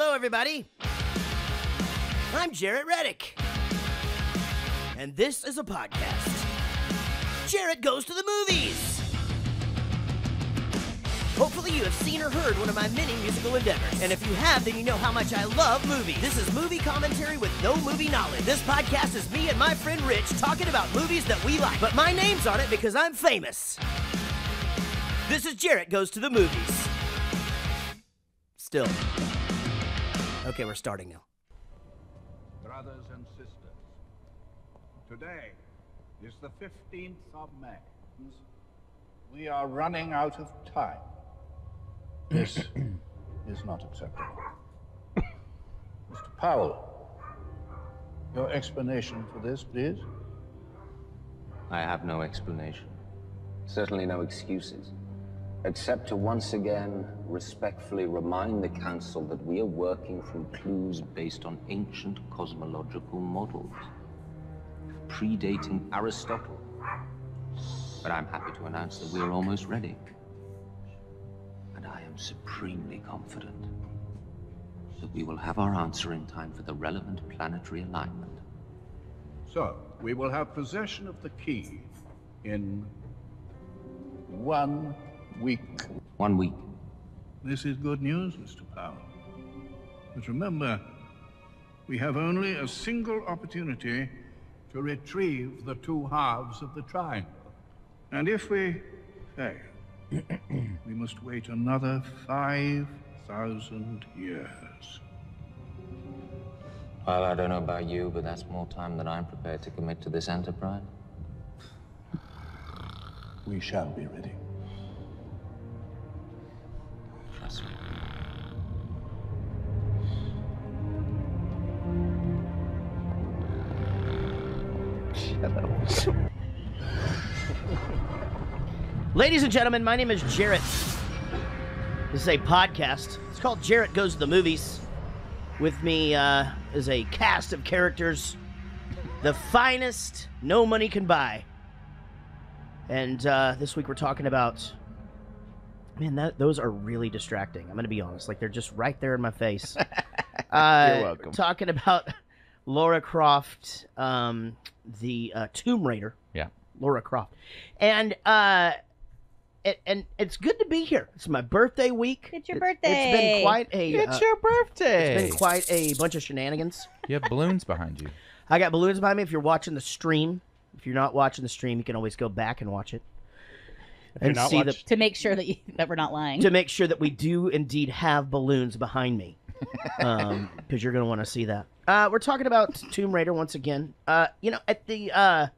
Hello, everybody. I'm Jarrett Reddick. And this is a podcast. Jarrett Goes to the Movies. Hopefully you have seen or heard one of my many musical endeavors. And if you have, then you know how much I love movies. This is movie commentary with no movie knowledge. This podcast is me and my friend Rich talking about movies that we like. But my name's on it because I'm famous. This is Jarrett Goes to the Movies. Still. Okay, we're starting now. Brothers and sisters, today is the 15th of May. We are running out of time. This is not acceptable. Mr. Powell, your explanation for this, please? I have no explanation. Certainly no excuses. Except to once again respectfully remind the Council that we are working from clues based on ancient cosmological models, predating Aristotle. But I'm happy to announce that we are almost ready. And I am supremely confident that we will have our answer in time for the relevant planetary alignment. So, we will have possession of the key in 1 week. 1 week. This is good news, Mr. Powell. But remember, we have only a single opportunity to retrieve the two halves of the triangle. And if we fail, we must wait another 5,000 years. Well, I don't know about you, but that's more time than I'm prepared to commit to this enterprise. We shall be ready. Trust me. Ladies and gentlemen, my name is Jarrett. This is a podcast. It's called Jarrett Goes to the Movies. With me is a cast of characters, the finest no money can buy. And this week we're talking about, man, those are really distracting. I'm going to be honest. Like, they're just right there in my face. You're welcome. Talking about Lara Croft, the Tomb Raider. Yeah. Lara Croft. And it's good to be here. It's my birthday week. It's your birthday. It's been quite a... It's your birthday. It's been quite a bunch of shenanigans. You have balloons behind you. I got balloons behind me. If you're watching the stream, if you're not watching the stream, you can always go back and watch it. And see to make sure that we're not lying. To make sure that we do indeed have balloons behind me. Because you're going to want to see that. We're talking about Tomb Raider once again. At the...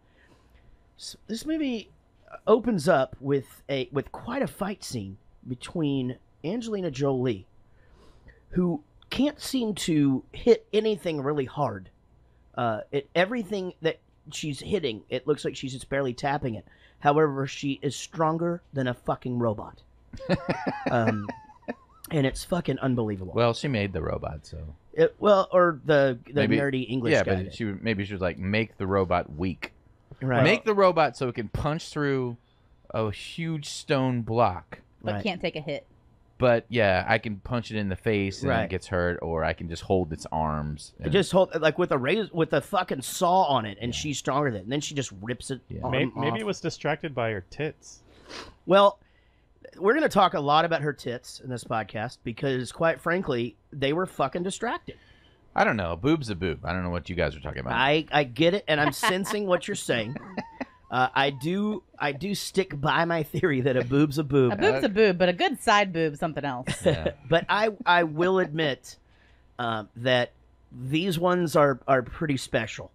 this movie opens up with quite a fight scene between Angelina Jolie, who can't seem to hit anything really hard. Everything that she's hitting, it looks like she's just barely tapping it. However, she is stronger than a fucking robot. And it's fucking unbelievable. Well, she made the robot, so... or the nerdy English guy. Yeah, but maybe she was like, make the robot weak. Right. Make the robot so it can punch through a huge stone block. But can't take a hit. But yeah, I can punch it in the face and Right. it gets hurt, or I can just hold its arms. It just hold like with a fucking saw on it, and she's stronger than it. And then she just rips it. Yeah. Maybe it was distracted by her tits. Well, we're going to talk a lot about her tits in this podcast because, quite frankly, they were fucking distracted. I don't know. A boob's a boob. I don't know what you guys are talking about. I get it, and I'm sensing what you're saying. I do stick by my theory that a boob's a boob. A boob's a boob, but a good side boob something else. Yeah. But I will admit that these ones are pretty special.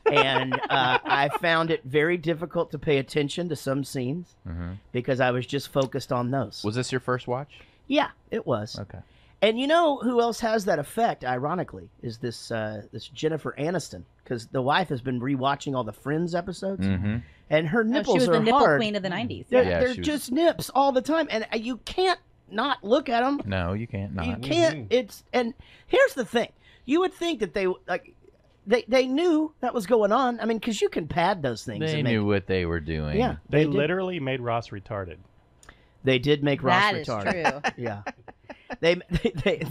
And I found it very difficult to pay attention to some scenes because I was just focused on those. Was this your first watch? Yeah, it was. Okay. And you know who else has that effect, ironically, is this Jennifer Aniston. Because the wife has been rewatching all the Friends episodes. Mm-hmm. And her nipples she was are the nipple hard. queen of the 90s. They're she was- just nips all the time. And you can't not look at them. No, you can't not. You can't. And here's the thing. You would think that they knew that was going on. I mean, because you can pad those things. They knew what they were doing. Yeah. They did. literally made Ross retarded. They did make Ross That is retarded. true. Yeah.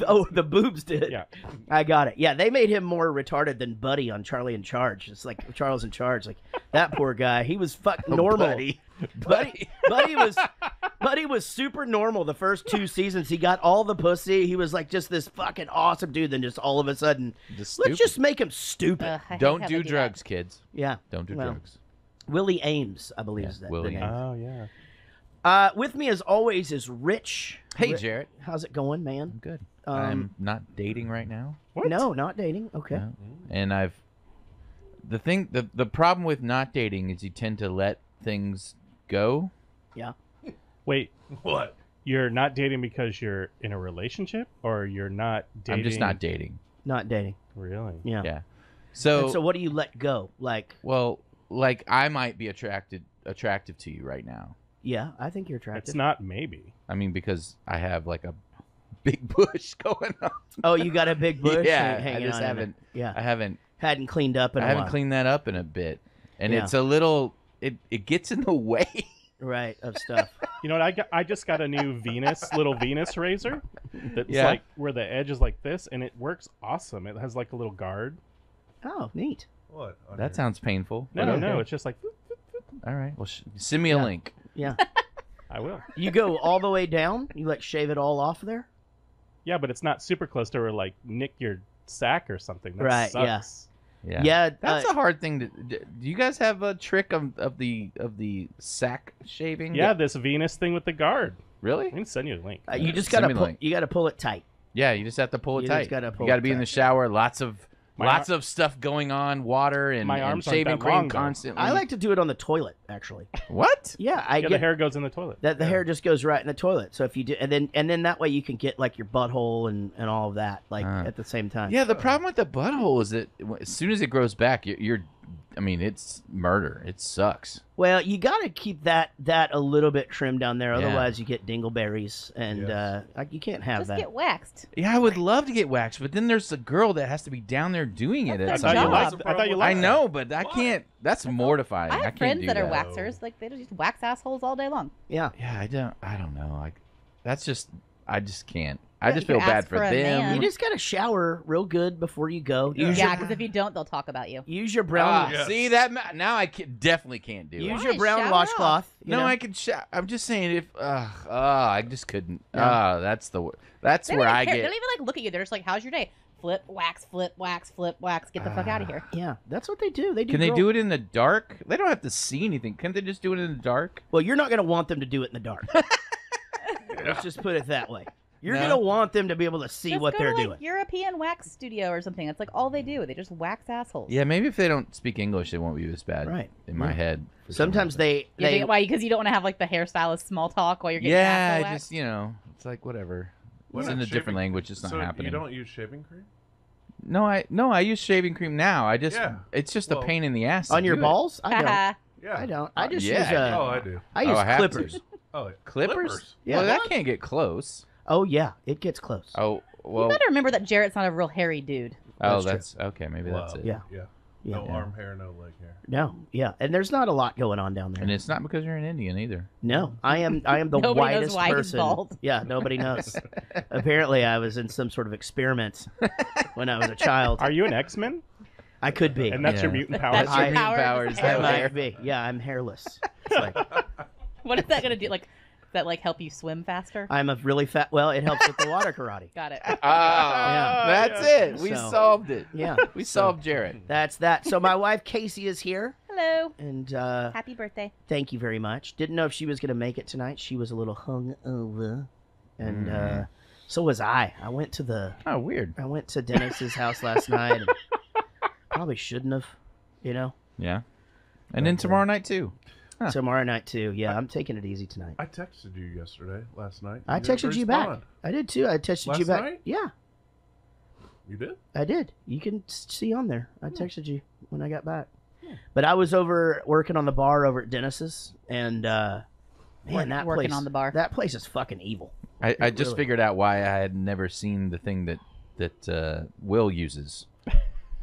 Oh, the boobs did. Yeah. I got it. Yeah, they made him more retarded than Buddy on Charlie in Charge. It's like Charles in Charge. Like that poor guy. He was fucking normal. Buddy was super normal the first 2 seasons. He got all the pussy. He was like just this fucking awesome dude. Then just all of a sudden, let's just make him stupid. I hate Don't how do they drugs, that. kids. Yeah. Don't do drugs. Willie Ames, I believe is that the Willie name. Oh yeah. With me as always is Rich. Hey, Jarrett. How's it going, man? I'm good. I'm not dating right now. What? No, not dating. Okay. No. And the problem with not dating is you tend to let things go. Yeah. Wait. What? You're not dating because you're in a relationship, or you're not dating? I'm just not dating. Not dating. Really? Yeah. Yeah. And So, so what do you let go? Like, well, like I might be attractive to you right now. yeah, I think you're attractive. It's not maybe. I mean, because I have like a big bush going on. Oh, you got a big bush Yeah, hanging I just on in haven't. it. Yeah. I haven't. Hadn't cleaned up in I a haven't while. cleaned that up in a bit, and Yeah. it's a little. It gets in the way. Right, of stuff. You know what? I just got a new little Venus razor. That's Yeah. like where the edge is like this, and it works awesome. It has like a little guard. Oh, neat. What? That sounds painful. No, but no, okay. it's just like All right. Well, send me a Yeah. link. Yeah. I will. You go all the way down? You like shave it all off there? Yeah, but it's not super close to where like nick your sack or something. That Right, yeah. sucks. Yeah. Yeah. That's a hard thing to. Do you guys have a trick of the sack shaving? Yeah, this Venus thing with the guard. Really? I can send you a link. You just Send gotta me the pull. link. You gotta pull it tight. Yeah, you just have to pull it You tight. just gotta pull you got to it be in the tight. shower. Lots of My stuff going on. Water and, My and arms aren't shaving that cream long, though. constantly. I like to do it on the toilet, actually. What? Yeah, I Yeah, get the hair goes in the toilet. that the hair just goes right in the toilet. So if you do, and then that way you can get like your butthole and all of that like at the same time. Yeah, the problem with the butthole is that as soon as it grows back, you're I mean, it's murder. It sucks. Well, you got to keep that a little bit trimmed down there, Yeah. otherwise you get dingleberries, and you can't have Just that. get waxed. Yeah, I would love to get waxed, but then there's a girl that has to be down there doing it. That's at their some job. point. I thought you I liked know, but I can't. That's mortifying. I have can't friends do that are that. waxers. Like they just wax assholes all day long. Yeah, Yeah, I don't know. Like, that's just. I just can't. I Yeah, just you feel could bad ask for for a them. man. you just got to shower real good before you go. Use Yeah, your because if you don't, they'll talk about you. use your brown Yes. See that? Now I definitely can't do use it. your Why? brown Shower washcloth. you No, know? I could. I'm just saying if. I just couldn't. That's They where don't I care. get. They don't even like look at you. They're just like, "How's your day?" Flip, wax, flip, wax, flip, wax. Get the fuck out of here. Yeah, that's what they do. They do. Can they do it in the dark? They don't have to see anything. Can't they just do it in the dark? Well, you're not going to want them to do it in the dark. Let's just put it that way. You're No? going to want them to be able to see Just what go they're to, like, doing. European wax studio or something. That's like all they do. They just wax assholes. Yeah, maybe if they don't speak English, it won't be as bad. Right. In my Yeah. head. for some Sometimes reason. they Why? Because you don't want to have like the hairstylist small talk while you're getting Yeah, asshole I waxed? just it's like whatever. We're It's in not a different shaving- language. It's not so happening. You don't use shaving cream? No, I use shaving cream now. I just Yeah. it's just Well, a pain in the ass to on your do it. balls? I don't. Haha. Yeah. I don't. I just Yeah, use I do. Oh, I do. I use I have to. clippers. Oh, Clippers? Yeah. Well, that What? can't get close. Oh yeah, it gets close. Oh, You well. better remember that Jarrett's not a real hairy dude. Oh, That's that's okay. Maybe that's Wow. it. Yeah. Yeah. Yeah. No arm hair, no leg hair. No, yeah, and there's not a lot going on down there. And it's not because you're an Indian either. No, I am the Nobody knows whitest why he's person. bald. Yeah, nobody knows. Apparently, I was in some sort of experiment when I was a child. Are you an X-Men? I could be. And that's your Yeah. mutant power? That's your I- power. powers, I hair. might be. Yeah, I'm hairless. It's like, What is that gonna do? Like, does that like help you swim faster? I'm a really fat. Well, it helps with the water karate. Got it. That's it. We So- solved it. Yeah, We so solved Jarrett. That's that. So my wife Casey is here, Hello. and Happy birthday. thank you very much. Didn't know if she was going to make it tonight. She was a little hungover, and so was I. I went to Oh, weird. Dennis's house last night. And probably shouldn't have, you know. Yeah. And then tomorrow night too. Huh. Tomorrow night too. Yeah, I'm taking it easy tonight. I texted you last night. I didn't texted you back. respond. I did too. I texted you Last back. night? Yeah, You did? I did. You can see on there. I texted you when I got back. But I was over working on the bar over at Dennis's, and man, that Working place on the bar. That place is fucking evil. I just Really? figured out why I had never seen the thing that Will uses.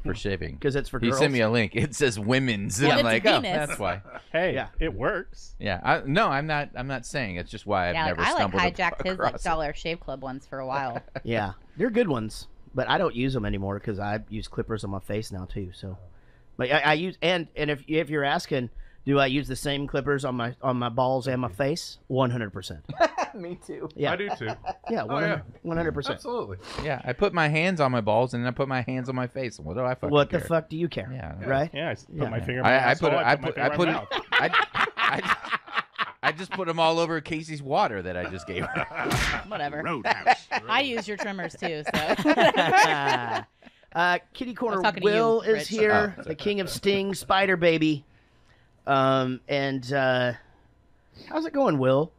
for shaving. Because it's for He girls. sent me a link. It says women's, and Well, I'm it's like, oh, Venus. that's why. Hey, Yeah. it works. Yeah, no, I'm not saying. It's just why I've Yeah, never I stumbled hijacked his across it. Dollar Shave Club ones for a while. Yeah, they're good ones, but I don't use them anymore because I use clippers on my face now too. So, but I use and if you're asking, do I use the same clippers on my balls and my face? 100%. Me too. Yeah, I do too. yeah, Oh, yeah. 100%. Absolutely. Yeah, I put my hands on my balls and then I put my hands on my face. What do I fucking What the care? fuck do you care? Yeah. Right? Yeah, I Yeah. put my finger in my asshole, I put my finger in my mouth. I just put them all over Casey's water that I just gave her. Whatever. Roadhouse. I use your trimmers too, so. Kitty Corner talking to Will you, is Rich. here, Oh, the king of Sting, Spider Baby. And how's it going, Will?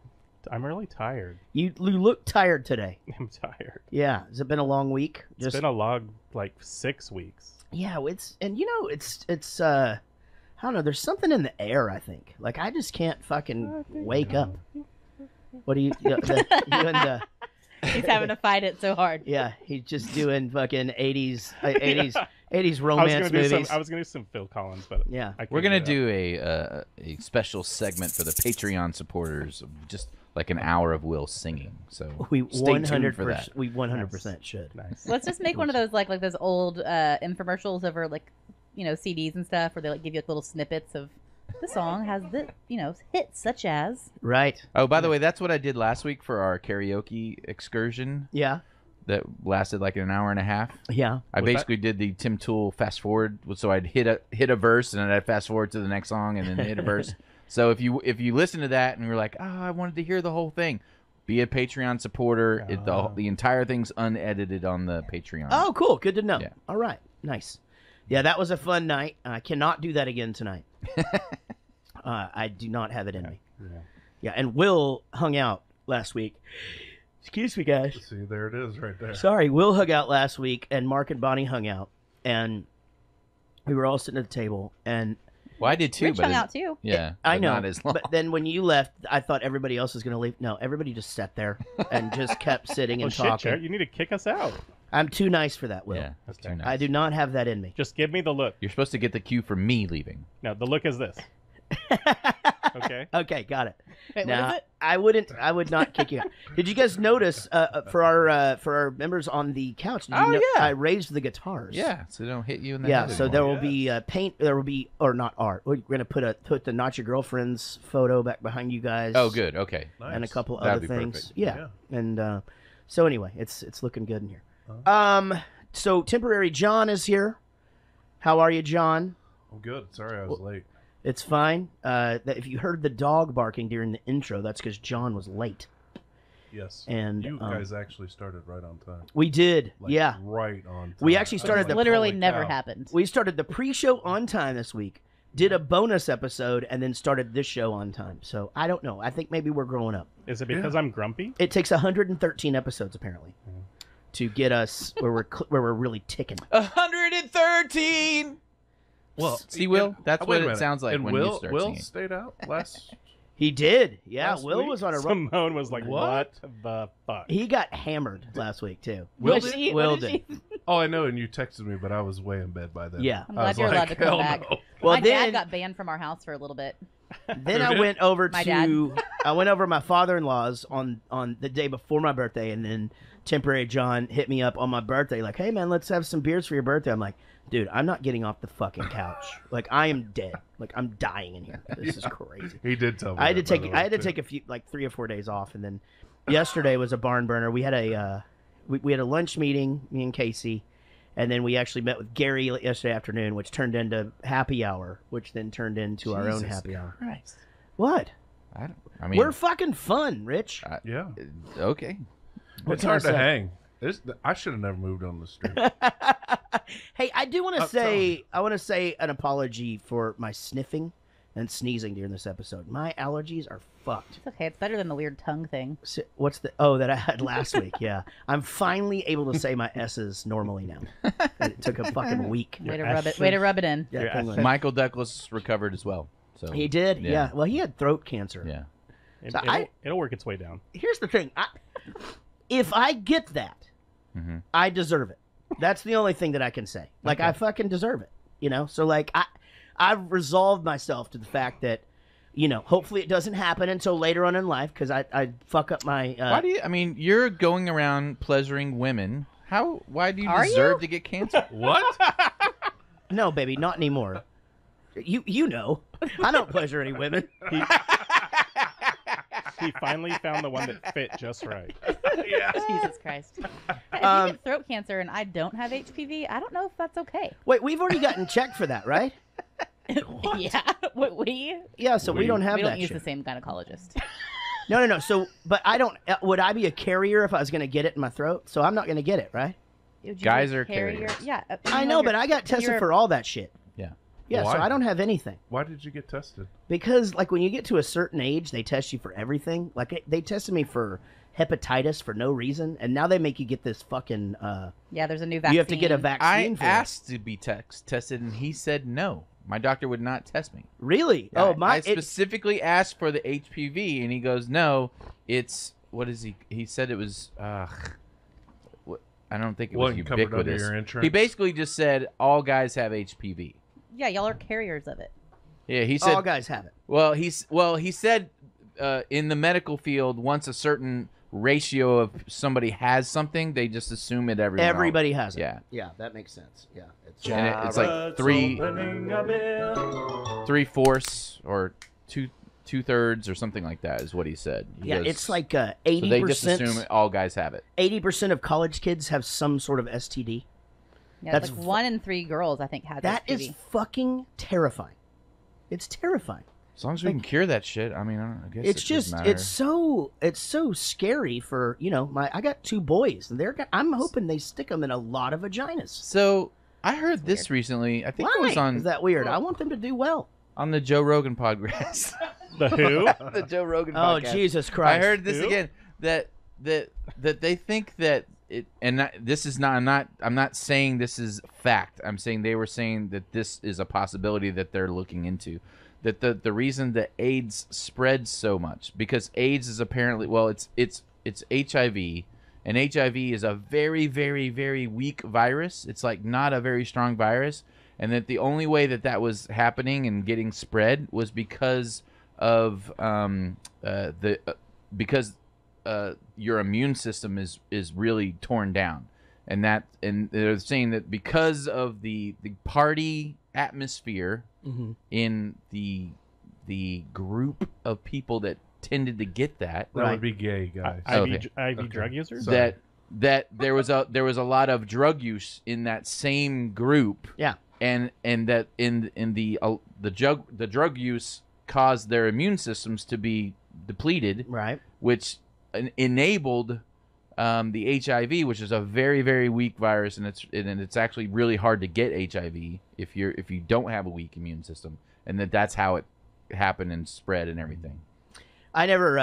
I'm really tired. You look tired today. I'm tired. Yeah, has it been a long week? It's been a long, like 6 weeks. Yeah, it's I don't know, there's something in the air, I think. Like I just can't fucking wake up. What do you you and the He's having to fight it so hard. yeah, he's just doing fucking 80s 80s I romance was gonna movies. I was gonna do some Phil Collins, but Yeah. I We're couldn't gonna do a special segment for the Patreon supporters, of just like an hour of Will singing. So We stay tuned for 100% that. we 100% should. Nice. Let's just make one of those like those old infomercials over like CDs and stuff where they like give you like, little snippets of the song has the hits such as Right. Oh, by the way, that's what I did last week for our karaoke excursion Yeah. that lasted like an hour and a half. Yeah. I Was that- basically did the Tim Tool fast forward, so I'd hit a verse and then I'd fast forward to the next song and then hit a verse. So if you listen to that and you're like, oh, I wanted to hear the whole thing, be a Patreon supporter. The entire thing's unedited on the Patreon. Oh, cool. Good to know. Yeah. All right. Nice. Yeah, that was a fun night. I cannot do that again tonight. I do not have it in me. Yeah, and Will hung out last week. Excuse me, guys. See, there it is right there. Sorry, Will hung out last week, and Mark and Bonnie hung out, and we were all sitting at the table, and Well, I did too, Rich but hung out too. yeah, I but know. not as long. But then when you left, I thought everybody else was going to leave. No, everybody just sat there and just kept sitting Oh and shit, talking. Jared, you need to kick us out. I'm too nice for that, Will. Yeah, that's Okay. too nice. I do not have that in me. Just give me the look. You're supposed to get the cue for me leaving. No, the look is this. Okay. Okay, got it. Wait, Now, what is it? I would not kick you out. Did you guys notice for our members on the couch? Did you Oh, yeah. I raised the guitars. Yeah, so they don't hit you in the Yeah, head so there anymore. will be paint. There will be, or not art. We're gonna put the Not Your Girlfriend's photo back behind you guys. Oh, good. Okay. Nice. And a couple That'd other be things. perfect. Yeah. And so anyway, it's looking good in here. So temporary John is here. How are you, John? I'm good. Sorry I was late. It's fine. That if you heard the dog barking during the intro, that's because John was late. Yes. And You guys actually started right on time. we did. Like, Yeah. Right on time. We actually I was started like, the- Literally holy never cow. happened. We started the pre-show on time this week, did a bonus episode, and then started this show on time. So I don't know. I think maybe we're growing up. Is it because I'm grumpy? It takes 113 episodes apparently to get us where we're really ticking. 113. Well, See, Will, that's wait what a it minute. sounds like and when Will, you start Will singing. stayed out last. He did. Yeah, Last Will week? was on a run. Simone was like, What? "What the fuck?" He got hammered last week too. Will Was did? she- Will what did. she- Oh, I know, and you texted me, but I was way in bed by then. Yeah. I'm I glad was you're like, allowed to come hell back. no. Well, My then dad got banned from our house for a little bit. then I went over My to I went over to my father-in-law's on the day before my birthday, and then temporary John hit me up on my birthday like, "Hey man, let's have some beers for your birthday." I'm like, "Dude, I'm not getting off the fucking couch. Like I am dead. Like I'm dying in here. This is crazy." He did tell me. I had to that, by take the I had to way, take too. a few like 3 or 4 days off, and then yesterday was a barn burner. We had a we had a lunch meeting, me and Casey, and then we actually met with Gary yesterday afternoon, which turned into happy hour, which then turned into our own Jesus happy hour. Christ. What? I mean, We're fucking fun, Rich. Yeah. okay. What It's can I hard to say? hang. I should have never moved on the street. Hey, I do want to I'm say I want to say an apology for my sniffing and sneezing during this episode. My allergies are fucked. It's okay. It's better than the weird tongue thing. What's the that I had last week? Yeah, I'm finally able to say my S's normally now. It took a fucking week. Way to Your rub it. ass- Way to rub it in. Yeah, Your thing was- Michael Douglas recovered as well. So he did. Yeah. Yeah. Well, he had throat cancer. Yeah. It, So it'll work its way down. Here's the thing. If I get that, Mhm. I deserve it. That's the only thing that I can say. Like, Okay. I fucking deserve it, you know? So, like, I've resolved myself to the fact that, you know, hopefully it doesn't happen until later on in life because I fuck up my... Why do you? I mean, you're going around pleasuring women. Why do you Are deserve you? to get cancer? What? No, baby, not anymore. You know. I don't pleasure any women. He finally found the one that fit just right. Jesus Christ. If you get throat cancer and I don't have HPV, I don't know if that's okay. Wait, we've already gotten checked for that, right? Yeah. We Yeah, so we don't have we that don't use shit. the same gynecologist. No. So, but I don't... would I be a carrier if I was going to get it in my throat? So I'm not going to get it, right? Would you Guys be a are carriers. Yeah. I know, but I got tested for all that shit. Yeah. Yeah, so Why? I don't have anything. Why did you get tested? Because, like, when you get to a certain age, they test you for everything. Like, they tested me for hepatitis for no reason, and now they make you get this fucking... Yeah, there's a new vaccine. you have to get a vaccine I for asked to be tested, and he said no. My doctor would not test me. it. Really? I- Oh, I it- specifically asked for the HPV, and he goes, "No, it's what is he?" He said it was. I don't think it was Wasn't covered under ubiquitous. your insurance? He basically just said all guys have HPV. Yeah, y'all are carriers of it. Yeah, he said. all guys have it. Well, he said in the medical field, once a certain ratio of somebody has something, they just assume it Everybody has it. Yeah. Yeah, that makes sense. Yeah. It's, And it's like 3/4 or 2/3 or something like that is what he said. He yeah, goes, it's like so they just 80%. assume all guys have it. 80% of college kids have some sort of STD. Yeah, That's it's like 1 in 3 girls, I think, has That HPV. is fucking terrifying. It's terrifying. As long as we can cure that shit, I mean, I guess It's it just doesn't matter. it's so scary for, you know, I got 2 boys and I'm hoping they stick them in a lot of vaginas. So I heard this recently. I think Why it was on is that weird? I want them to do well. on the Joe Rogan podcast. The who? The Joe Rogan Oh, podcast. Jesus Christ. I heard this Who? again that they think that it, and this is not I'm not saying this is fact. I'm saying they were saying that this is a possibility that they're looking into. That the reason that AIDS spreads so much, because AIDS is apparently, well, it's HIV, and HIV is a very, very, very weak virus. It's like not a very strong virus, and that the only way that was happening and getting spread was because of your immune system is really torn down, and they're saying that because of the party atmosphere in the group of people that tended to get that, That would be gay, guys. Okay. IV drug users? Sorry. that there was a lot of drug use in that same group. Yeah. And that in the drug use caused their immune systems to be depleted, Right. which enabled the HIV, which is a very, very weak virus, and it's actually really hard to get HIV if you don't have a weak immune system, and that's how it happened and spread and everything. I never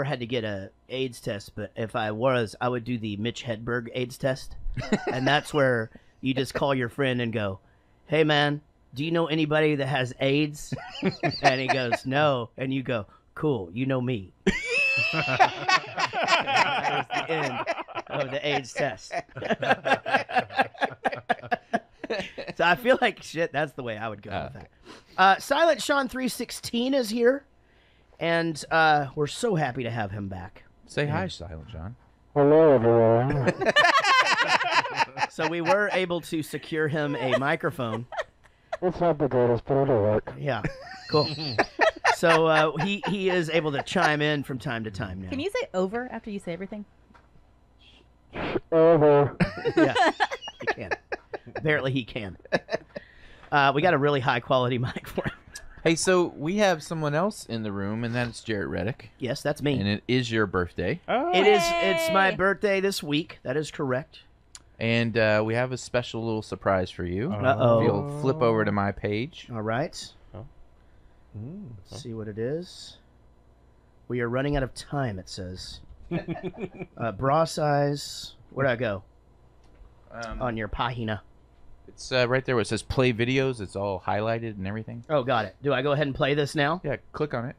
had to get a AIDS test, but if I was, I would do the Mitch Hedberg AIDS test, and that's where you just call your friend and go, "Hey man, do you know anybody that has AIDS?" And he goes, "No," and you go, "Cool, you know me." That was the end of the AIDS test. So I feel like shit. That's the way I would go with that. Silent Sean 316 is here, and we're so happy to have him back. Say hi, Silent John. Hello, everyone. So we were able to secure him a microphone. It's not the greatest, but it'll work. Yeah, cool. So he is able to chime in from time to time now. Can you say over after you say everything? Over. Yeah, he can. Apparently he can. We got a really high quality mic for him. Hey, so we have someone else in the room, and that's Jarrett Reddick, Yes, that's me. and it is your birthday, Oh, It is. It's my birthday this week. That is correct. and we have a special little surprise for you. Uh-oh. If you'll flip over to my page. All right. Let's see what it is. We are running out of time, it says. Bra size. Where'd I go? On your pagina. It's right there where it says play videos. It's all highlighted and everything. Oh, got it. Do I go ahead and play this now? Yeah, click on it.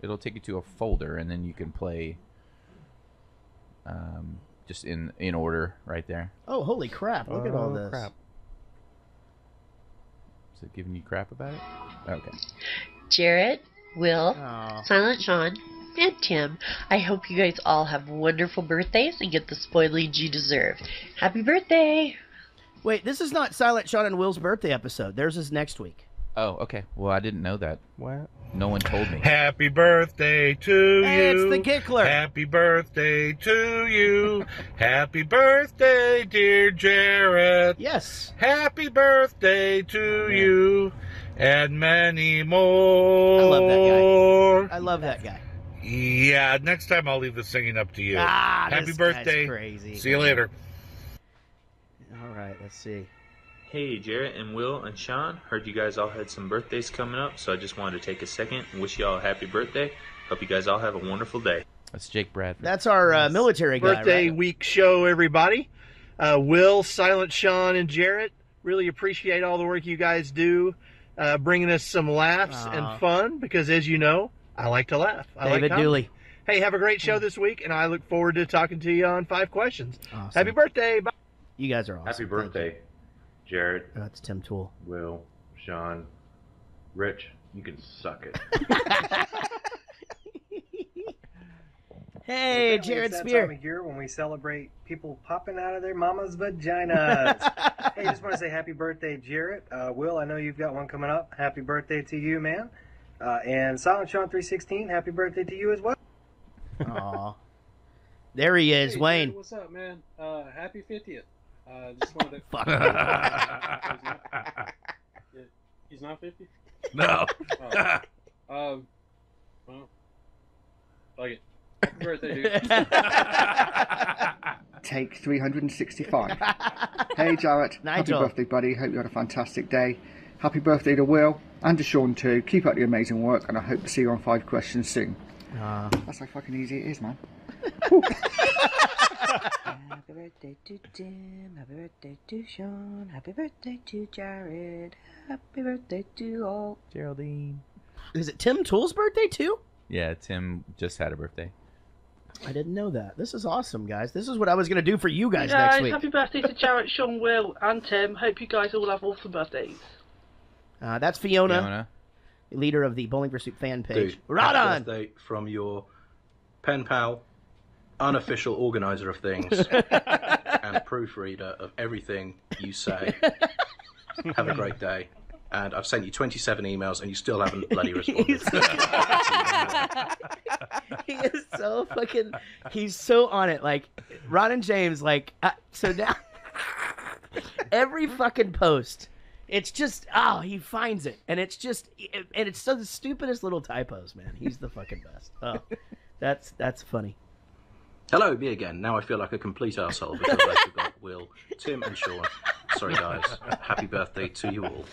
It'll take you to a folder, and then you can play just in order right there. Oh, holy crap! Look at all this. Crap. Is it giving you crap about it? Okay. Jarrett, Will, Aw. Silent Sean, and Tim, I hope you guys all have wonderful birthdays and get the spoilage you deserve. Happy birthday! Wait, this is not Silent Sean and Will's birthday episode. Theirs is next week. Oh, okay. Well, I didn't know that. What? No one told me. Happy birthday to Hey, you. it's the Gickler. Happy birthday to you. Happy birthday, dear Jarrett. Yes. Happy birthday to you. And many more. I love that guy. I love that guy. Yeah, next time I'll leave the singing up to you. Happy this birthday. guy's crazy. See you later. All right, let's see. Hey, Jarrett and Will and Sean. Heard you guys all had some birthdays coming up, so I just wanted to take a second and wish you all a happy birthday. Hope you guys all have a wonderful day. That's Jake Bradford. That's our military guy, Birthday right? week show, everybody. Will, Silent Sean, and Jarrett, really appreciate all the work you guys do, bringing us some laughs and fun, because as you know, I like to laugh. I David like comedy. Dooley. Hey, have a great show this week, and I look forward to talking to you on 5 questions. Awesome. Happy birthday. Bye. You guys are awesome. Happy birthday, Jarrett, That's Tim Toole. Will, Sean, Rich. You can suck it. Hey, Jared It's that Spear. time of year when we celebrate people popping out of their mama's vaginas. Hey, just want to say happy birthday, Jarrett. Will, I know you've got one coming up. Happy birthday to you, man. And Silent Sean 316, happy birthday to you as well. Aw. There he is, Hey, Wayne. Jared, what's up, man? Happy 50th. Just wanted to... Fuck. He's not 50? No. Oh. Well, fuck it. Happy birthday, dude. Take 365. Hey, Jarrett. Nigel. Happy birthday, buddy. Hope you had a fantastic day. Happy birthday to Will and to Sean, too. Keep up the amazing work, and I hope to see you on 5 questions soon. That's how fucking easy it is, man. Happy birthday to Tim. Happy birthday to Sean. Happy birthday to Jared. Happy birthday to all. Geraldine. Is it Tim Toole's birthday, too? Yeah, Tim just had a birthday. I didn't know that. This is awesome, guys. This is what I was going to do for you guys Hey next guys, week. happy birthday to Jarrett, Sean, Will, and Tim. Hope you guys all have awesome birthdays. That's Fiona, leader of the Bowling for Soup fan page. Dude, Right happy on! birthday from your pen pal, unofficial organizer of things, and proofreader of everything you say. Have a great day. And I've sent you 27 emails and you still haven't bloody responded. He is so fucking... He's so on it. Like, Ron and James, like... so now... every fucking post... It's just, he finds it. And it's just, and it's so the stupidest little typos, man. He's the fucking best. Oh, that's funny. Hello, me again. Now I feel like a complete arsehole because I forgot Will, Tim, and Sean. Sorry, guys. Happy birthday to you all.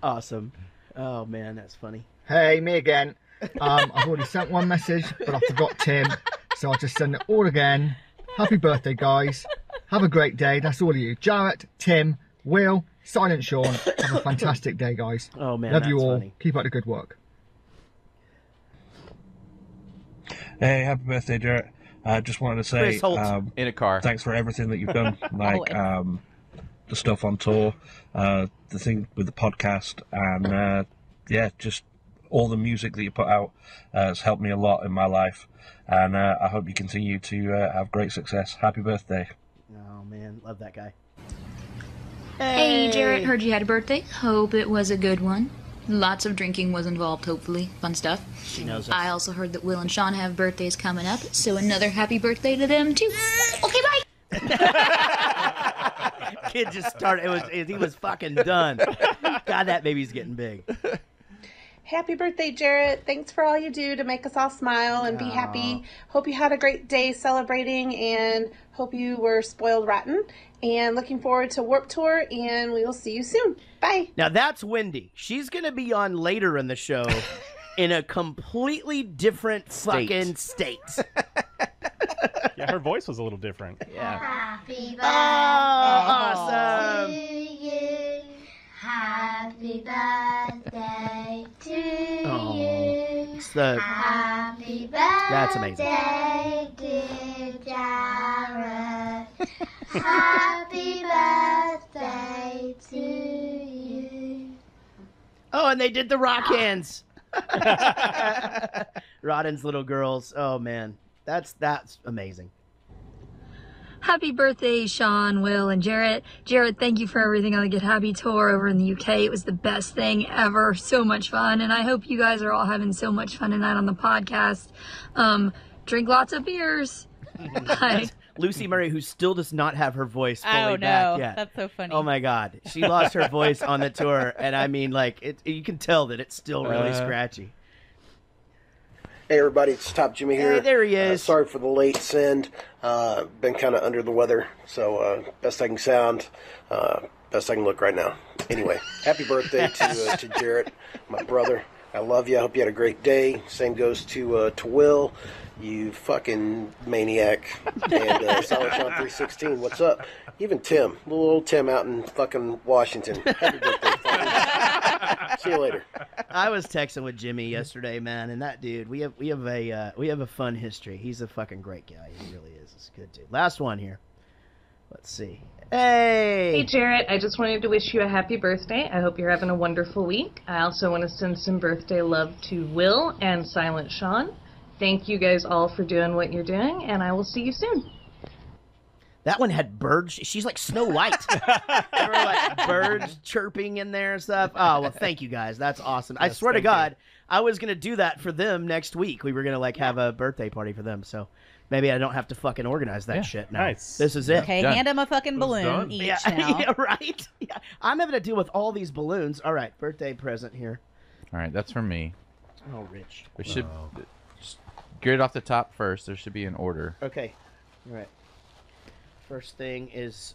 Awesome. Oh, man, that's funny. Hey, me again. I've already sent one message, but I forgot Tim, so I'll just send it all again. Happy birthday, guys. Have a great day. That's all of you. Jarrett, Tim, Will, Silent Sean. Have a fantastic day, guys. Oh, man, love you that's all. funny. Keep up the good work. Hey, happy birthday, Jarrett. Just wanted to say, Chris Holt. In a car. thanks for everything that you've done. Like, the stuff on tour, the thing with the podcast, and yeah, just all the music that you put out has helped me a lot in my life, and I hope you continue to have great success. Happy birthday. Oh, man, love that guy. Hey, Jarrett, heard you had a birthday. Hope it was a good one. Lots of drinking was involved, hopefully. Fun stuff. She knows us. I also heard that Will and Sean have birthdays coming up, so another happy birthday to them, too. Okay, bye! Kid just started. He was fucking done. God, that baby's getting big. Happy birthday, Jarrett. Thanks for all you do to make us all smile and be happy. Hope you had a great day celebrating and hope you were spoiled rotten. And looking forward to Warped Tour, and we will see you soon. Bye. Now, that's Wendy. She's going to be on later in the show in a completely different fucking state. Yeah, her voice was a little different. Yeah. Happy birthday awesome. to you. Happy birthday to you. It's the, Happy birthday, that's amazing. dear Jared. Happy birthday to you. Oh, and they did the rock hands. Rodden's little girls. Oh man, that's amazing. Happy birthday, Sean, Will, and Jarrett. Jarrett, thank you for everything on the Get Happy tour over in the UK. It was the best thing ever. So much fun. And I hope you guys are all having so much fun tonight on the podcast. Drink lots of beers. Bye. Lucy Murray, who still does not have her voice fully Oh, back no. yet. That's so funny. Oh my God. She lost her voice on the tour. And I mean, like, you can tell that it's still really scratchy. Hey everybody, it's Top Jimmy here. Hey, there he is. Sorry for the late send. Been kind of under the weather, so best I can sound, best I can look right now. Anyway, happy birthday to Jarrett, my brother. I love you. I hope you had a great day. Same goes to Will, you fucking maniac. And Silent Sean 316, what's up? Even Tim, little old Tim out in fucking Washington. Happy birthday, fuckers. See you later. I was texting with Jimmy yesterday, man, and that dude, we have a fun history. He's a fucking great guy. He really is. It's a good dude. Last one here. Let's see. Hey! Hey, Jarrett. I just wanted to wish you a happy birthday. I hope you're having a wonderful week. I also want to send some birthday love to Will and Silent Sean. Thank you guys all for doing what you're doing, and I will see you soon. That one had birds. She's like Snow White. There were like birds chirping in there and stuff. Oh, well, thank you guys. That's awesome. I swear to God, I was going to do that for them next week. We were going to like have a birthday party for them. So maybe I don't have to fucking organize that shit now. Nice. This is it. Okay, hand them a fucking balloon each now. Yeah, right? Yeah. I'm having to deal with all these balloons. All right, birthday present here. All right, that's from me. Oh, Rich. We should just get it off the top first. There should be an order. Okay. All right. First thing is,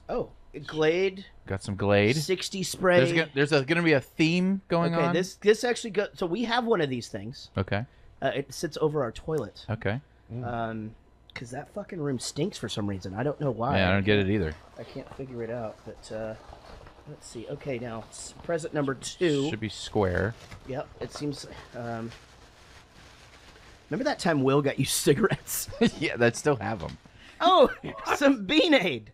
Glade. Got some Glade. 60 spray. There's going to be a theme going on. Okay, this actually goes. So we have one of these things. Okay. It sits over our toilet. Okay. Because that fucking room stinks for some reason. I don't know why. Yeah, I don't get it either. I can't figure it out. But let's see. Okay, now present number 2 should be square. Yep. It seems. Remember that time Will got you cigarettes? Yeah, I still have them. Oh, some Bean-Aid.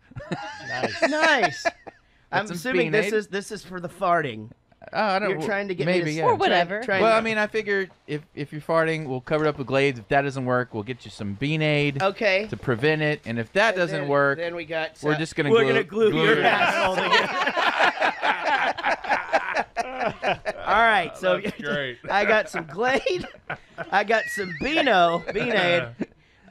Nice. I'm That's some assuming Bean-Aid? this is for the farting. I don't. You're trying to get maybe, me to, yeah. Or whatever. Well, I mean, I figured if you're farting, we'll cover it up with Glades. If that doesn't work, we'll get you some Bean-Aid. Okay. To prevent it, and if that doesn't work, then we got. We're just gonna glue your asshole together. All right, so That's great. I got some Glade. I got some Bean-Aid.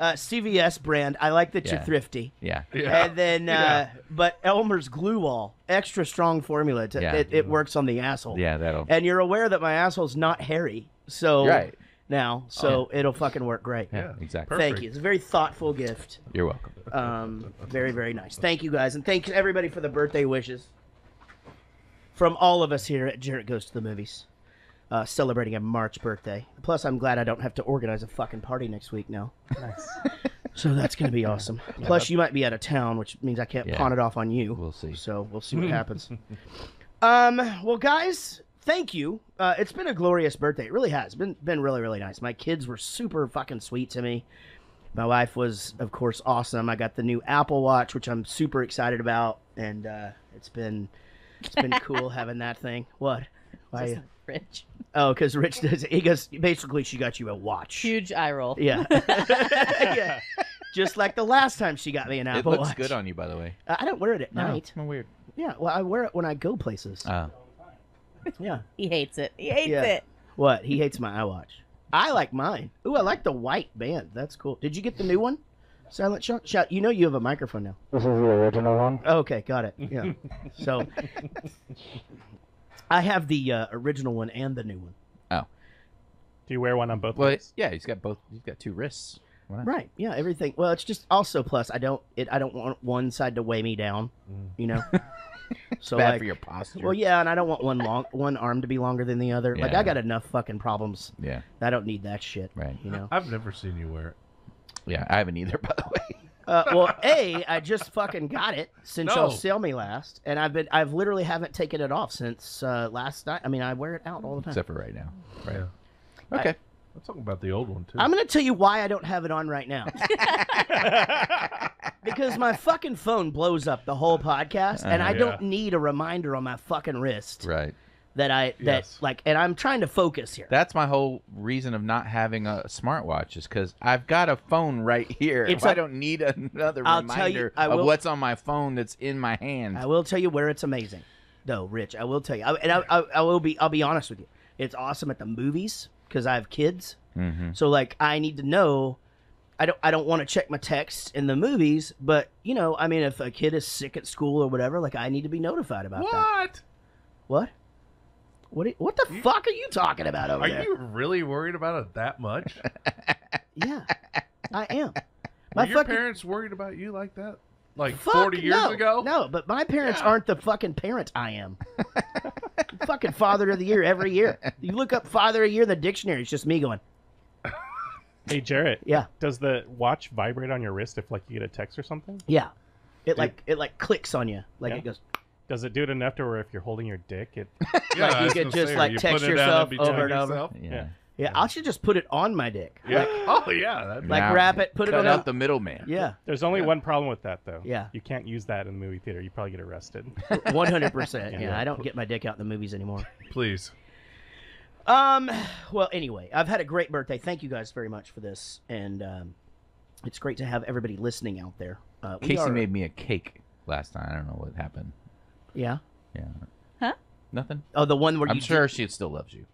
CVS brand. I like that you're thrifty. Yeah. And then, but Elmer's Glue Wall, extra strong formula. It works on the asshole. Yeah, that'll. And you're aware that my asshole's not hairy, so now, it'll fucking work great. Yeah, exactly. Thank you. It's a very thoughtful gift. You're welcome. Very, very nice. Thank you guys, and thanks everybody for the birthday wishes. From all of us here at Jarrett Goes to the Movies. Celebrating a March birthday. Plus, I'm glad I don't have to organize a fucking party next week now. Nice. So that's going to be awesome. Plus, you might be out of town, which means I can't pawn it off on you. We'll see. So we'll see what happens. Well, guys, thank you. It's been a glorious birthday. It really has. Been really, really nice. My kids were super fucking sweet to me. My wife was, of course, awesome. I got the new Apple Watch, which I'm super excited about, and it's been cool having that thing. What? Why? Rich. Oh, because Rich does. He goes. Basically, she got you a watch. Huge eye roll. Yeah. Yeah. Just like the last time she got me an Apple Watch. It looks Watch. good on you, by the way. I don't wear it at night. Oh, weird. Yeah. Well, I wear it when I go places. Oh. Yeah. He hates it. He hates it. What? He hates my iWatch. I like mine. Ooh, I like the white band. That's cool. Did you get the new one? Silent Shout. Shout. You know you have a microphone now. This is the original one. Okay, got it. Yeah. So I have the original one and the new one. Oh. Do you wear one on both? Well, wrists? yeah, he's got both. He's got two wrists. Why not? Right. Yeah. Everything. Well, it's just also plus I don't want one side to weigh me down. You know. So bad like, for your posture. Well, yeah, and I don't want one arm to be longer than the other. Like Yeah. I got enough fucking problems. Yeah. I don't need that shit. Right. You know. I've never seen you wear it. Yeah, I haven't either, by the way. Well, I just fucking got it since y'all saw me last, and I've literally haven't taken it off since last night. I mean, I wear it out all the time. Except for right now. Right. Yeah. Okay. I'm talking about the old one too. I'm going to tell you why I don't have it on right now. Because my fucking phone blows up the whole podcast, and I don't need a reminder on my fucking wrist. Right. And I'm trying to focus here. That's my whole reason of not having a smartwatch is because I've got a phone right here. I don't need another reminder of what's on my phone that's in my hand. I will tell you where it's amazing, though, Rich. I will tell you, I'll be honest with you. It's awesome at the movies because I have kids. Mm-hmm. So like I need to know. I don't want to check my texts in the movies, but you know, I mean, if a kid is sick at school or whatever, like I need to be notified about that. What? What the fuck are you talking about over there? Are you really worried about it that much? Yeah, I am. Were your parents worried about you like that? Like 40 years ago? No, but my parents aren't the fucking parent I am. Fucking Father of the Year every year. You look up Father of the Year in the dictionary, it's just me going. Hey, Jarrett. Yeah. Does the watch vibrate on your wrist if like you get a text or something? Yeah. It clicks on you. Like it goes. Does it do it enough to where if you're holding your dick, it like you could just like text yourself over and over? Yeah. I should just put it on my dick. Yeah. Like, wrap it, put it on out the middleman. Yeah. There's only one problem with that though. Yeah. You can't use that in the movie theater. You probably get arrested. 100%. Yeah. I don't get my dick out in the movies anymore. Please. Well, anyway, I've had a great birthday. Thank you guys very much for this, and it's great to have everybody listening out there. Casey made me a cake last time. I don't know what happened. Yeah. Yeah. Huh? Nothing. Oh, the one where I'm sure she still loves you.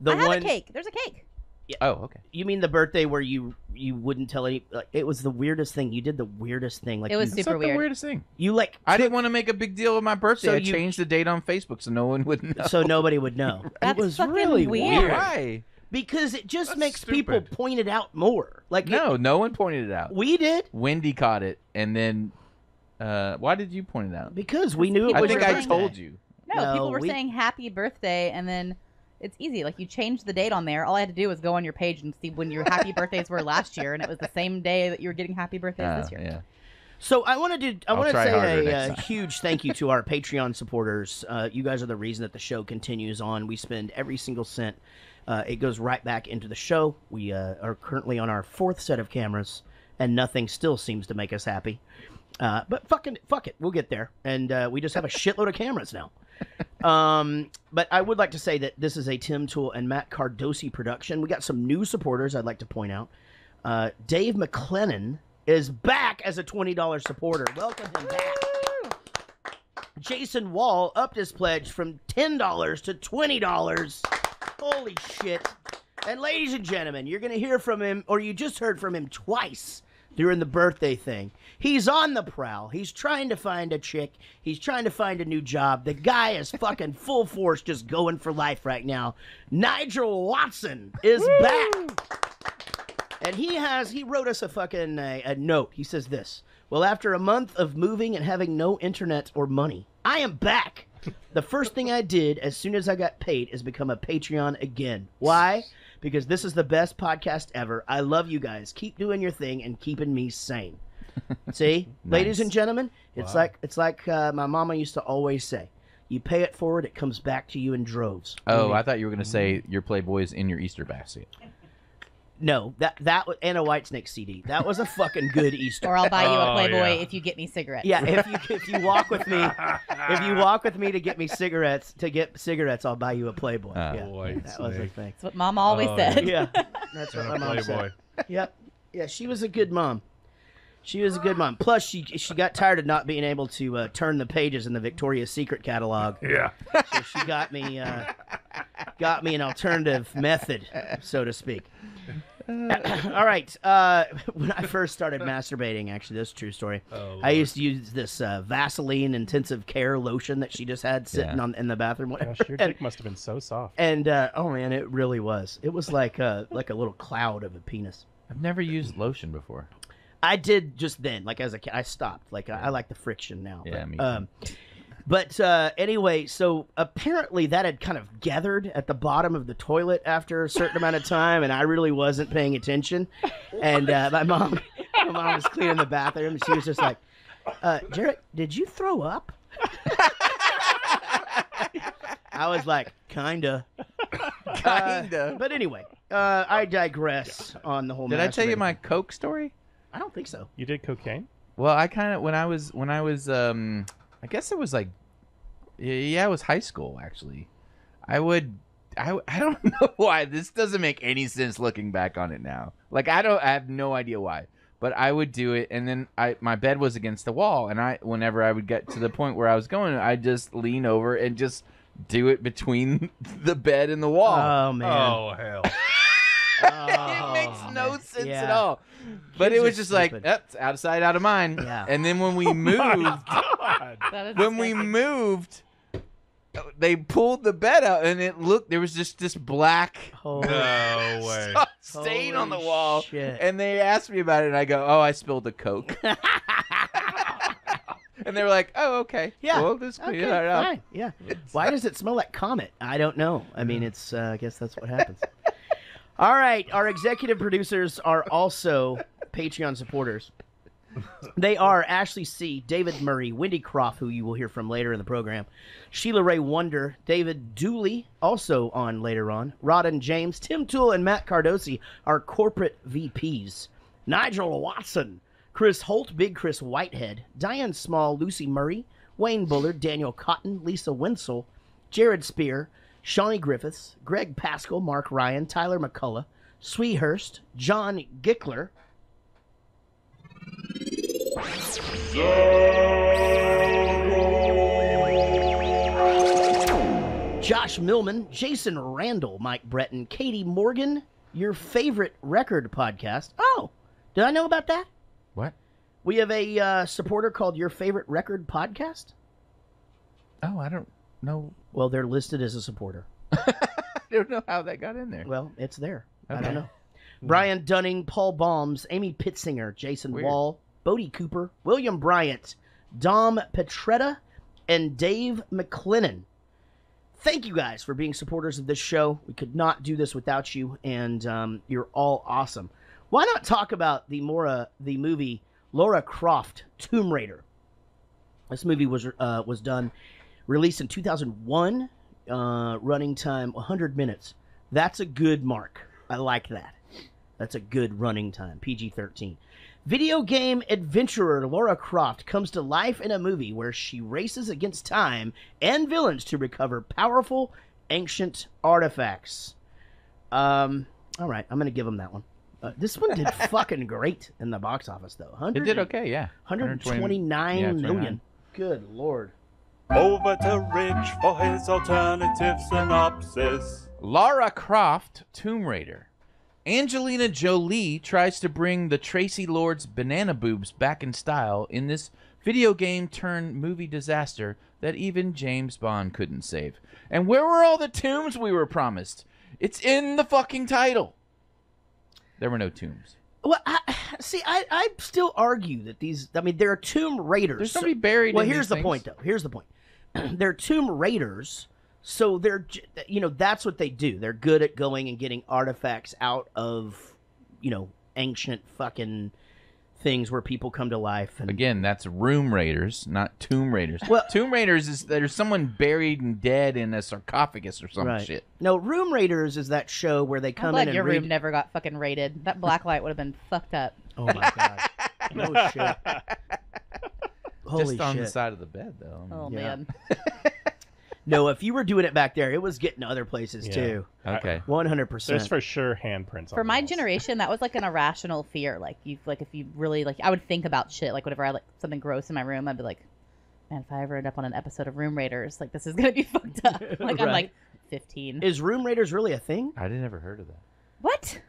I have a cake. There's a cake. Yeah. Oh, okay. You mean the birthday where you wouldn't tell any? Like, it was the weirdest thing. You did the weirdest thing. Like it was super weird. The weirdest thing. You like? I didn't want to make a big deal of my birthday. So I changed the date on Facebook so no one would know. So nobody would know. That's it was fucking really weird. Why? Because it just That's makes stupid. people point it out more. Like No one pointed it out. We did. Wendy caught it, and then why did you point it out? Because we knew it I was think your I birthday. told you. No, people were saying happy birthday, and then it's easy. Like you changed the date on there. All I had to do was go on your page and see when your happy birthdays were last year, and it was the same day that you were getting happy birthdays this year. Yeah. So I want to try harder say next a time. huge thank you to our Patreon supporters. You guys are the reason that the show continues on. We spend every single cent. It goes right back into the show. We are currently on our 4th set of cameras, and nothing still seems to make us happy. But fuck it, we'll get there. And we just have a shitload of cameras now. But I would like to say that this is a Tim Toole and Matt Cardosi production. We got some new supporters I'd like to point out. Dave McLennan is back as a $20 supporter. Welcome him back. Jason Wall upped his pledge from $10 to $20. Holy shit. And ladies and gentlemen, you're going to hear from him, or you just heard from him twice during the birthday thing. He's on the prowl. He's trying to find a chick. He's trying to find a new job. The guy is fucking full force just going for life right now. Nigel Watson is back. And he wrote us a fucking a note. He says this: well, after a month of moving and having no internet or money, I am back. The first thing I did as soon as I got paid is become a Patreon again. Why? Because this is the best podcast ever. I love you guys. Keep doing your thing and keeping me sane. See, ladies and gentlemen, it's like my mama used to always say: you pay it forward, it comes back to you in droves. Oh, I thought you were going to say your Playboy is in your Easter basket. No, that was Anna Whitesnake CD. That was a fucking good Easter. Or I'll buy you a Playboy if you get me cigarettes. Yeah, if you walk with me, to get me cigarettes, I'll buy you a Playboy. Yeah, that was a thing. That's what Mom always said. Yeah, that's what my mom said. Yep. Yeah, she was a good mom. She was a good mom. Plus, she got tired of not being able to turn the pages in the Victoria's Secret catalog. Yeah. So she got me an alternative method, so to speak. All right. When I first started masturbating, actually, this is a true story. I used to use this Vaseline intensive care lotion that she just had sitting in the bathroom. Gosh, your dick must have been so soft. And oh man, it really was. It was like a little cloud of a penis. I've never used lotion before. I did just then, like as a kid. I stopped. Like I like the friction now. Yeah, but, me too. But anyway, so apparently that had kind of gathered at the bottom of the toilet after a certain amount of time, and I really wasn't paying attention. And my mom was cleaning the bathroom, and she was just like, Jarrett, did you throw up? I was like, kinda. Kinda. But anyway, I digress on the whole. Did I tell you masturbating my thing. Coke story? I don't think so. You did cocaine? Well, I kind of when I was I guess it was like it was high school actually. I don't know why this doesn't make any sense looking back on it now. Like I have no idea why. But I would do it, and then my bed was against the wall, and whenever I would get to the point where I was going, I'd just lean over and just do it between the bed and the wall. Oh man! Oh hell! It makes no sense at all. But Kids it was are just like, stupid. it's out of sight, out of mind. Yeah. And then when we moved, they pulled the bed out, and there was just this black No way. stain on the wall. Shit. And they asked me about it, and I go, "Oh, I spilled the Coke." And they were like, "Oh, okay. Yeah. Well, just clean Okay, it up." fine. Yeah. Why does it smell like Comet? I don't know. I mean, it's. I guess that's what happens. All right. Our executive producers are also Patreon supporters. They are Ashley C., David Murray, Wendy Croft, who you will hear from later in the program, Sheila Ray Wonder, David Dooley, also on later on, Rod and James, Tim Toole, and Matt Cardosi are corporate VPs. Nigel Watson, Chris Holt, Big Chris Whitehead, Diane Small, Lucy Murray, Wayne Bullard, Daniel Cotton, Lisa Wenzel, Jared Spear, Shawnee Griffiths, Greg Pascal, Mark Ryan, Tyler McCullough, Sweehurst, John Gickler, Josh Millman, Jason Randall, Mike Breton, Katie Morgan, your favorite record podcast. Oh, did I know about that? What? We have a supporter called Your Favorite Record Podcast. Oh, I don't know. Well, they're listed as a supporter. I don't know how that got in there. Well, it's there. I Okay. don't know. Brian Dunning, Paul Baums, Amy Pitzinger, Jason Weird. Wall, Bodie Cooper, William Bryant, Dom Petretta, and Dave McLennan. Thank you guys for being supporters of this show. We could not do this without you, and you're all awesome. Why not talk about the movie Lara Croft, Tomb Raider? This movie was done, released in 2001, running time 100 minutes. That's a good mark. I like that. That's a good running time, PG-13. Video game adventurer Lara Croft comes to life in a movie where she races against time and villains to recover powerful ancient artifacts. All right, I'm going to give them that one. This one did fucking great in the box office, though. It did okay, yeah. 129 million. Good Lord. Over to Rich for his alternative synopsis. Lara Croft, Tomb Raider. Angelina Jolie tries to bring the Tracy Lords banana boobs back in style in this video game turned movie disaster that even James Bond couldn't save. And where were all the tombs we were promised? It's in the fucking title. There were no tombs. Well, I still argue that there are Tomb Raiders. There's somebody buried Well, in here's these the things. point, though. Here's the point. They're Tomb Raiders, so that's what they do. They're good at going and getting artifacts out of, ancient fucking things where people come to life. And Again, that's Room Raiders, not Tomb Raiders. Well- Tomb Raiders is there's someone buried and dead in a sarcophagus or some right. shit. No, Room Raiders is that show where they I'm come glad in and your read. room never got fucking raided. That black light would have been fucked up. Oh my god! No shit. Holy Just on the shit. side of the bed, though. Oh Yeah. man. No, if you were doing it back there, it was getting to other places Yeah. too. Okay. 100%. There's for sure handprints on For my the walls. generation, that was like an irrational fear. Like if you really I would think about shit. Like whenever I like something gross in my room, I'd be like, man, if I ever end up on an episode of Room Raiders, like this is gonna be fucked up. Like I'm Right. like 15. Is Room Raiders really a thing? I never heard of that. What?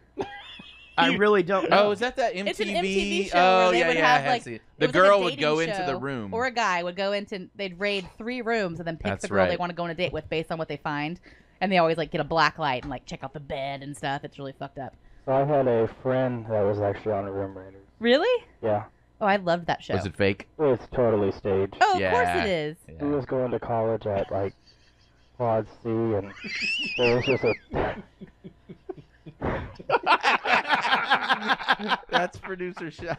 I really don't know. Oh, is that MTV? It's an MTV show Oh, where they yeah, would yeah, I have had like seen it. it The was like a girl would dating go into the show, room. or a guy would go into. They'd raid 3 rooms and then pick That's the girl they right. want to go on a date with based on what they find. And they always like get a black light and like check out the bed and stuff. It's really fucked up. So I had a friend that was actually on a Room Raiders. Really? Yeah. Oh, I loved that show. Was it fake? It's totally staged. Oh, of course it is. He was going to college at like Quad C, and there was just a. That's producer Sean.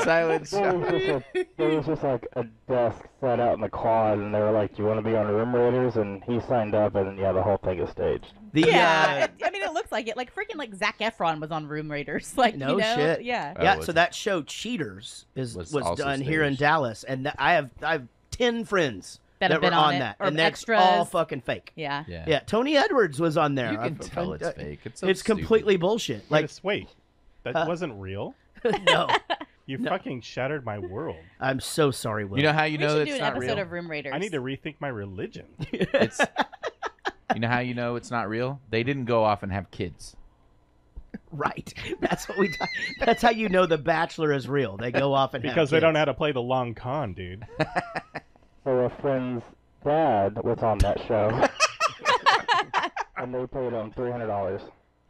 Silent There was just like a desk set out in the quad, and they were like, "You want to be on Room Raiders?" And he signed up, and yeah, the whole thing is staged. I mean, it looks like it. Like freaking like Zac Efron was on Room Raiders. Like No you know? shit. Yeah. Yeah. So that show Cheaters was also done here in staged. Dallas, and I have 10 friends That have were been on it, that, or and that's extras. all fucking fake. Yeah. Yeah. Tony Edwards was on there. You can tell it's fake. It's so it's completely bullshit. Like, Like, wait, that wasn't real. no. You fucking shattered my world. I'm so sorry, Will. You know how you We know should it's do an not episode real? of Room Raiders. I need to rethink my religion. It's, you know how you know it's not real? They didn't go off and have kids. Right. That's what we. That's how you know The Bachelor is real. They go off and Because have they don't kids. know how to play the long con, dude. So a friend's dad was on that show, and they paid him $300.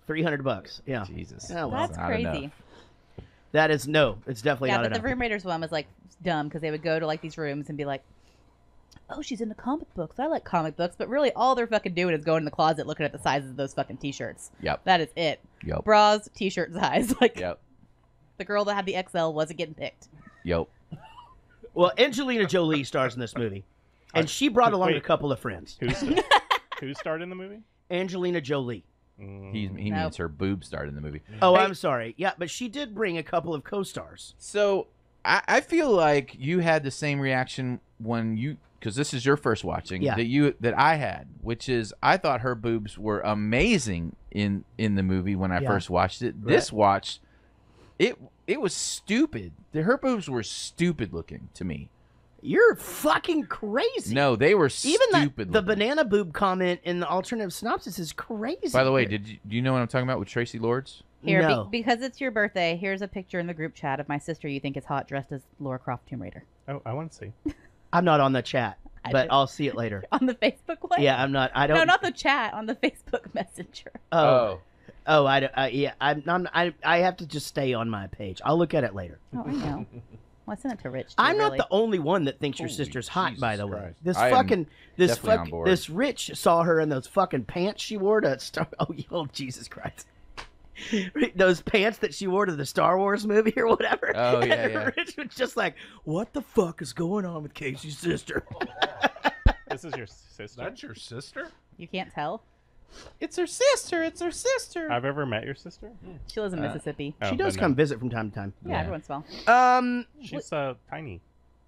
$300. Yeah. Jesus. Oh, well. That's crazy. That is it's definitely Yeah, not but enough. the Room Raiders one was like dumb because they would go to like these rooms and be like, "Oh, she's into comic books. I like comic books," but really all they're fucking doing is going in the closet looking at the sizes of those fucking t-shirts. Yep. That is it. Yep. Bras, t-shirt size. Like, Yep. the girl that had the XL wasn't getting picked. Yep. Well, Angelina Jolie stars in this movie, and she brought along wait. a couple of friends. Who starred in the movie? Angelina Jolie. He means her boob starred in the movie. Oh, Hey, I'm sorry. Yeah, but she did bring a couple of co-stars. So I feel like you had the same reaction when you, because this is your first watching, Yeah. that I had, which is I thought her boobs were amazing in the movie when I Yeah. first watched it. Right. This watch, it was stupid. Her boobs were stupid looking to me. You're fucking crazy. No, they were Even stupid. the banana boob comment in the alternative synopsis is crazy. By the way, do you know what I'm talking about with Tracy Lords? Here, No. because it's your birthday, here's a picture in the group chat of my sister you think is hot dressed as Lara Croft Tomb Raider. Oh, I want to see. I'm not on the chat, I but did. I'll see it later. On the Facebook one? Yeah, I'm not. I don't. No, not the chat, on the Facebook Messenger. Oh. Yeah. I have to just stay on my page. I'll look at it later. Oh, I know. Well, I sent it to Rich. Too, I'm not really. the only one that thinks your Holy sister's hot, by the way. Christ. This I am fucking definitely on board. this Rich saw her in those fucking pants she wore to Star. Oh, Jesus Christ! Those pants that she wore to the Star Wars movie or whatever. Oh, yeah, And yeah. Rich was just like, "What the fuck is going on with Casey's sister?" This is your sister? That's your sister? You can't tell? It's her sister. It's her sister. I've ever met your sister? She lives in Mississippi. She does come visit from time to time. Yeah, every once in a while. She's tiny.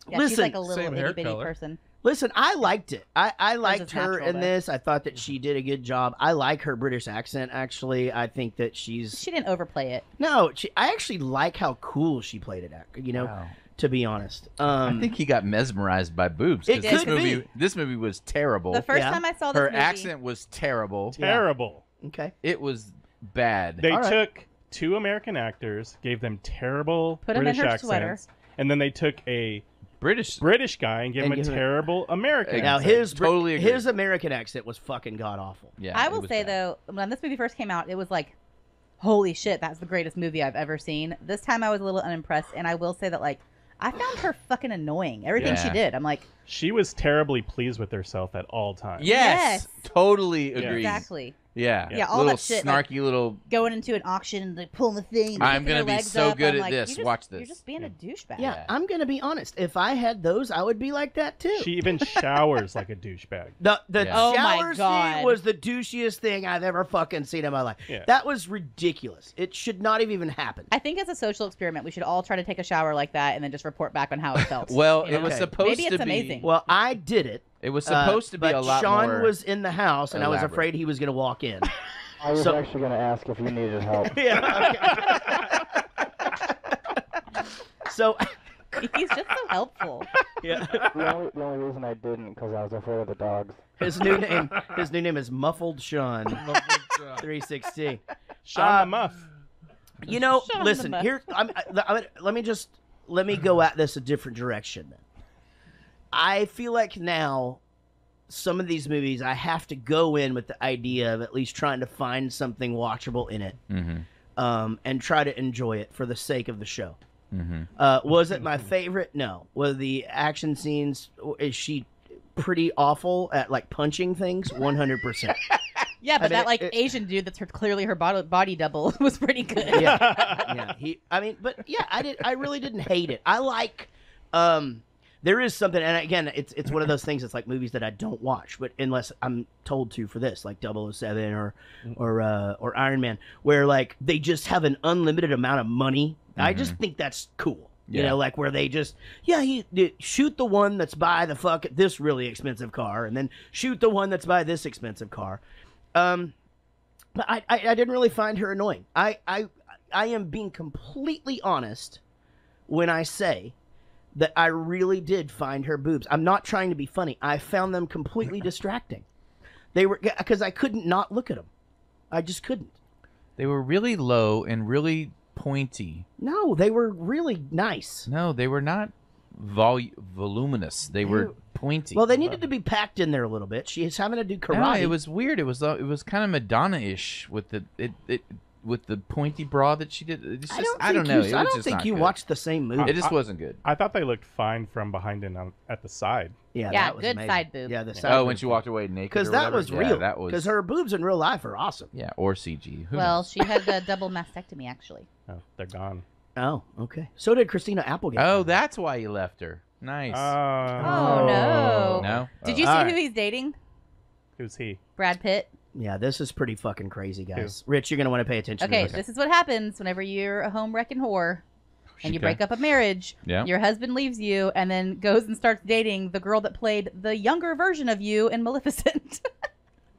Yeah, listen, she's like a little same hair itty bitty color. person. Listen, I liked it. I liked is her natural, in though. this. I thought that she did a good job. I like her British accent. Actually, I think that She didn't overplay it. No, I actually like how cool she played it. You know, Wow. to be honest. I think he got mesmerized by boobs. It 'cause could this movie was terrible. The first time I saw this her movie, accent was terrible. Terrible. Okay. It was bad. They took two American actors, gave them terrible Put 'em in British her accents, sweater. and then they took a British guy and gave And him a give him- terrible American Now accent. his American accent was fucking god awful. Yeah, I will say though, when this movie first came out, it was like, holy shit, that's the greatest movie I've ever seen. This time I was a little unimpressed, and I will say that like I found her fucking annoying. Everything she Yeah. did, I'm like, She was terribly pleased with herself at all times. Yes, totally agree. exactly. Yeah, Yeah, all little that shit, like, snarky little. Going into an auction and like pulling the thing. And I'm lifting her gonna be legs so up, good I'm at like, this. you just- Watch this. You're just being a douchebag. Yeah, I'm gonna be honest. If I had those, I would be like that too. She even showers like a douchebag. The Yeah. Oh my shower God. scene was the douchiest thing I've ever fucking seen in my life. Yeah. That was ridiculous. It should not have even happened. I think as a social experiment, we should all try to take a shower like that and then just report back on how it felt. Well, You it was know? supposed Maybe to it's be. amazing. Well, I did it. It was supposed to be but a lot Sean more was in the house, and I was elaborate. afraid he was going to walk in. I was actually going to ask if you needed help. So he's just so helpful. Yeah. The only reason I didn't because I was afraid of the dogs. His new name is Muffled Sean. 316. Sean the Muff. You know, Sean the listen. Muff. Here, let me go at this a different direction. Then, I feel like now, some of these movies I have to go in with the idea of at least trying to find something watchable in it, and try to enjoy it for the sake of the show. Was it my favorite? No. Were the action scenes? Is she pretty awful at like punching things? 100%. Yeah, but I mean, Asian dude that's clearly her body double was pretty good. Yeah. I really didn't hate it. I like. There is something, and again, it's one of those things. It's like movies that I don't watch, but unless I'm told to for this, like 007 or Iron Man, where like they just have an unlimited amount of money. I just think that's cool. You know, like where they just shoot the one that's by this really expensive car, and then shoot the one that's by this expensive car. But I didn't really find her annoying. I am being completely honest when I say that I really did find her boobs. I'm not trying to be funny. I found them completely distracting. They were, because I couldn't not look at them. I just couldn't. They were really low and really pointy. No, they were really nice. No, they were not voluminous. They were pointy. Well, they needed to be packed in there a little bit. She is having to do karate. No, it was weird. It was kind of Madonna-ish with the pointy bra that she did. It's just, I don't know. I don't think you watched the same movie. It just wasn't good. I thought they looked fine from behind and at the side. Yeah, that was good amazing. side boob. Yeah, the side. Oh, when she walked away naked. Because that was real. That was because her boobs in real life are awesome. Yeah, or CG. Who Well, knows? she had the double mastectomy actually. Oh, they're gone. Oh, okay. So did Christina Applegate. Oh, that's why you left her. Nice. Oh no. No. Did you see who he's dating? Who's he? Brad Pitt. Yeah, this is pretty fucking crazy, guys. Rich, you're gonna want to pay attention. Okay, to this. this is what happens whenever you're a home wrecking whore and you break up a marriage. Yeah. Your husband leaves you and then goes and starts dating the girl that played the younger version of you in Maleficent.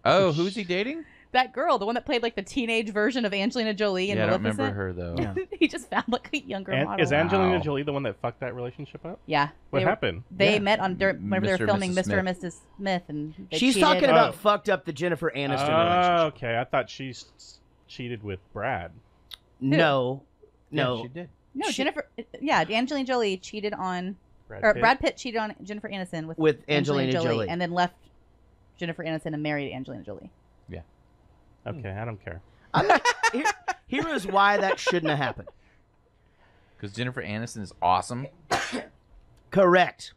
Oh, who's he dating? That girl, the one that played like the teenage version of Angelina Jolie in Maleficent. I don't remember her though. He just found like a younger model. Is Angelina Jolie the one that fucked that relationship up? Yeah. What happened? They met on whenever they were Mr. filming Mrs. Mr. and Mrs. Smith, and they She's cheated. talking about fucked up the Jennifer Aniston relationship. Okay, I thought she cheated with Brad. No. Yeah, she did. No, Jennifer. Yeah, Angelina Jolie cheated on. Brad Pitt cheated on Jennifer Aniston with Angelina Jolie, and then left Jennifer Aniston and married Angelina Jolie. Yeah. Okay, I don't care. I'm not, here is why that shouldn't have happened. Because Jennifer Aniston is awesome. Correct.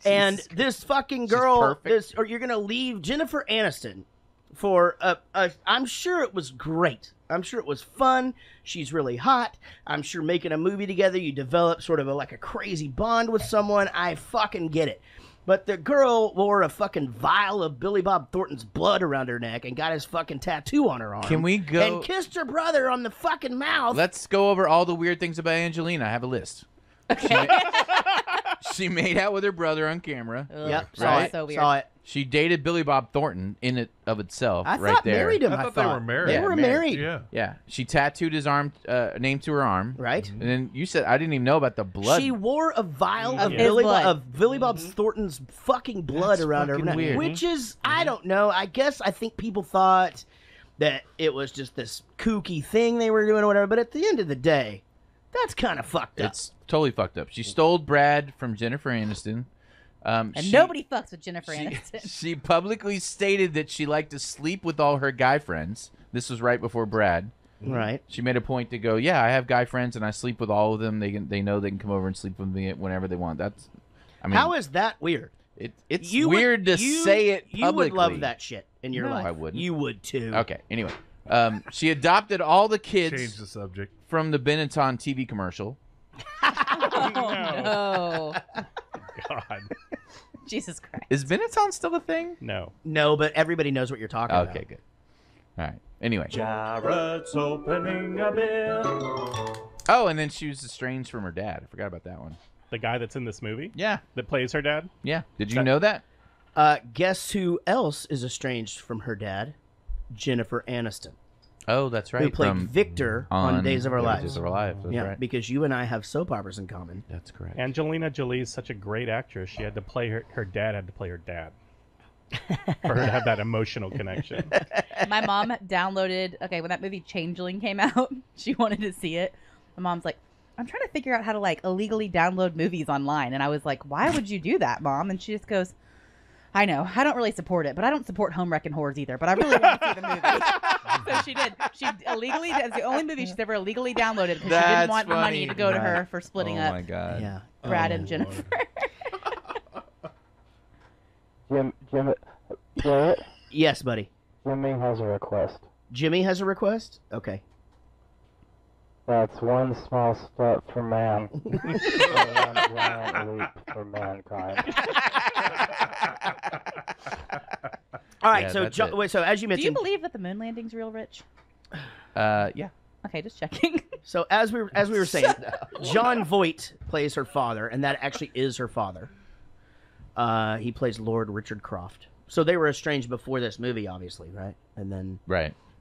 And this fucking girl, or you're gonna leave Jennifer Aniston for I'm sure it was great. I'm sure it was fun. She's really hot. I'm sure making a movie together, you develop sort of like a crazy bond with someone. I fucking get it. But the girl wore a fucking vial of Billy Bob Thornton's blood around her neck and got his fucking tattoo on her arm. Can we go? And kissed her brother on the fucking mouth. Let's go over all the weird things about Angelina. I have a list. She made out with her brother on camera. Yep, right? So weird. Saw it. She dated Billy Bob Thornton in it of itself. I right thought there. married him. I thought they were married. They were married. Yeah. Yeah, she tattooed his arm, name to her arm. Right. And then you said I didn't even know about the blood. She wore a vial of blood. Billy Bob Thornton's fucking blood around her neck, weird. which is I don't know. I think people thought that it was just this kooky thing they were doing or whatever. But at the end of the day, that's kind of fucked up. It's totally fucked up. She stole Brad from Jennifer Aniston. And nobody fucks with Jennifer Aniston. She publicly stated that she liked to sleep with all her guy friends. This was right before Brad. Right. She made a point to go, yeah, I have guy friends and I sleep with all of them. They know they can come over and sleep with me whenever they want. That's, I mean, how is that weird? It's weird to say it publicly. You would love that shit in your life. I wouldn't. You would too. Okay. Anyway, she adopted all the kids. Change the subject. From the Benetton TV commercial. Oh, no. God. Jesus Christ. Is Benetton still a thing? No. No, but everybody knows what you're talking about. Okay, good. All right. Anyway. Jared's opening a beer. Oh, and then she was estranged from her dad. I forgot about that one. The guy that's in this movie? Yeah. That plays her dad? Yeah. Did you know that? Guess who else is estranged from her dad? Jennifer Aniston. Oh, that's right. Who played Victor on Days of Our Lives. Days of Our Lives. That's yeah, right. because you and I have soap operas in common. That's correct. Angelina Jolie is such a great actress. She had to play her dad had to play her dad. For her to have that emotional connection. My mom downloaded, when that movie Changeling came out, she wanted to see it. My mom's like, I'm trying to figure out how to like illegally download movies online. And I was like, why would you do that, Mom? And she just goes, I know, I don't really support it, but I don't support home wrecking whores either, but I really want to see the movie. So she did. She illegally, that's the only movie she's ever illegally downloaded because she didn't want the money to go to her for splitting up Oh, my God. Brad and Jennifer. Jared? Yes, buddy. Jimmy has a request. Jimmy has a request? Okay. That's one small step for man, one giant leap for mankind. All right, so so as you mentioned, do you believe that the moon landing's real, Rich? Yeah. Okay, just checking. So as we were saying, John Voight plays her father, and that actually is her father. He plays Lord Richard Croft. So they were estranged before this movie, obviously, right? And then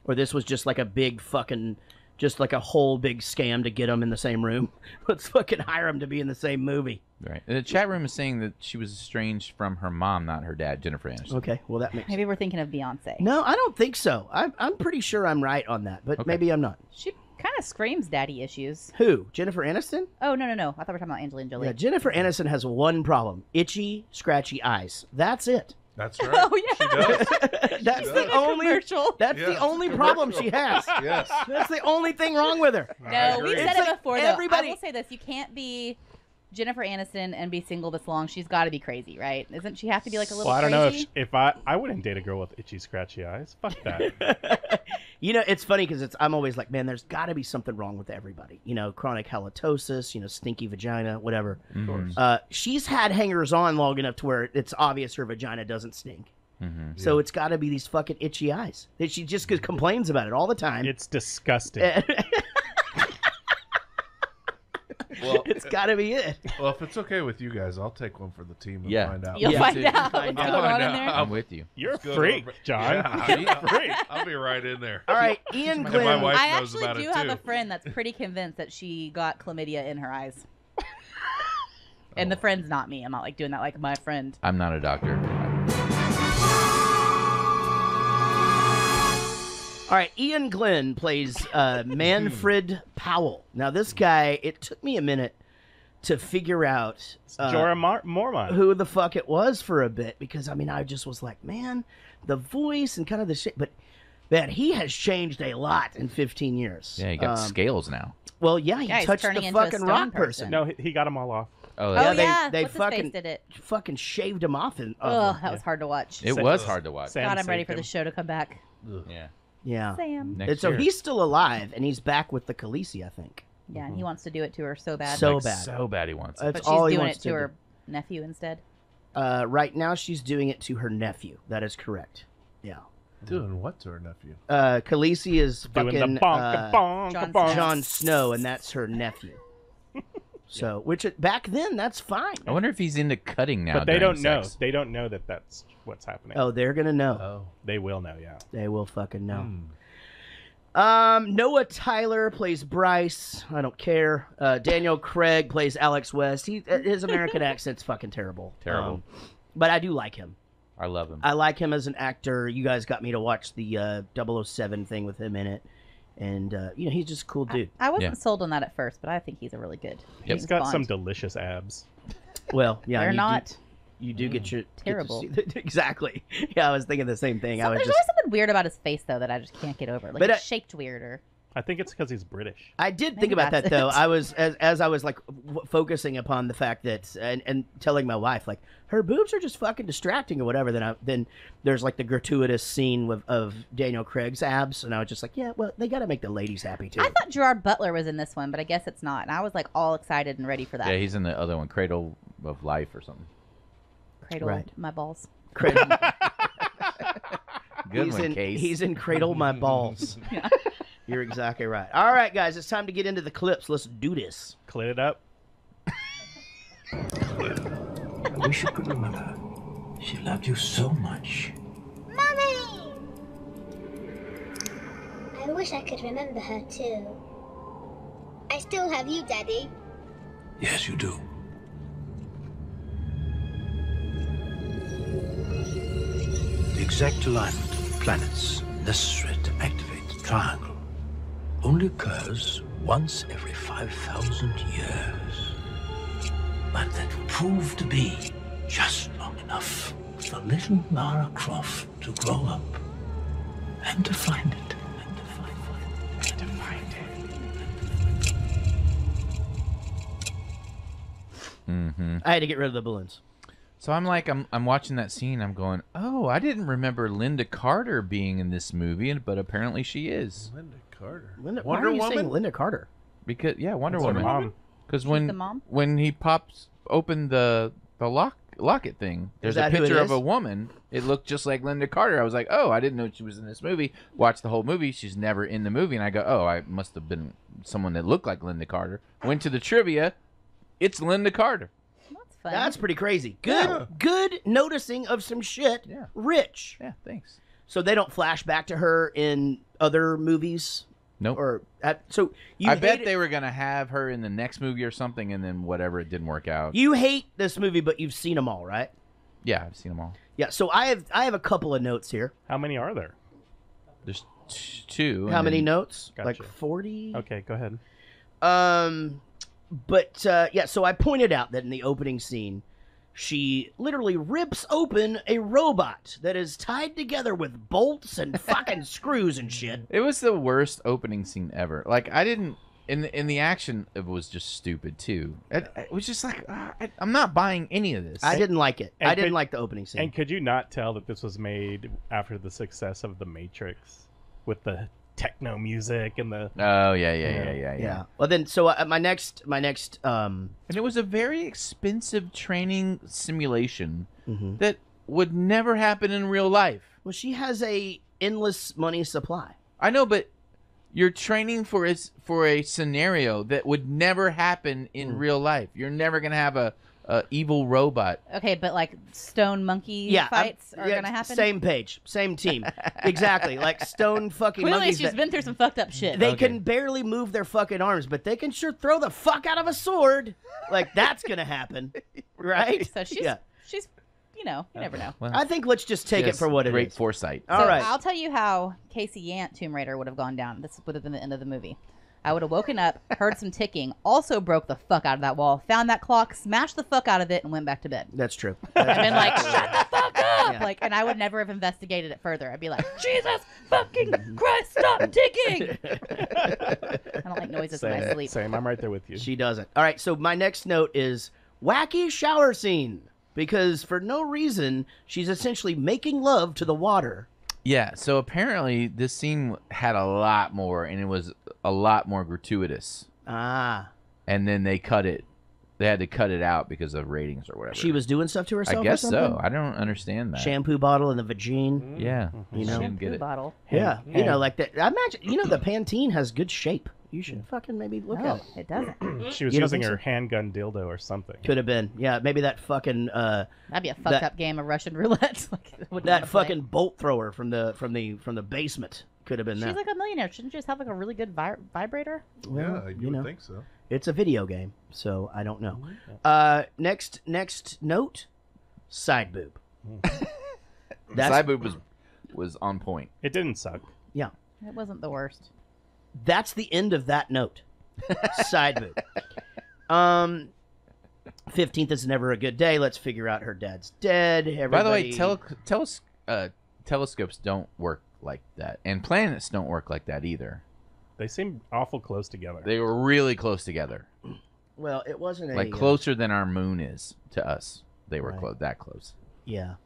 or this was just like a big fucking, just like a whole big scam to get them in the same room. Let's fucking hire them to be in the same movie. Right. And the chat room is saying that she was estranged from her mom, not her dad, Jennifer Aniston. Okay, well that makes. Maybe we're thinking of Beyonce. No, I don't think so. I'm pretty sure I'm right on that, but maybe I'm not. She kind of screams daddy issues. Who? Jennifer Aniston? Oh, no. I thought we were talking about Angelina Jolie. Yeah, Jennifer Aniston has one problem: itchy, scratchy eyes. That's it. That's right. Oh yeah, she does. That's the only. That's the only problem she has. Yes. That's the only thing wrong with her. No, we've said it before. Though everybody- I will say this: you can't be Jennifer Aniston and be single this long. She's got to be crazy, right? Doesn't she have to be like a little? Well, I don't crazy? know if I wouldn't date a girl with itchy, scratchy eyes. Fuck that. You know, it's funny because I'm always like, man, there's got to be something wrong with everybody. You know, chronic halitosis, stinky vagina, whatever. Of course. She's had hangers on long enough to where it's obvious her vagina doesn't stink. So it's got to be these fucking itchy eyes. That she just complains about it all the time. It's disgusting. Well, it's got to be it. Well, if it's okay with you guys, I'll take one for the team and find out. You'll find out what's I'll going on in there. I'm with you. You're a Let's go freak, over- John. Yeah, You're a freak. I'll be right in there. All right, Ian And Glenn. my wife I knows actually about do it have too. a friend that's pretty convinced that she got chlamydia in her eyes. And the friend's not me. I'm not like doing that like my friend. I'm not a doctor. All right, Ian Glenn plays Manfred Powell. Now, this guy, it took me a minute to figure out Jorah Mormont. who the fuck it was for a bit, because, I mean, I just was like, man, the voice and kind of the shit. But, man, he has changed a lot in 15 years. Yeah, he got scales now. Well, yeah, he he's touched turning the into a fucking stone rock person. No, he got them all off. Oh, Oh, they, yeah. they What's his face fucking did it? fucking shaved him off. Oh, that was hard to watch. It was hard to watch. God, I'm ready for the show to come back. Yeah. Yeah. Sam. And so he's still alive, and he's back with the Khaleesi, I think. Yeah, and he wants to do it to her so bad. So Like, bad. So bad he wants it. That's But she's all he doing wants it to do. her nephew instead. Right now, she's doing it to her nephew. That is correct. Yeah. Doing what to her nephew? Khaleesi is Doing the fucking bonk-a-bonk-a-bonk. Jon Snow, and that's her nephew. So, which back then, that's fine. I wonder if he's into cutting now. But they during don't know. sex. They don't know that that's what's happening. Oh, they're gonna know. Oh. They will know, yeah. They will fucking know. Noah Tyler plays Bryce. I don't care. Daniel Craig plays Alex West. His American accent's fucking terrible. Terrible. But I do like him. I love him. I like him as an actor. You guys got me to watch the 007 thing with him in it. And, he's just a cool dude. I wasn't sold on that at first, but I think he's a really good. He's got some delicious abs. Well, yeah. They're not. You do get your... terrible. Exactly. Yeah, I was thinking the same thing. There's always something weird about his face, though, that I just can't get over. Like, But it's shaped weirder. I think it's because he's British. I did Maybe think about that that's though. it. I was as I was like focusing upon the fact that and telling my wife like her boobs are just fucking distracting or whatever. Then there's like the gratuitous scene of Daniel Craig's abs, and I was just like, yeah, well, they got to make the ladies happy too. I thought Gerard Butler was in this one, but I guess it's not. And I was like all excited and ready for that. Yeah, he's in the other one, Cradle of Life or something. Cradle Right. my balls. Cradle. Good he's one, in, Case. He's in Cradle My Balls. Yeah. You're exactly right. All right, guys, it's time to get into the clips. Let's do this. Clit it up. I wish you could remember. She loved you so much. Mummy! I wish I could remember her too. I still have you, Daddy. Yes, you do. The exact alignment of planets necessary to activate the triangle only occurs once every 5,000 years. But that will prove to be just long enough for little Lara Croft to grow up and to find it. I had to get rid of the balloons. So I'm like, I'm watching that scene. I'm going, oh, I didn't remember Linda Carter being in this movie, but apparently she is. Linda Carter. Why are you saying Linda Carter? Because Wonder That's her Woman. mom. Because She's the mom? when he pops open the locket thing, there's a that who it picture of is? a woman. It looked just like Linda Carter. I was like, oh, I didn't know she was in this movie. Watched the whole movie. She's never in the movie, and I go, oh, I must have been someone that looked like Linda Carter. Went to the trivia. It's Linda Carter. That's pretty crazy. Good noticing of some shit. Yeah. Rich. Yeah, thanks. So they don't flash back to her in other movies? Nope. Or so you I bet hate they were gonna have her in the next movie or something, and then whatever, it didn't work out. You hate this movie, but you've seen them all, right? Yeah, I've seen them all. Yeah. So I have a couple of notes here. How many are there? There's two. How many notes? Gotcha. Like 40. Okay, go ahead. But yeah, so I pointed out that in the opening scene, she literally rips open a robot that is tied together with bolts and fucking screws and shit. It was the worst opening scene ever. Like, I didn't in the action. It was just stupid too. It was just like I'm not buying any of this. I didn't like it. And I didn't like the opening scene. And could you not tell that this was made after the success of The Matrix, with the techno music and the yeah. Well, then, so my next, and it was a very expensive training simulation Mm-hmm. that would never happen in real life. Well, she has a endless money supply. I know, but you're training for a scenario that would never happen in real life. You're never gonna have a evil robot. Okay, but like stone monkey fights are gonna happen. Same page, same team, exactly. Like stone fucking Clearly, monkeys. she's been through some fucked up shit. They can barely move their fucking arms, but they can sure throw the fuck out of a sword. Like that's gonna happen, right? So she's you never know. Well, I think let's just take it for what it is. Great foresight. All right. I'll tell you how Casey Yant Tomb Raider would have gone down. This would have been the end of the movie. I would have woken up, heard some ticking, also broke the fuck out of that wall, found that clock, smashed the fuck out of it, and went back to bed. That's true. And been like, shut the fuck up! Yeah. Like, and I would never have investigated it further. I'd be like, Jesus fucking Christ, stop ticking! I don't like noises when I sleep. Same, I'm right there with you. She doesn't. All right, so my next note is wacky shower scene. Because for no reason, she's essentially making love to the water. Yeah, so apparently this scene had a lot more, and it was a lot more gratuitous. Ah. And then they cut it. They had to cut it out because of ratings or whatever. She was doing stuff to herself I guess or something? so. I don't understand that. Shampoo bottle in the vagine. Yeah. You know? Shampoo bottle. Yeah. You know, like that. I imagine, the Pantene has good shape. You should fucking maybe look at it. It doesn't. She was using her handgun dildo or something. Could have been. Yeah, maybe that fucking that'd be a fucked up game of Russian roulette. That fucking bolt thrower from the basement could have been that. She's like a millionaire. Shouldn't she just have like a really good vibrator? Well, you would think so. It's a video game, so I don't know. Next note, side boob. Side boob was on point. It didn't suck. Yeah. It wasn't the worst. That's the end of that note. Side boob. 15th is never a good day. Let's figure out her dad's dead. Everybody... By the way, telescopes don't work like that, and planets don't work like that either. They seem awful close together. They were really close together. Well, it wasn't like closer than our moon is to us. They were that close. Yeah.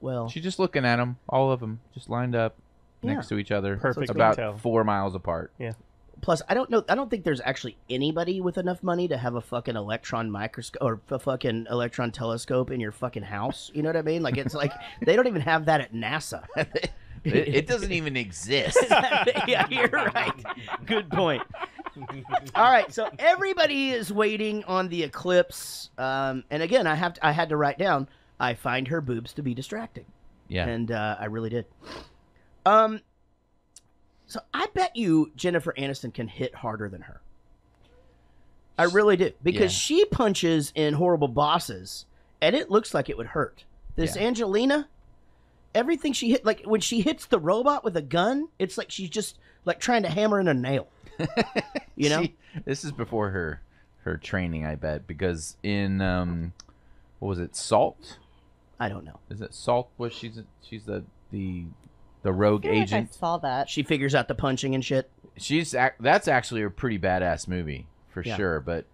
Well, she's just looking at them, all of them, just lined up next to each other, about 4 miles apart. Yeah. Plus, I don't think there's actually anybody with enough money to have a fucking electron microscope or a fucking electron telescope in your fucking house. You know what I mean? Like, it's like they don't even have that at NASA. It doesn't even exist. Yeah, you're right. Good point. All right, so everybody is waiting on the eclipse. And again, I had to write down, I find her boobs to be distracting. Yeah. And I really did. So I bet you Jennifer Aniston can hit harder than her. I really do. Because she punches in Horrible Bosses, and it looks like it would hurt. This Angelina, everything she hit, like when she hits the robot with a gun, it's like she's just like trying to hammer in a nail. You know? This is before her training, I bet, because in what was it, Salt? I don't know. Is it Salt? Was she's the rogue agent? I saw that. She figures out the punching and shit. That's actually a pretty badass movie for Yeah. sure, but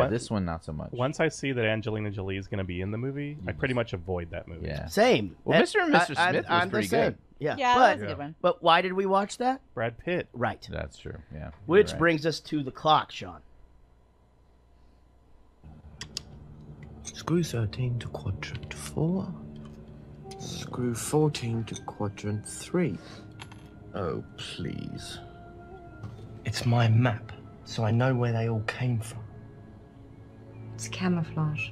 this one not so much. Once I see that Angelina Jolie is going to be in the movie, I pretty much avoid that movie. Yeah. Same. Well, Mr. and Mr. I- Smith was I'm the pretty same. good. Yeah, Yeah, but, that was a good one. But why did we watch that? Brad Pitt. Right. That's true. Yeah. Which you're right. brings us to the clock, Sean. Screw 13 to quadrant 4. Screw 14 to quadrant 3. Oh, please. It's my map, so I know where they all came from. It's camouflage.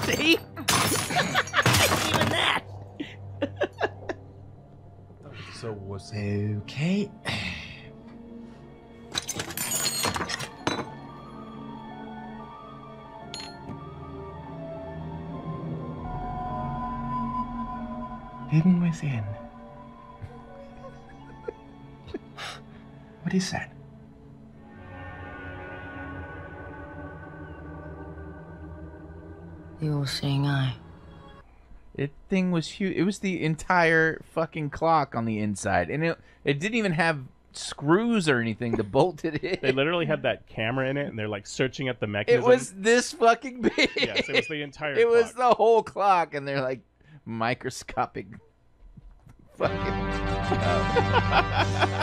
See? Even that. So was Okay. Hidden within. What is that? The all-seeing eye. It thing was huge. It was the entire fucking clock on the inside, and it didn't even have screws or anything to bolt it in. They literally had that camera in it, and they're like searching at the It mechanism. was this fucking big. Yes, it was the entire It was clock. the whole clock, and they're like microscopic. Fucking.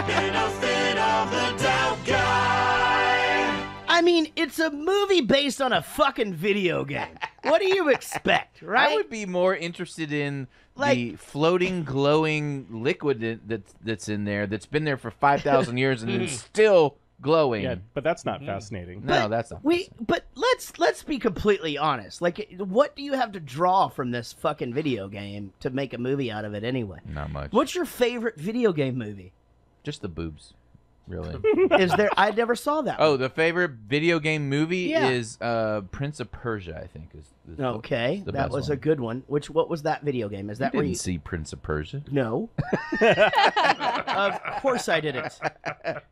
Benefit of the doubt guy. I mean, it's a movie based on a fucking video game. What do you expect, right? I would be more interested in the floating, glowing liquid that's in there, that's been there for 5,000 years and is still glowing. Yeah, but that's not fascinating. No, that's not. But let's be completely honest. Like, what do you have to draw from this fucking video game to make a movie out of it anyway? Not much. What's your favorite video game movie? Just the boobs, really. Is there? I never saw that. Oh, the favorite video game movie Yeah. is Prince of Persia, I think. Is Okay, the that best was one. a good one. What was that video game? Is that You where didn't you see Prince of Persia? No. Of course I didn't.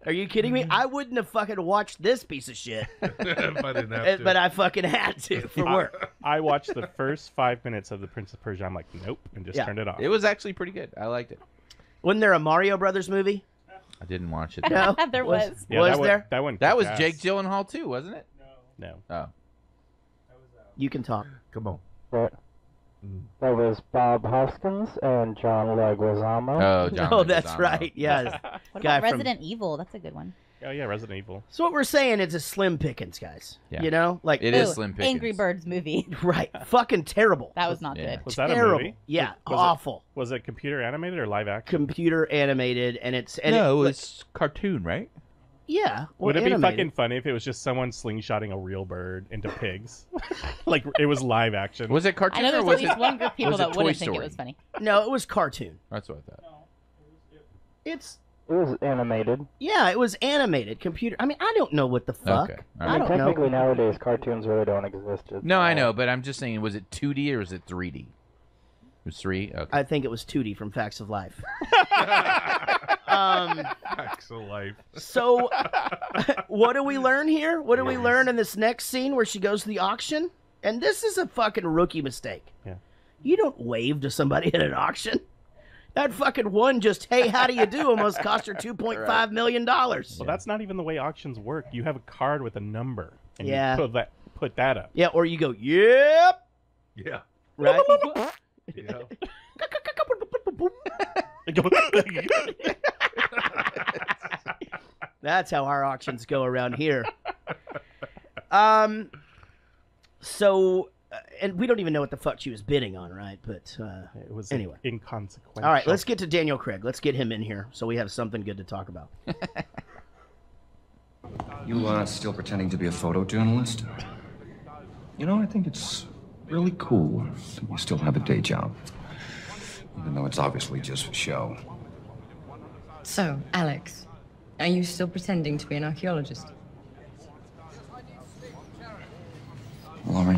Are you kidding me? I wouldn't have fucking watched this piece of shit. If I didn't have to. But I fucking had to for work. I watched the first 5 minutes of the Prince of Persia. I'm like, nope, and just Yeah. turned it off. It was actually pretty good. I liked it. Wasn't there a Mario Brothers movie? I didn't watch it. No, There was. Yeah, was that there? That was kicked Jake ass. Gyllenhaal too, wasn't it? No. Oh. You can talk. Come on. That was Bob Hoskins and John Leguizamo. Oh, John. Oh, that's right. Yes. What Guy about from- Resident Evil? That's a good one. Oh yeah, Resident Evil. So what we're saying is a slim pickings, guys. Yeah. You know, like It is Ooh, Slim Pickens. Angry Birds movie. right, fucking terrible. That was not Yeah. good. Was that a Terrible. movie? Yeah, Was awful. Was it computer animated or live action? Computer animated, and it's No, it's cartoon, right? yeah. Well, Would it be animated. fucking funny if it was just someone slingshotting a real bird into pigs? Like it was live action. Was it cartoon I know or there's was at least it? one group of people was it that Toy wouldn't think it Story? was funny. No, it was cartoon. That's what I thought. It's It was animated. yeah, it was animated computer. I mean, I don't know what the fuck. Okay. I I mean, don't know. technically nowadays cartoons really don't exist. It's No, I all- know, but I'm just saying, was it 2D or was it 3D? It was 3. Okay. I think it was Tootie from Facts of Life. Facts of life. So, what do we learn here? What do we learn in this next scene where she goes to the auction? And this is a fucking rookie mistake. Yeah. You don't wave to somebody at an auction. That fucking one just, hey, how do you do? Almost cost her $2.5 million. Well, that's not even the way auctions work. You have a card with a number, and Yeah. you put that up. Yeah, or you go, yep, Yeah. right? Yeah. That's how our auctions go around here. So, and we don't even know what the fuck she was bidding on, right? But It was anyway. inconsequential. All right, let's get to Daniel Craig. Let's get him in here so we have something good to talk about. You still pretending to be a photojournalist? You know, I think it's really cool that you still have a day job. Even though it's obviously just for show. So, Alex, are you still pretending to be an archaeologist? Laurie,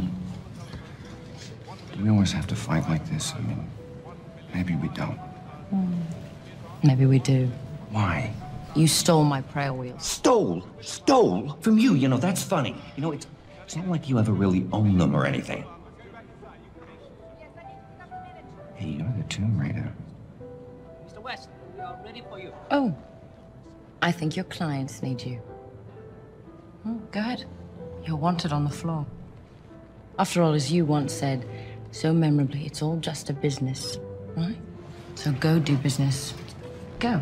do we always have to fight like this? I mean, maybe we don't. Maybe we do. Why? You stole my prayer wheels. Stole? Stole? From you, you know, that's funny. You know, it's not like you ever really own them or anything. Hey, you're the Tomb Raider. Mr. West, Oh, I think your clients need you. Oh, go ahead. You're wanted on the floor. After all, as you once said, so memorably, it's all just a business, right? So go do business. Go.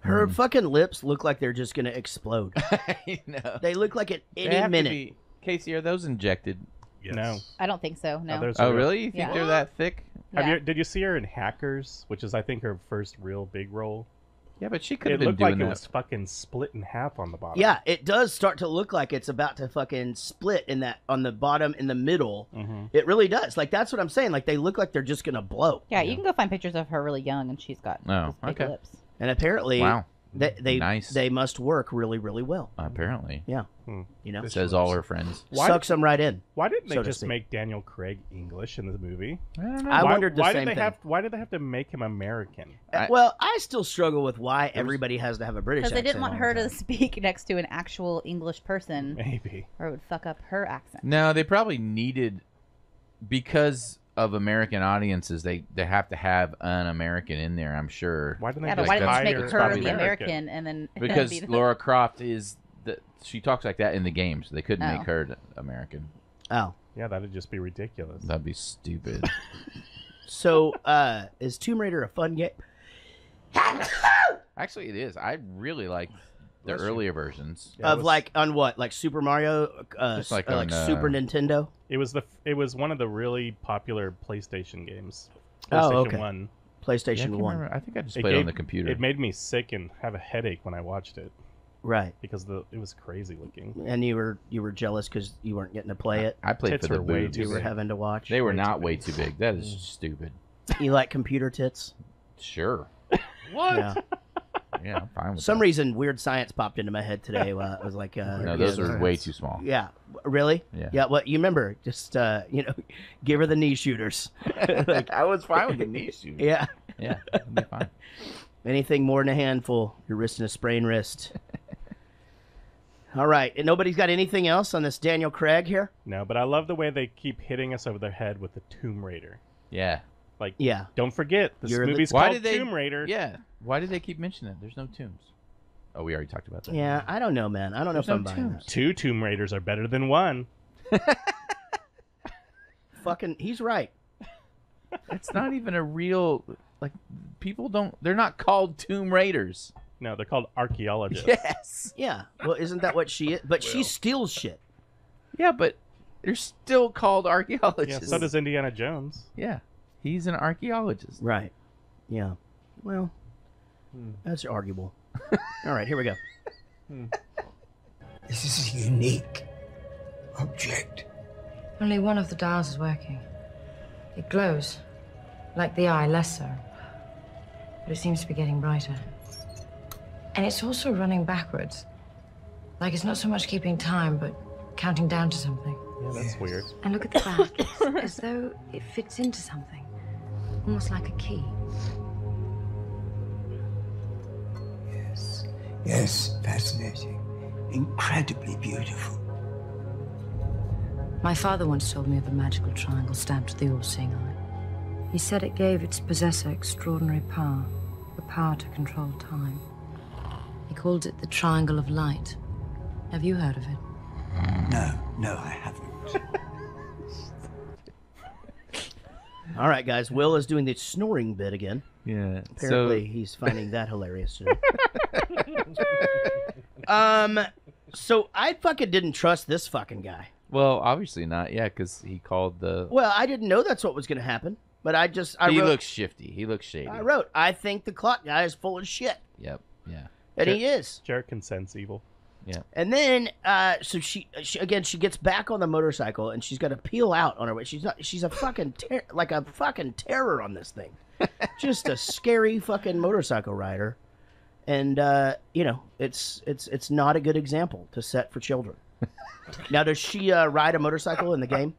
Her fucking lips look like they're just gonna explode. I know. They look like at They any have to minute. be- Casey, are those injected? Yes. No. I don't think so. No. Oh, really? You think Yeah. they're that thick? Did you see her in Hackers, which is I think her first real big role? Yeah, but she could have It been looked doing like that. it was fucking split in half on the bottom. Yeah, it does start to look like it's about to fucking split in that on the bottom in the middle. It really does. Like that's what I'm saying. Like they look like they're just gonna blow. Yeah, you can go find pictures of her really young, and she's got Oh, just big okay. lips. And apparently, Wow. they must work really, really well. Apparently. Yeah. You know, Says all her friends. Sucks them right in. Why didn't they so to just speak. make Daniel Craig English in the movie? I don't know. I wondered the why same did they thing. Why did they have to make him American? Well, I still struggle with why everybody has to have a British Because they accent. didn't want her to speak next to an actual English person. Maybe. Or it would fuck up her accent. No, they probably needed, because of American audiences, they have to have an American in there, I'm sure. Why didn't Yeah, but why didn't they just make her the American and then because be the- Lara Croft is she talks like that in the game, so they couldn't Oh. make her the American. Oh. Yeah, that'd just be ridiculous. That'd be stupid. So, is Tomb Raider a fun game? Actually, it is. I really like the earlier versions. Of like on what? Like Super Mario? Just like like on, Super Nintendo? It was one of the really popular PlayStation games. Oh, PlayStation okay. 1. PlayStation 1. Remember. I think I just played on the computer. It made me sick and have a headache when I watched it. Right. Because it was crazy looking. And you were jealous because you weren't getting to play it. I played Tits for the were way boobs. too You were big. having to watch. They were Way not too way big. too big. That is stupid. You like computer tits? Sure. What? Yeah. Yeah, I'm fine with For some that. reason, weird science popped into my head today. I was like, No, those yeah, are way too small. Yeah, really? Yeah. Yeah. Well, you remember, just give her the knee shooters. Like, I was fine with the knee shooters. Yeah. Yeah, that'd be fine. Anything more than a handful, you're risking a sprained wrist. All right, and nobody's got anything else on this Daniel Craig here? No, but I love the way they keep hitting us over their head with the Tomb Raider. Yeah. Like, Yeah. don't forget, this You're the- movie's Why called did they? Tomb Raider. Yeah. Why did they keep mentioning it? There's no tombs. Oh, we already talked about that. Yeah, I don't know, man. I don't know There's if I'm no buying tombs. 2 Tomb Raiders are better than 1. that. Fucking, he's right. It's not even a real, like, people don't, they're not called Tomb Raiders. No, they're called archaeologists. Yes. Yeah. Well, isn't that what she is? But she steals shit. Yeah, but they're still called Yeah, archaeologists. so does Indiana Jones. Yeah. He's an archaeologist. Right. Yeah. Well, that's arguable. All right, here we go. This is a unique object. Only one of the dials is working. It glows, like the eye, less so. But it seems to be getting brighter. And it's also running backwards. Like it's not so much keeping time, but counting down to something. Yeah, that's weird. And look at the back. It's as though it fits into something. Almost like a key. Yes, fascinating. Incredibly beautiful. My father once told me of a magical triangle stamped to the all-seeing eye. He said it gave its possessor extraordinary power, the power to control time. He called it the Triangle of Light. Have you heard of it? No, I haven't. All right, guys. Will is doing the snoring bit again. Yeah. Apparently, he's finding that hilarious today. So I fucking didn't trust this fucking guy. Well, obviously not. Yeah, because he called the. Well, I didn't know that's what was going to happen, but I He wrote, looks shifty. He looks shady. I wrote, I think the clock guy is full of shit, Yep. Yeah. and he is. Jared can sense evil. Yeah. And then, so she gets back on the motorcycle, and she's got to peel out on her way. She's a fucking like a fucking terror on this thing, just a scary fucking motorcycle rider, and it's not a good example to set for children. Now, does she ride a motorcycle in the game?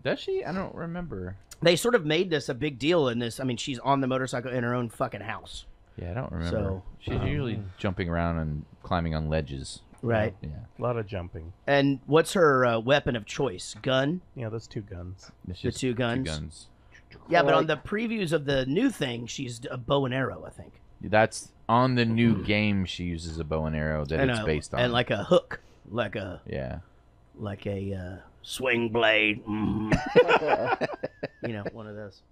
Does she? I don't remember. They sort of made this a big deal in this. I mean, she's on the motorcycle in her own fucking house. Yeah, I don't remember. So, she's usually jumping around and climbing on ledges. Right. Yeah. A lot of jumping. And what's her weapon of choice? Gun? Yeah, those 2 guns. It's The just 2 guns? 2 guns. Yeah, but on the previews of the new thing, she's a bow and arrow, I think. That's on the new game. She uses a bow and arrow that it's based on, and like a hook, like a swing blade. You know, one of those.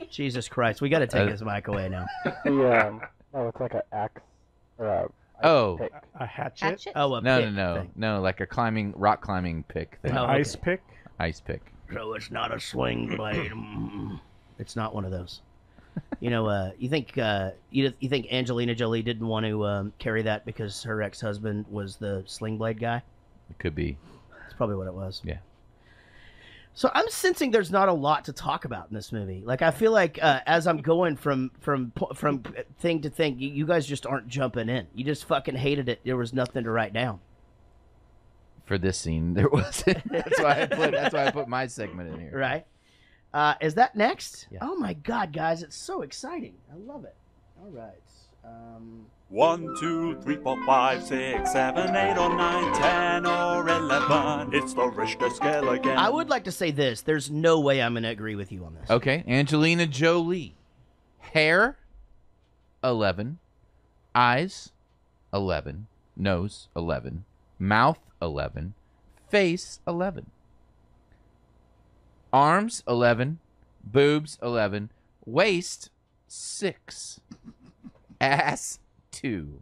Jesus Christ, we got to take his mic away now. It's like an axe or a hatchet. No, like a rock climbing pick thing. Ice pick. Ice pick. So it's not a swing blade. It's not one of those. You know, you think Angelina Jolie didn't want to carry that because her ex-husband was the sling blade guy? It could be. That's probably what it was. Yeah. So I'm sensing there's not a lot to talk about in this movie. Like I feel like as I'm going from thing to thing, you guys just aren't jumping in. You just fucking hated it. There was nothing to write down. For this scene, there wasn't. That's why I put my segment in here. Right. Is that next? Yeah. Oh my God, guys, it's so exciting. I love it. All right. 1, 2, 3, 4, 5, 6, 7, 8, or 9, 10, or 11. It's the Richter scale again. I would like to say this. There's no way I'm going to agree with you on this. Okay, Angelina Jolie. Hair, 11. Eyes, 11. Nose, 11. Mouth, 11. Face, 11. Arms, 11. Boobs, 11. Waist, 6. Ass, 2.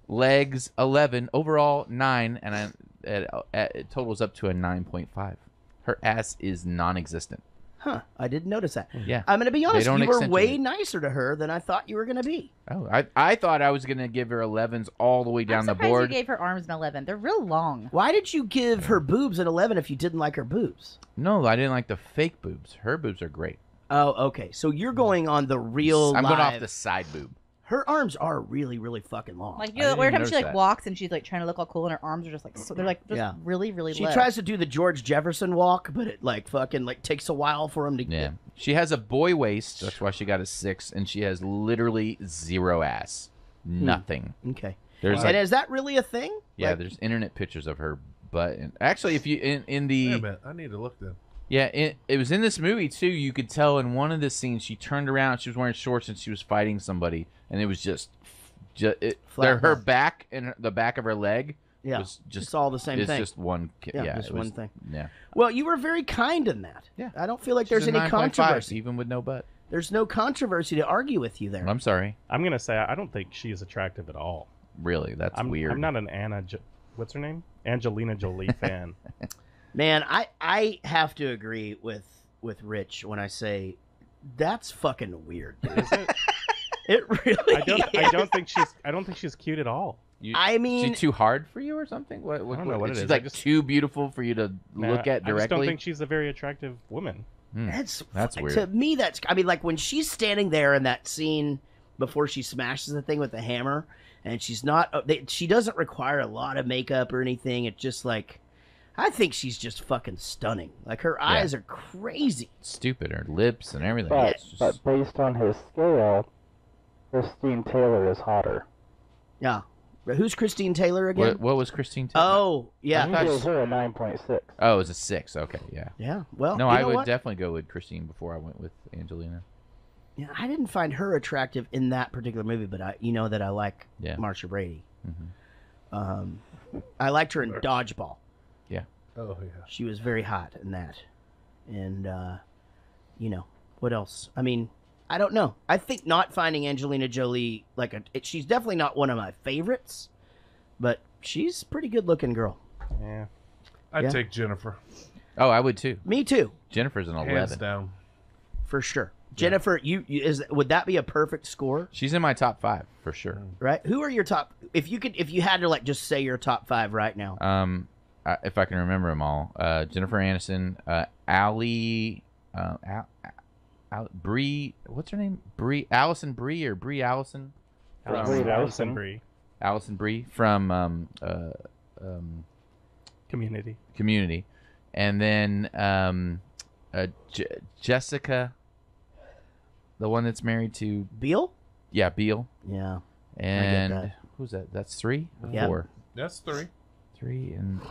Legs, 11. Overall, 9. And it totals up to a 9.5. Her ass is non-existent. Huh. I didn't notice that. Yeah. I'm going to be honest. They don't You were way accentuate. nicer to her than I thought you were going to be. Oh, I thought I was going to give her 11s all the way down the I'm surprised board. you gave her arms an 11. They're real long. Why did you give her boobs an 11 if you didn't like her boobs? No, I didn't like the fake boobs. Her boobs are great. Oh, okay. So you're going on the real I'm going off live- the side boob. Her arms are really, really fucking long. Like, you know, every time she like walks and she's like trying to look all cool and her arms are just like, so they're like just really, really She low. tries to do the George Jefferson walk, but it like fucking like takes a while for him to Yeah. She has a boy waist. That's why she got a 6. And she has literally 0 ass. Nothing. Okay. There's and like, is that really a thing? yeah, Like- there's internet pictures of her butt. And actually, if you in the Wait a minute, I need to look then. Yeah, it was in this movie too. You could tell in one of the scenes she turned around, she was wearing shorts and she was fighting somebody, and it was just her back and the back of her leg. Yeah, was just it's all the same it's thing. just one. Yeah, just it was, one thing. Yeah. Well, you were very kind in that. Yeah. I don't feel like She's there's a any 9.5, controversy. even with no butt. There's no controversy to argue with you there. I'm sorry. I'm gonna say I don't think she is attractive at all. Really, that's weird. I'm not an what's her name? Angelina Jolie fan. Man, I have to agree with Rich when I say that's fucking weird. Dude. Is it? It really I don't think she's cute at all. I mean, she's too hard for you or something? What, I don't know what it she's is. like too beautiful for you to look at directly? I just don't think she's a very attractive woman. That's weird. To me, I mean, like when she's standing there in that scene before she smashes the thing with the hammer, and she's not, she doesn't require a lot of makeup or anything. It's just like, I think she's just fucking stunning. Like her eyes are crazy. Stupid, her lips and everything. But based on his scale, Christine Taylor is hotter. Yeah. Who's Christine Taylor again? What was Christine Taylor? Oh, yeah. I gave her a 9.6. Oh, it was a 6. Okay, yeah. Yeah, well, no, you I know would what? definitely go with Christine before I went with Angelina. Yeah, I didn't find her attractive in that particular movie, but you know that I like Yeah. Marsha Brady. Mm-hmm. I liked her in Dodgeball. Yeah. Oh yeah. She was very hot in that. And you know, what else? I mean, I don't know. I think not finding Angelina Jolie she's definitely not one of my favorites, but she's a pretty good looking girl. Yeah. I'd Yeah. take Jennifer. Oh, I would too. Me too. Jennifer's an 11. Hands down. For sure. Jennifer, would that be a perfect score? She's in my top 5 for sure. Right? Who are your top? If you had to like just say your top 5 right now. If I can remember them all, Jennifer Aniston, Allie, Brie. What's her name? Allison Brie or Brie Allison? Allison Brie. Allison Brie from Community. Community, and then Jessica, the one that's married to Beale. Yeah, Beale. Yeah. And that. who's that? That's 3 or Yep. 4. That's 3. 3 and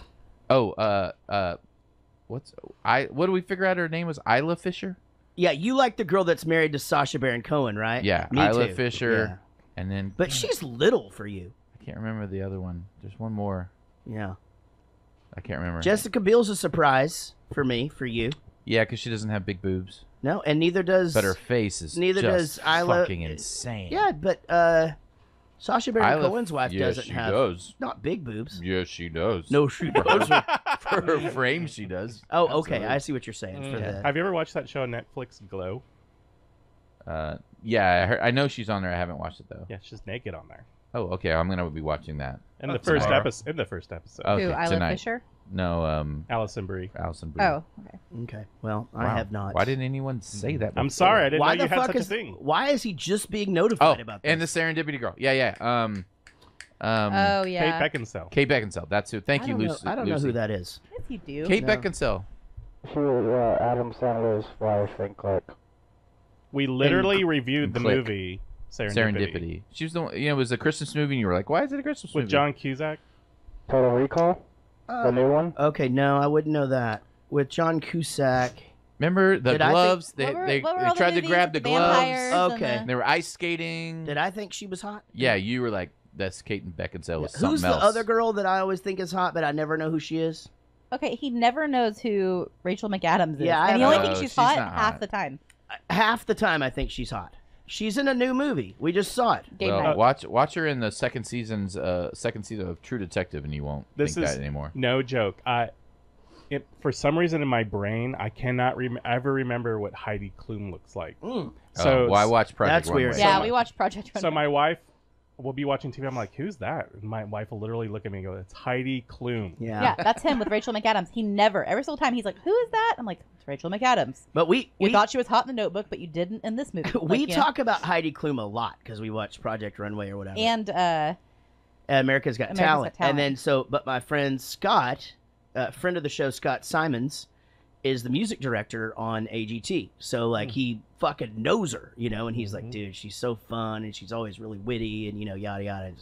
What do we figure out her name was? Isla Fisher? Yeah, you like the girl that's married to Sacha Baron Cohen, right? Yeah, Me Isla too. Fisher. Yeah. And then... But she's little for you. I can't remember the other one. There's one more. Yeah. I can't remember. Jessica Biel's a surprise for me, for you. Yeah, because she doesn't have big boobs. No, and neither does... But her face is neither just does Isla, fucking insane. Yeah, but Sacha Baron Isla- Cohen's wife yeah, doesn't she have... does. Not big boobs. Yes, she does. No, she does. For her frame, she does. Oh, okay. Absolutely. I see what you're saying. For the... Have you ever watched that show on Netflix, Glow? Yeah, I know she's on there. I haven't watched it though. Yeah, she's naked on there. Oh, okay. I'm gonna be watching that. In the first episode. Okay, Who, Isla tonight. Fisher? No, Allison Brie. Allison Brie. Oh, okay. Okay. Well, I Wow. have not. Why didn't anyone say that? I'm before? sorry, I didn't Why know you the had fuck such a is thing. Why is he just being notified about this? And the Serendipity girl. Yeah. Oh, yeah. Kate Beckinsale. Kate Beckinsale. That's who. Thank you, Lucy. I don't know who that is. Yes, you do. Kate No. Beckinsale. She was Adam Sandler's wife in Clark. We literally reviewed the Click. movie Serendipity. She was the one, it was a Christmas movie, and you were like, "Why is it a Christmas movie?" with John Cusack. Total Recall? The new one? Okay, no, I wouldn't know that. With John Cusack. Remember the Did I think- gloves? What were They all the tried to movies grab with the the vampires gloves. and Okay. the- They were ice skating. Did I think she was hot? Yeah, you were like, "That's Kate Beckinsale." Was Who's something the else. other girl that I always think is hot, but I never know who she is? Okay, he never knows who Rachel McAdams is. Yeah, I and he only know. thinks she's She's hot not half hot. the time. Half the time, I think she's hot. She's in a new movie. We just saw it. Game Well, night. watch her in the second season of True Detective, and you won't This think is that anymore. no joke. For some reason in my brain, I cannot ever remember what Heidi Klum looks like. So I watched Project That's Runway. weird. Yeah, we watched Project Runway. So my wife will be watching TV. I'm like, "Who's that?" And my wife will literally look at me and go, "It's Heidi Klum." Yeah, that's him with Rachel McAdams. He never, every single time, he's like, "Who is that?" I'm like, "It's Rachel McAdams." But we thought she was hot in The Notebook, but you didn't in this movie. we Like, you talk about Heidi Klum a lot because we watch Project Runway or whatever. know. And America's Got America's Talent. Got Talent. And then but my friend Scott, friend of the show, Scott Simons, is the music director on AGT. So like he fucking knows her, and he's like, dude, she's so fun and she's always really witty and yada yada.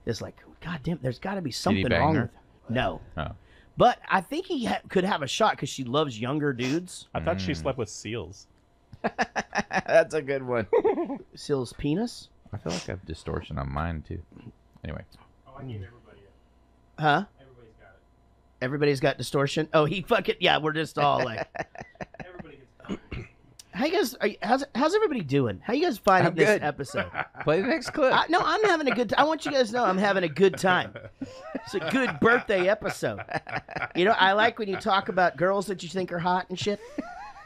It's like, God damn, there's got to be something bang wrong her? with her. No. Oh. But I think he could have a shot because she loves younger dudes. I thought she slept with seals. That's a good one. Seal's penis? I feel like I have distortion on mine too. Anyway. Oh, I gave everybody it. Huh? Everybody's got it. Everybody's got distortion. Oh, he fucking we're just all like. Everybody gets it. How you guys? How's everybody doing? How you guys finding I'm this good. episode? Play the next clip. No, I'm having a good. I want you guys to know I'm having a good time. It's a good birthday episode. I like when you talk about girls that you think are hot and shit.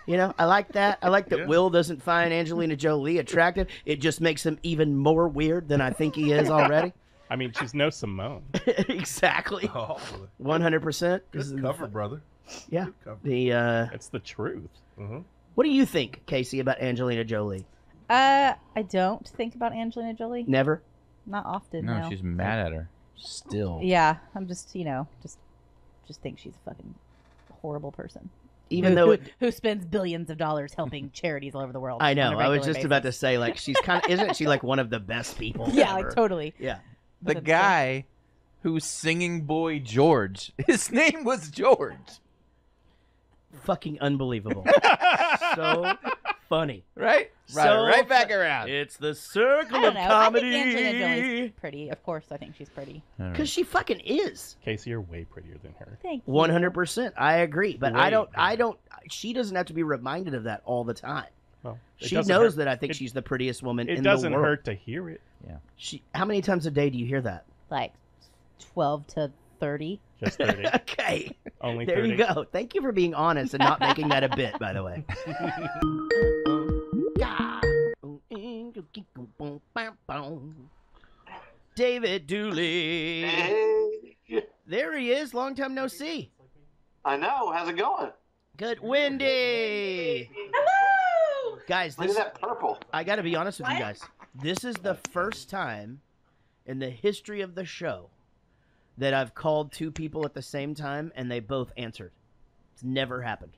I like that. I like that Will doesn't find Angelina Jolie attractive. It just makes him even more weird than I think he is already. I mean, she's no Simone. Exactly. 100%. Good cover, brother. Yeah. It's the truth. What do you think, Casey, about Angelina Jolie? I don't think about Angelina Jolie. Never. Not often. No, No, she's mad at her. Still. Yeah, I'm just just think she's a fucking horrible person. Even though who spends billions of dollars helping charities all over the world. I know. on a I was regular just about to say, like, she's kind of isn't she like one of the best people? Yeah, ever? like totally. Yeah. The guy who's singing Boy George, his name was George. Fucking unbelievable. So funny. Right? Right back around. It's the circle I don't of know. comedy. I think Angelina Jolie's pretty. Of course, I think she's pretty. Because she fucking is. Casey, you're way prettier than her. Thank you. 100%. I agree. But Way I don't, she doesn't have to be reminded of that all the time. Well, it She doesn't knows hurt- that I think it- she's the prettiest woman in It the world. doesn't hurt to hear it. Yeah. How many times a day do you hear that? Like 12 to 30. Just 30. Okay. Only There 30. you go. Thank you for being honest and not making that a bit, by the way. David Dooley. Hey. There he is. Long time no see. I know. How's it going? Good. Wendy. Hello. Guys, Look at that purple. I got to be honest with you guys. This is the first time in the history of the show that I've called two people at the same time and they both answered. It's never happened.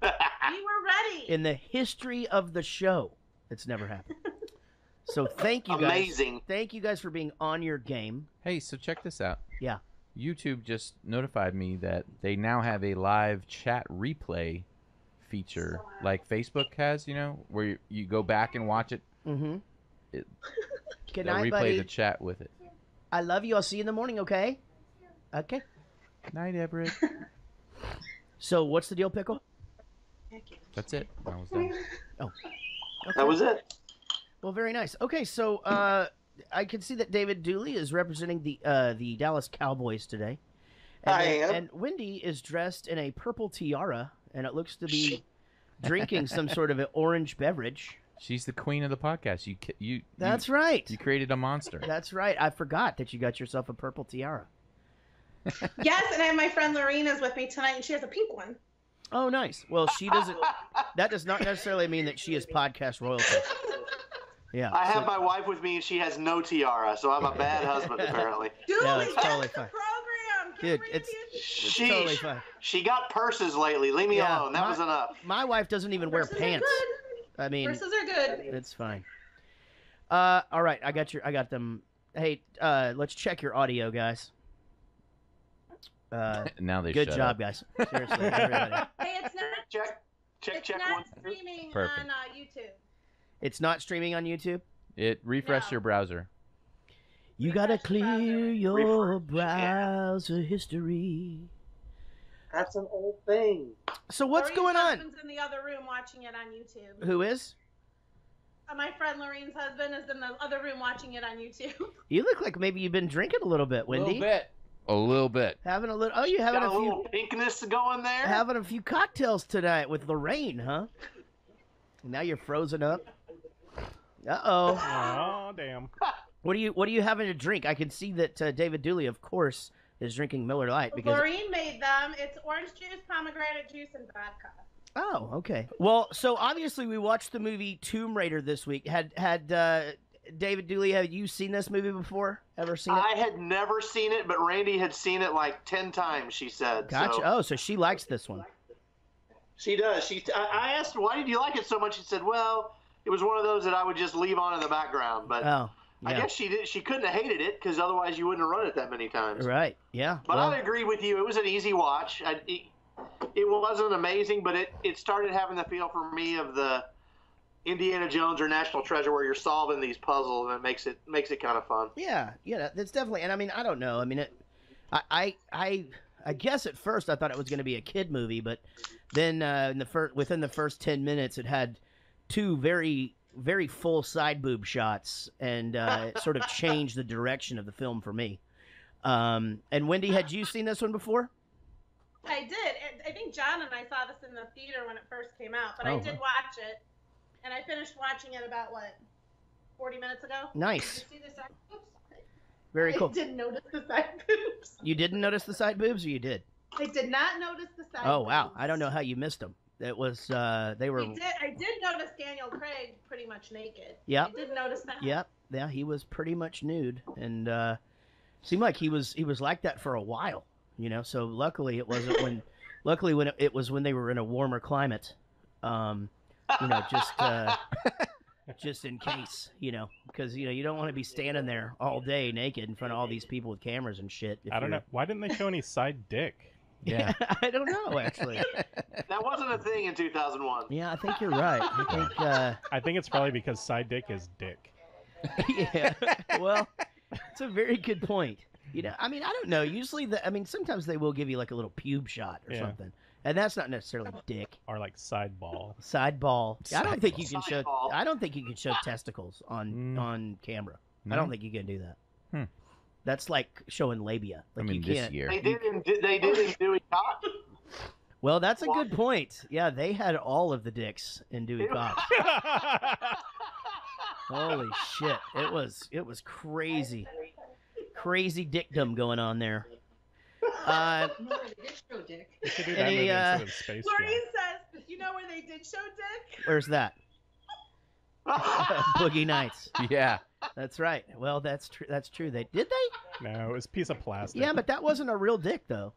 We were ready. In the history of the show, it's never happened. So thank you guys. Amazing. Thank you guys for being on your game. Hey, so check this out. Yeah. YouTube just notified me that they now have a live chat replay feature like Facebook has, where you go back and watch it. Mm-hmm. Good Good they'll night, replay buddy. the chat with it. I love you. I'll see you in the morning, okay? Okay. Night, Everett. So, what's the deal, Pickle? That's it. I was done. Oh. That was it. Well, very nice. Okay, so I can see that David Dooley is representing the Dallas Cowboys today. And I am. And Wendy is dressed in a purple tiara, and it looks to be drinking some sort of an orange beverage. She's the queen of the podcast. You. That's right. You created a monster. That's right. I forgot that you got yourself a purple tiara. Yes, and I have my friend Lorena's with me tonight, and she has a pink one. Oh, nice. Well, she doesn't. That does not necessarily mean that she is podcast royalty. Yeah. I have my wife with me, and she has no tiara, so I'm a bad husband, apparently. No, it's totally fine. Dude, it's She, totally fine. She got purses lately. Leave me alone. That was enough. My wife doesn't even wear Purses are pants. good. I mean, Purses are good. It's fine. All right, I got them. Hey, let's check your audio, guys. Now they good shut job, up. guys. Seriously, everybody. Hey, it's not check not streaming Perfect. on YouTube. It's not streaming on YouTube. Refresh your browser. You gotta clear your browser history. That's an old thing. So what's Lorraine's going on? husband's in the other room watching it on YouTube. Who is? My friend Lorraine's husband is in the other room watching it on YouTube. You look like maybe you've been drinking a little bit, Wendy. A little bit. Having a little. Oh, you having Got a a few little pinkness going there. having a few cocktails tonight with Lorraine, huh? Now you're frozen up. Uh-oh. Oh, damn. What are you having to drink? I can see that David Dooley, of course, is drinking Miller Lite because. Lorraine made them. It's orange juice, pomegranate juice, and vodka. Oh, okay. Well, so obviously we watched the movie Tomb Raider this week. Had David Dooley, have you seen this movie before? Ever seen it? I had never seen it, but Randy had seen it like 10 times, she said. Gotcha. So. Oh, so she likes this one. She does. I asked her, why did you like it so much? She said, well, it was one of those that I would just leave on in the background. But Oh, I yeah. guess she couldn't have hated it because otherwise you wouldn't have run it that many times. Right. Yeah. But well, I agree with you. It was an easy watch. It wasn't amazing, but it started having the feel for me of the Indiana Jones or National Treasure where you're solving these puzzles and it makes it kind of fun. Yeah, that's definitely. And I mean, I don't know. I mean, I guess at first I thought it was going to be a kid movie, but then within the first 10 minutes, it had two very, very full side boob shots, and it sort of changed the direction of the film for me. And Wendy, had you seen this one before? I did. I think John and I saw this in the theater when it first came out, but Oh, I did watch it, and I finished watching it about 40 minutes ago. Nice. Did you see the side boobs? Very cool. I didn't notice the side boobs. You didn't notice the side boobs, or you did? I did not notice the side. Oh wow, boobs. I don't know how you missed them. It was they were. I did notice Daniel Craig pretty much naked. Yep. I did notice that. Yep. Yeah, he was pretty much nude, and seemed like he was like that for a while. So luckily it wasn't when. Luckily when it was when they were in a warmer climate. Just in case, because you don't want to be standing there all day naked in front of all these people with cameras and shit. I don't know. Why didn't they show any side dick? Yeah, I don't know actually. That wasn't a thing in 2001. Yeah, I think you're right. I think it's probably because side dick is dick. Yeah. Well, it's a very good point. I mean, I don't know. Usually, sometimes they will give you like a little pube shot or something, and that's not necessarily dick or like side ball. Side ball. I don't think you can Side show. ball. I don't think you can show testicles on camera. I don't think you can do that. That's like showing labia. Like you this can't. year. They did in Dewey Cox. Well, that's a good point. Yeah, they had all of the dicks in Dewey Cox. Holy shit! It was crazy. Crazy dickdom going on there. They should do that movie instead of Space Jam. Lorraine says, you know where they did show dick? Where's that? Boogie Nights. Yeah. That's right. Well, that's true. That's true. Did they? No, it was a piece of plastic. Yeah, but that wasn't a real dick, though.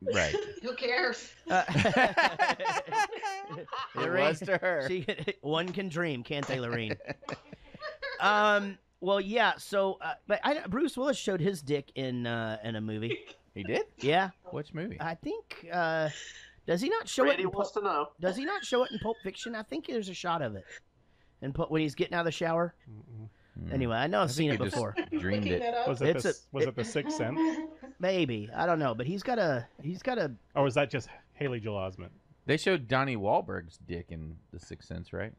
Right. Who cares? It was to her. One can dream, can't they, Lorraine? Well, yeah. So, but Bruce Willis showed his dick in a movie. He did? Yeah. Which movie? I think. Does he not show Randy it? wants to know. Does he not show it in Pulp Fiction? I think there's a shot of it, and when he's getting out of the shower. Anyway, I know I've seen it before. Dreamed it. Was it the Sixth Sense? Maybe, I don't know, but he's got a. Or was that just Haley Joel Osment? They showed Donnie Wahlberg's dick in The Sixth Sense, right?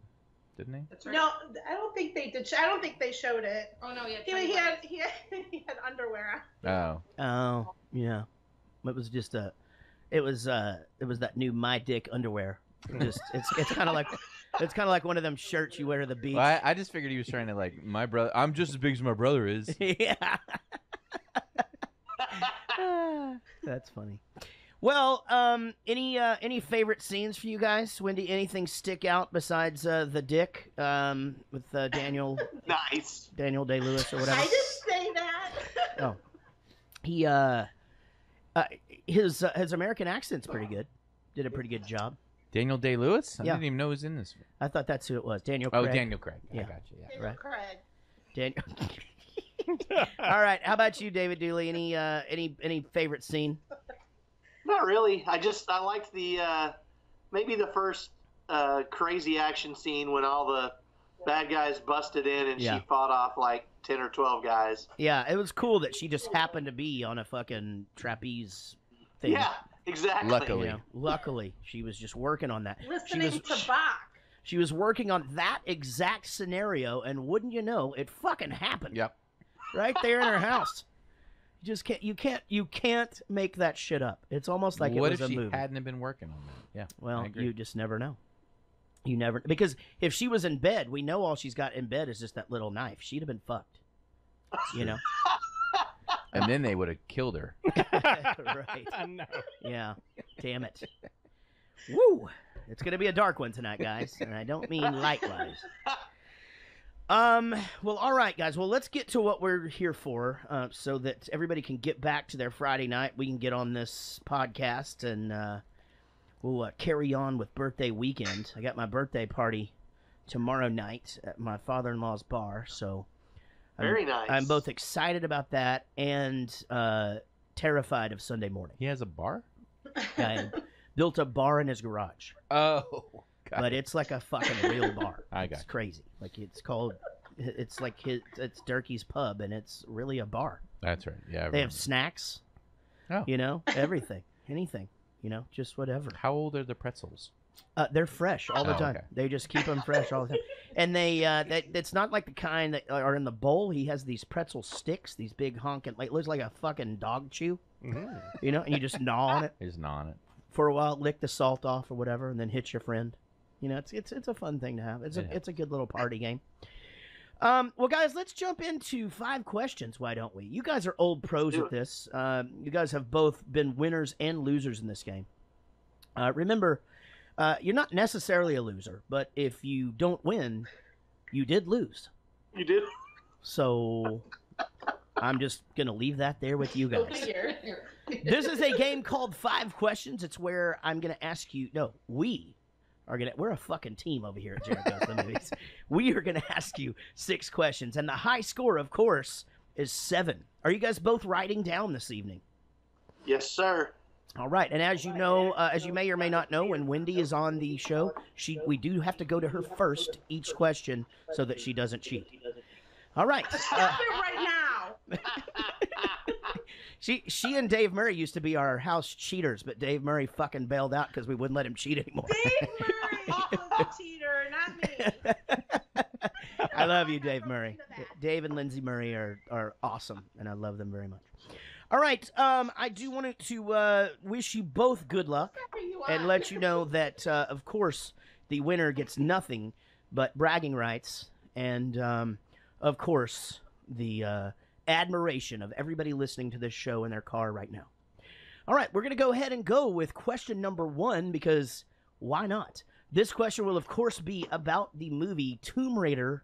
Didn't they? That's right. No, I don't think they did. I don't think they showed it. Oh no, he had underwear on. Oh. Yeah. It was just it was that new My Dick underwear. It's kind of like one of them shirts you wear to the beach. Well, I just figured he was trying to like my brother. I'm just as big as my brother is. Yeah. That's funny. Well, any favorite scenes for you guys? Wendy, anything stick out besides the dick with Daniel? Nice. Daniel Day-Lewis or whatever. I didn't say that. Oh, he his American accent's pretty good. Did a pretty good job. Daniel Day-Lewis? I Yeah. didn't even know he was in this. I thought that's who it was. Daniel Craig. Oh, Daniel Craig. Yeah. I got you. Yeah. Daniel Craig. Daniel. All right. How about you, David Dooley? Any favorite scene? Not really. I liked the maybe the first crazy action scene when all the bad guys busted in and Yeah. she fought off like 10 or 12 guys. Yeah, it was cool that she just happened to be on a fucking trapeze thing. Yeah, exactly. Luckily, she was just working on that. Listening to Bach. She was working on that exact scenario, and wouldn't you know, it fucking happened. Yep. Right there in her house. You just can't make that shit up. It's almost like What it was if a she movie. hadn't have been working on that? Yeah. Well, I agree. you just never know. You never, because if she was in bed, we know all she's got in bed is just that little knife. She'd have been fucked. You know. And then they would have killed her. Right. No. Yeah. Damn it. Woo! It's gonna be a dark one tonight, guys, and I don't mean light-wise. Well, all right, guys. Well, let's get to what we're here for, so that everybody can get back to their Friday night. We can get on this podcast, and we'll carry on with birthday weekend. I got my birthday party tomorrow night at my father-in-law's bar, so Very nice. I'm both excited about that and terrified of Sunday morning. He has a bar? I built a bar in his garage. Oh. But it's like a fucking real bar. I got It's crazy. Like it's like it's Durkee's Pub, and it's really a bar. That's right. Yeah. I They have remember. snacks. Oh. You know, everything, anything. You know, just whatever. How old are the pretzels? They're fresh all the Oh, time. okay. They just keep them fresh all the time. And it's not like the kind that are in the bowl. He has these pretzel sticks, these big honking, like looks like a fucking dog chew. You know, and you just gnaw on it. He's gnaw on it. For a while, lick the salt off or whatever, and then hit your friend. You know, it's a fun thing to have. It's a good little party game. Well, guys, let's jump into 5 questions. Why don't we? You guys are old pros at this. You guys have both been winners and losers in this game. Remember, you're not necessarily a loser, but if you don't win, you did lose. You did. So I'm just gonna leave that there with you guys. This is a game called 5 Questions. It's where I'm gonna ask you. No, we're a fucking team over here at Jared Goes to the Movies. We are going to ask you 6 questions, and the high score, of course, is 7. Are you guys both writing down this evening? Yes, sir. All right, and as you know, as you may or may not know, when Wendy is on the show, we do have to go to her first each question so that she doesn't cheat. All right. Stop it right now. She and Dave Murray used to be our house cheaters, but Dave Murray fucking bailed out because we wouldn't let him cheat anymore. Dave Murray is the cheater, not me. I love you, Dave Murray. Dave and Lindsay Murray are awesome, and I love them very much. All right, I do want to wish you both good luck and let you know that, of course, the winner gets nothing but bragging rights and, of course, the admiration of everybody listening to this show in their car right now. All right, we're going to go ahead and go with question number 1 because why not? This question will, of course, be about the movie Tomb Raider.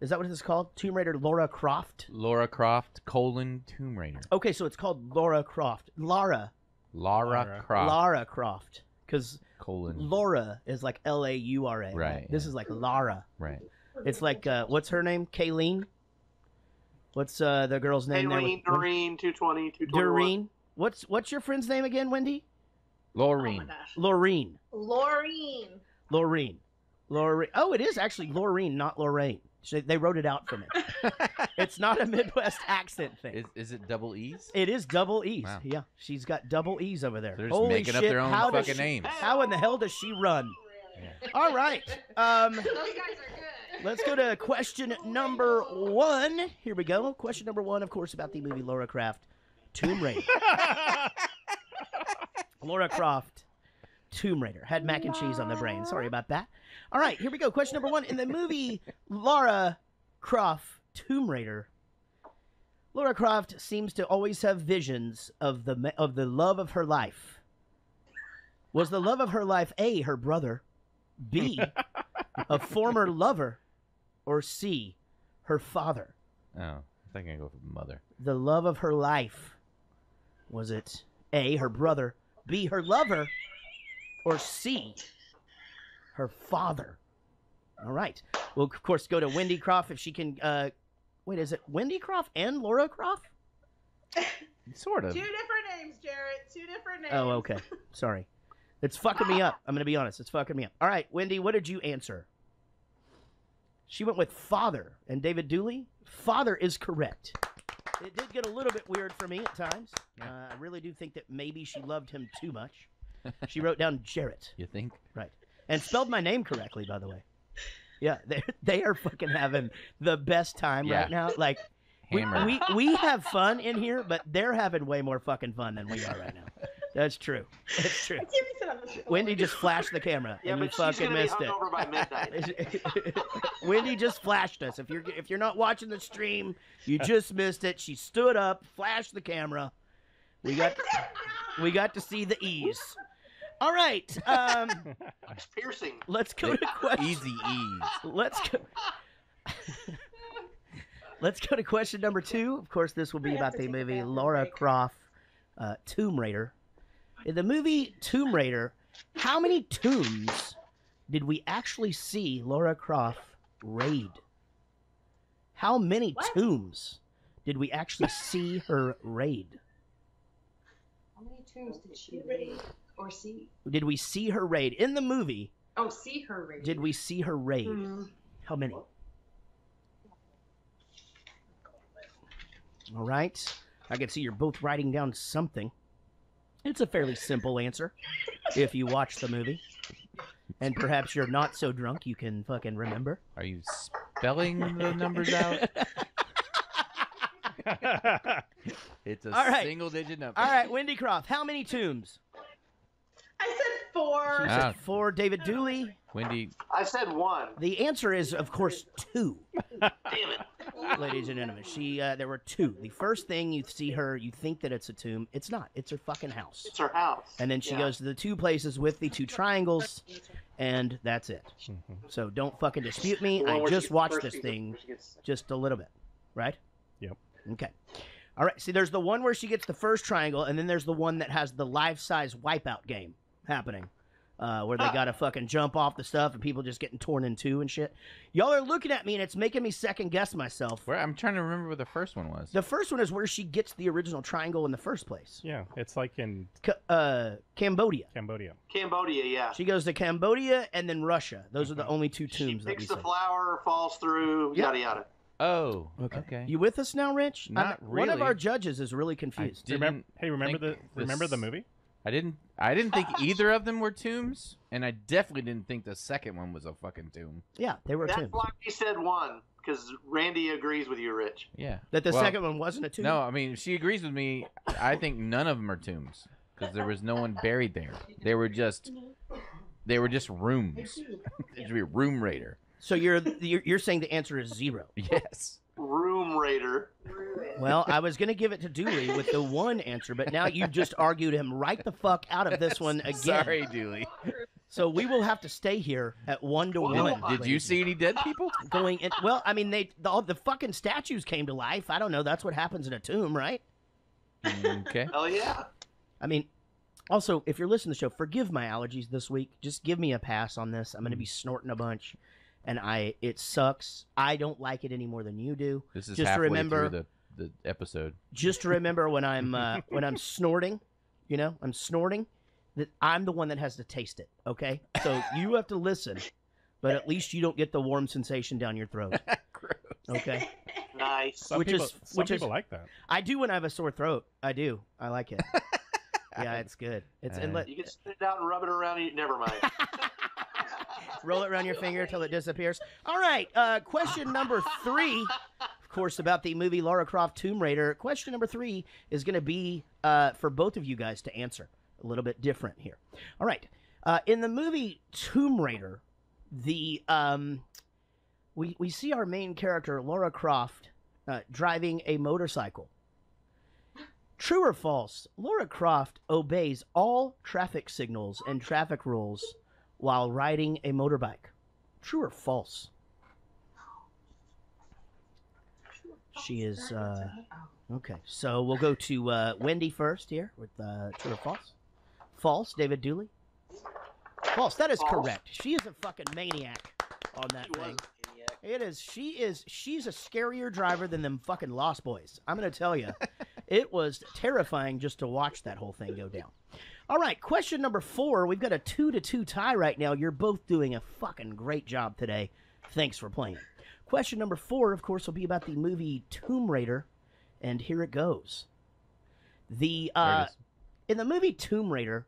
Is that what it's called? Tomb Raider Lara Croft? Lara Croft, Tomb Raider. Okay, so it's called Lara Croft. Lara Croft. Lara Croft. Because Colon. Laura is like Laura. Right. This is like Lara. Right. It's like, what's her name? Kayleen? What's the girl's name? Doreen, 220, 221. Doreen. What's your friend's name again, Wendy? Laureen. Laureen. Laureen. Laureen. Laureen. Oh, it is actually Laureen, not Lorraine. They wrote it out for me. It's not a Midwest accent thing. Is it double E's? It is double E's. Wow. Yeah, she's got double E's over there. They're just Holy making up shit, their own how does fucking names. How in the hell does she run? All right. Those guys are good. Let's go to question number 1. Here we go. Question number 1, of course, about the movie Lara Croft, Tomb Raider. Lara Croft, Tomb Raider. Had mac and cheese on the brain. Sorry about that. All right, here we go. Question number 1. In the movie Lara Croft, Tomb Raider, Lara Croft seems to always have visions of the love of her life. Was the love of her life A, her brother, B, a former lover, or C, her father? Oh, I think I go for mother. The love of her life. Was it A, her brother, B, her lover, or C, her father? All right. We'll, of course, go to Wendy Croft if she can... wait, is it Wendy Croft and Lara Croft? Sort of. 2 different names, Jarrett. 2 different names. Oh, okay. Sorry. It's fucking me up. I'm going to be honest. It's fucking me up. All right, Wendy, what did you answer? She went with father. And David Dooley? Father is correct. It did get a little bit weird for me at times. I really do think that maybe she loved him too much. She wrote down Jarrett. You think? Right. And spelled my name correctly, by the way. Yeah, they are fucking having the best time right now. Like, we have fun in here, but they're having way more fucking fun than we are right now. That's true. It's true. Wendy just flashed the camera, and you fucking missed it. Over by midnight. Wendy just flashed us. If you're not watching the stream, you just missed it. She stood up, flashed the camera. We got to see the E's. All right. It's piercing. Let's go to question. Easy E's. Let's go to question number 2. Of course, this will be about the movie Lara Croft, Tomb Raider. In the movie Tomb Raider, how many tombs did we actually see Lara Croft raid? How many tombs did we actually see her raid? How many tombs did she raid or see? Did we see her raid in the movie? Oh, see her raid. Did we see her raid? How many? All right. I can see you're both writing down something. It's a fairly simple answer if you watch the movie. And perhaps you're not so drunk you can fucking remember. Are you spelling the numbers out? It's a single-digit number. All right, Wendy Croft, how many tombs? I said 4. She said 4. David Dooley? Wendy. I said 1. The answer is, of course, 2. Damn it. Ladies and gentlemen, there were 2. The first thing you see her, you think that it's a tomb. It's not. It's her fucking house. It's her house. And then she goes to the 2 places with the 2 triangles, and that's it. So don't fucking dispute me. I just watched this thing just a little bit. Right? Yep. Okay. All right. See, there's the one where she gets the first triangle, and then there's the one that has the life-size wipeout game happening. Where they gotta fucking jump off the stuff and people just getting torn in 2 and shit. Y'all are looking at me and it's making me second guess myself. I'm trying to remember what the first one was. The first one is where she gets the original triangle in the first place. Yeah, it's like in Cambodia. Cambodia, yeah. She goes to Cambodia and then Russia. Those are the only 2 tombs that we Picks see. the flower, falls through, yada yada. Oh, okay. You with us now, Rich? Not One of really. our judges is really confused. Remember the movie? I didn't think either of them were tombs, and I definitely didn't think the second one was a fucking tomb. Yeah, they were That's tombs. why we said 1, because Randy agrees with you, Rich. Yeah. That the second one wasn't a tomb? No, I mean, if she agrees with me, I think none of them are tombs, because there was no one buried there. They were just rooms. It should be a room raider. So you're saying the answer is 0? Yes. Room Raider. Well, I was going to give it to Dooley with the 1 answer, but now you just argued him right the fuck out of this one again. Sorry, Dooley. So we will have to stay here at 1-1. Did you see any dead people? Going in, well, I mean, all the fucking statues came to life. I don't know. That's what happens in a tomb, right? Okay. Hell yeah. I mean, also, if you're listening to the show, forgive my allergies this week. Just give me a pass on this. I'm going to be snorting a bunch. and it sucks. I don't like it any more than you do. This is just halfway remember, through the episode. Just remember when I'm snorting, I'm snorting, that I'm the one that has to taste it. Okay, so you have to listen, but at least you don't get the warm sensation down your throat. Okay. Nice. Some people like that. I do when I have a sore throat. I do. I like it. Yeah, it's good. It's You can spit it out and rub it around. Never mind. Roll it around your finger till it disappears. All right. Question number 3, of course, about the movie Lara Croft Tomb Raider. Question number 3 is going to be for both of you guys to answer. A little bit different here. All right. In the movie Tomb Raider, the we see our main character, Lara Croft, driving a motorcycle. True or false, Lara Croft obeys all traffic signals and traffic rules while riding a motorbike. True or false? She is, okay, so we'll go to Wendy first here with true or false. False, David Dooley. False, that is correct. She is a fucking maniac on that thing. It is. She's a scarier driver than them fucking Lost Boys. I'm going to tell you. It was terrifying just to watch that whole thing go down. All right, question number 4. We've got a 2-2 tie right now. You're both doing a fucking great job today. Thanks for playing. Question number 4, of course, will be about the movie Tomb Raider, and here it goes. In the movie Tomb Raider,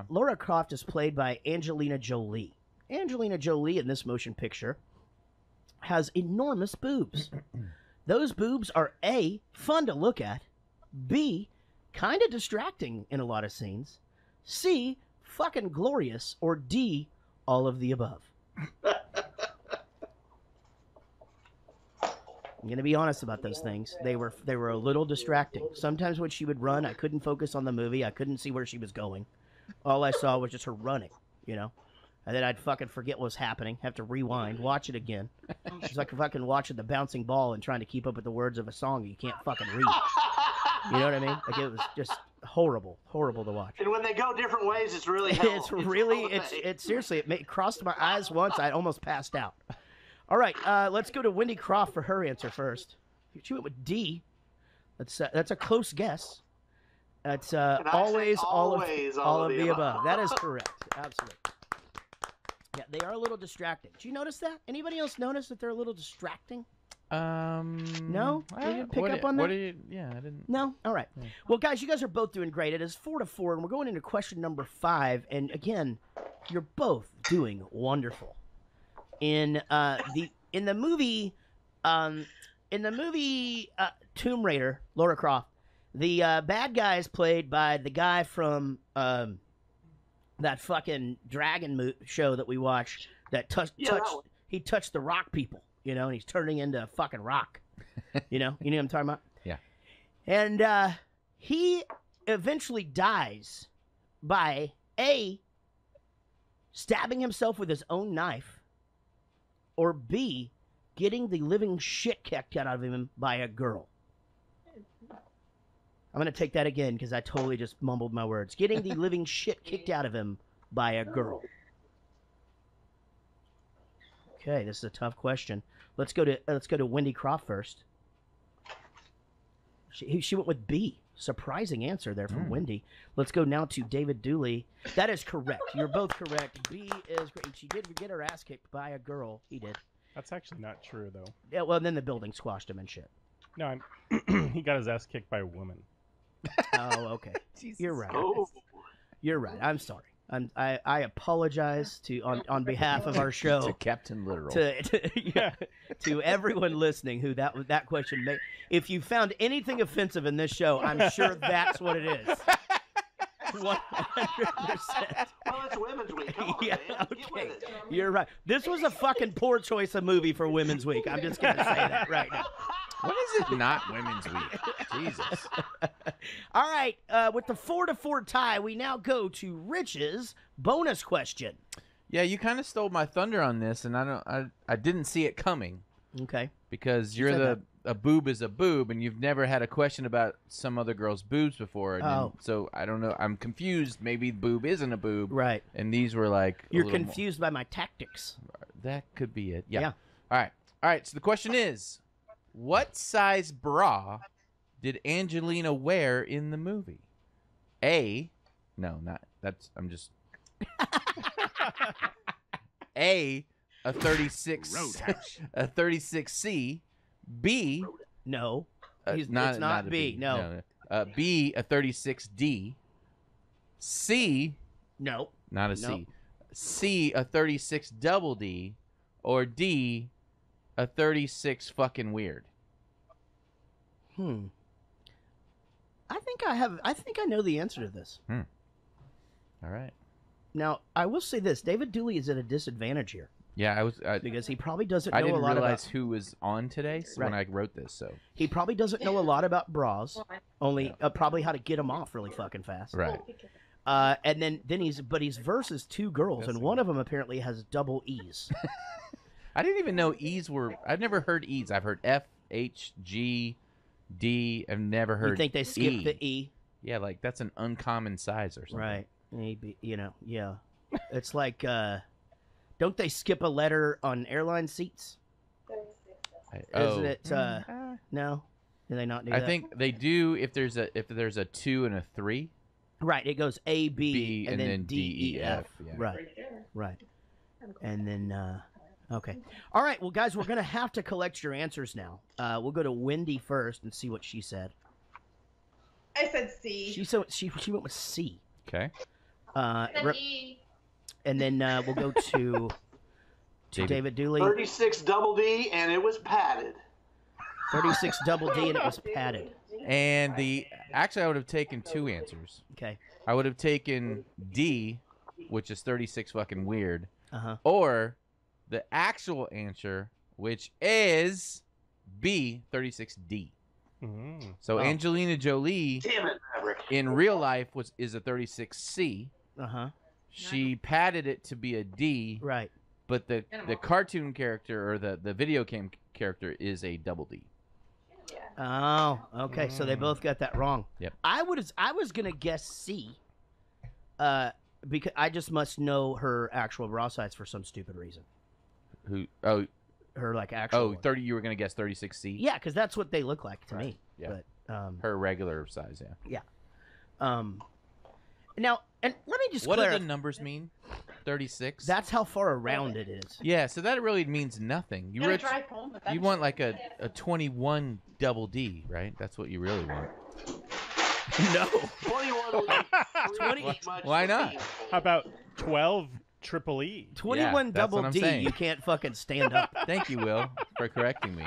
Lara Croft is played by Angelina Jolie. Angelina Jolie in this motion picture has enormous boobs. Those boobs are A, fun to look at, B, kind of distracting in a lot of scenes, C, fucking glorious, or D, all of the above. I'm going to be honest about those things. They were a little distracting. Sometimes when she would run, I couldn't focus on the movie. I couldn't see where she was going. All I saw was just her running, And then I'd fucking forget what was happening, have to rewind, watch it again. It's like fucking watching the bouncing ball and trying to keep up with the words of a song you can't fucking read. You know what I mean? Like, it was just horrible to watch. And when they go different ways, it's really hell. It's seriously, it crossed my eyes once. I almost passed out. All right, let's go to Wendy Croft for her answer first. She went with D. That's a close guess. That's always all of the above. That is correct. Absolutely. Yeah, they are a little distracting. Did you notice that? Anybody else notice that they're a little distracting? No? You didn't pick up on that? Yeah, I didn't. No? All right. Yeah. Well, guys, you guys are both doing great. It is 4-4, and we're going into question number 5. And again, you're both doing wonderful. In the movie Tomb Raider, Lara Croft, the bad guy is played by the guy from that fucking dragon show that we watch that he touched the rock people, and he's turning into a fucking rock. You know what I'm talking about? Yeah. And he eventually dies by A, stabbing himself with his own knife, or B, getting the living shit kicked out of him by a girl. I'm going to take that again because I totally just mumbled my words. Getting the living shit kicked out of him by a girl. Okay, this is a tough question. Let's go to Wendy Croft first. She went with B. Surprising answer there from Wendy. Let's go now to David Dooley. That is correct. You're both correct. B is great. She did get her ass kicked by a girl. He did. That's actually not true, though. Yeah, well, then the building squashed him and shit. No, he got his ass kicked by a woman. Oh, okay. You're right. Oh. You're right. I'm sorry. I apologize on behalf of our show to Captain Literal to everyone listening who that question made. If you found anything offensive in this show, I'm sure that's what it is. 100%. Well, it's Women's Week. Come on, man. Okay. You're right. This was a fucking poor choice of movie for Women's Week. I'm just gonna say that right now. When is it not Women's Week? Jesus. All right, with the 4-4 tie, we now go to Rich's bonus question. Yeah, you kind of stole my thunder on this, and I didn't see it coming. Okay. Because a boob is a boob, and you've never had a question about some other girl's boobs before. And so I don't know. I'm confused. Maybe boob isn't a boob. Right. And these were like... You're confused by my tactics. That could be it. Yeah. All right. So the question is, what size bra did Angelina wear in the movie? I'm just. A 36, a 36C. B, no, it's not B. No. B, a 36D. C, no, not a C. C, a 36 double D, or D, a 36 fucking weird. I think I know the answer to this. All right. Now, I will say this. David Dooley is at a disadvantage here. Yeah, I was because he probably doesn't know I didn't a lot realize about who was on today when I wrote this, so he probably doesn't know a lot about bras. Only probably how to get them off really fucking fast. Right. And then he's versus two girls, and one of them apparently has double E's. I didn't even know E's were. I've never heard E's. I've heard F, H, G, D. I've never heard. You think they skipped the E? Yeah, like that's an uncommon size or something. Right. Maybe yeah. It's like don't they skip a letter on airline seats? Isn't it? No, do they not do that? I think they do if there's a 2 and a 3. Right. It goes A, B, and then D, E, F. Yeah. Right. And then okay. All right. Well, guys, we're gonna have to collect your answers now. We'll go to Wendy first and see what she said. I said C. She went with C. Okay. And then we'll go to David Dooley. 36 double D, and it was padded. 36 double D, and it was padded. And actually, I would have taken 2 answers. Okay. I would have taken D, which is 36 fucking weird, Uh-huh. or the actual answer, which is B, 36D. So Angelina Jolie, Damn it, Maverick. in real life is a 36C. Uh-huh. She padded it to be a D. Right. But the cartoon character or the video game character is a double D. Oh, okay. So they both got that wrong. Yep. I was gonna guess C. Because I just must know her actual bra size for some stupid reason. Her like actual. 30. You were gonna guess 36C. Yeah, because that's what they look like to me. Yeah. But her regular size. Yeah. Yeah. Now, and let me just What do clarify. the numbers mean? 36. That's how far around it is. Yeah. So that really means nothing. You drive home with that you want like a 21 double D, right? That's what you really want. No. 21 would be 20. much Why not? How about 12 triple E? 21 that's double what I'm D. saying. You can't fucking stand up. Thank you, Will, for correcting me.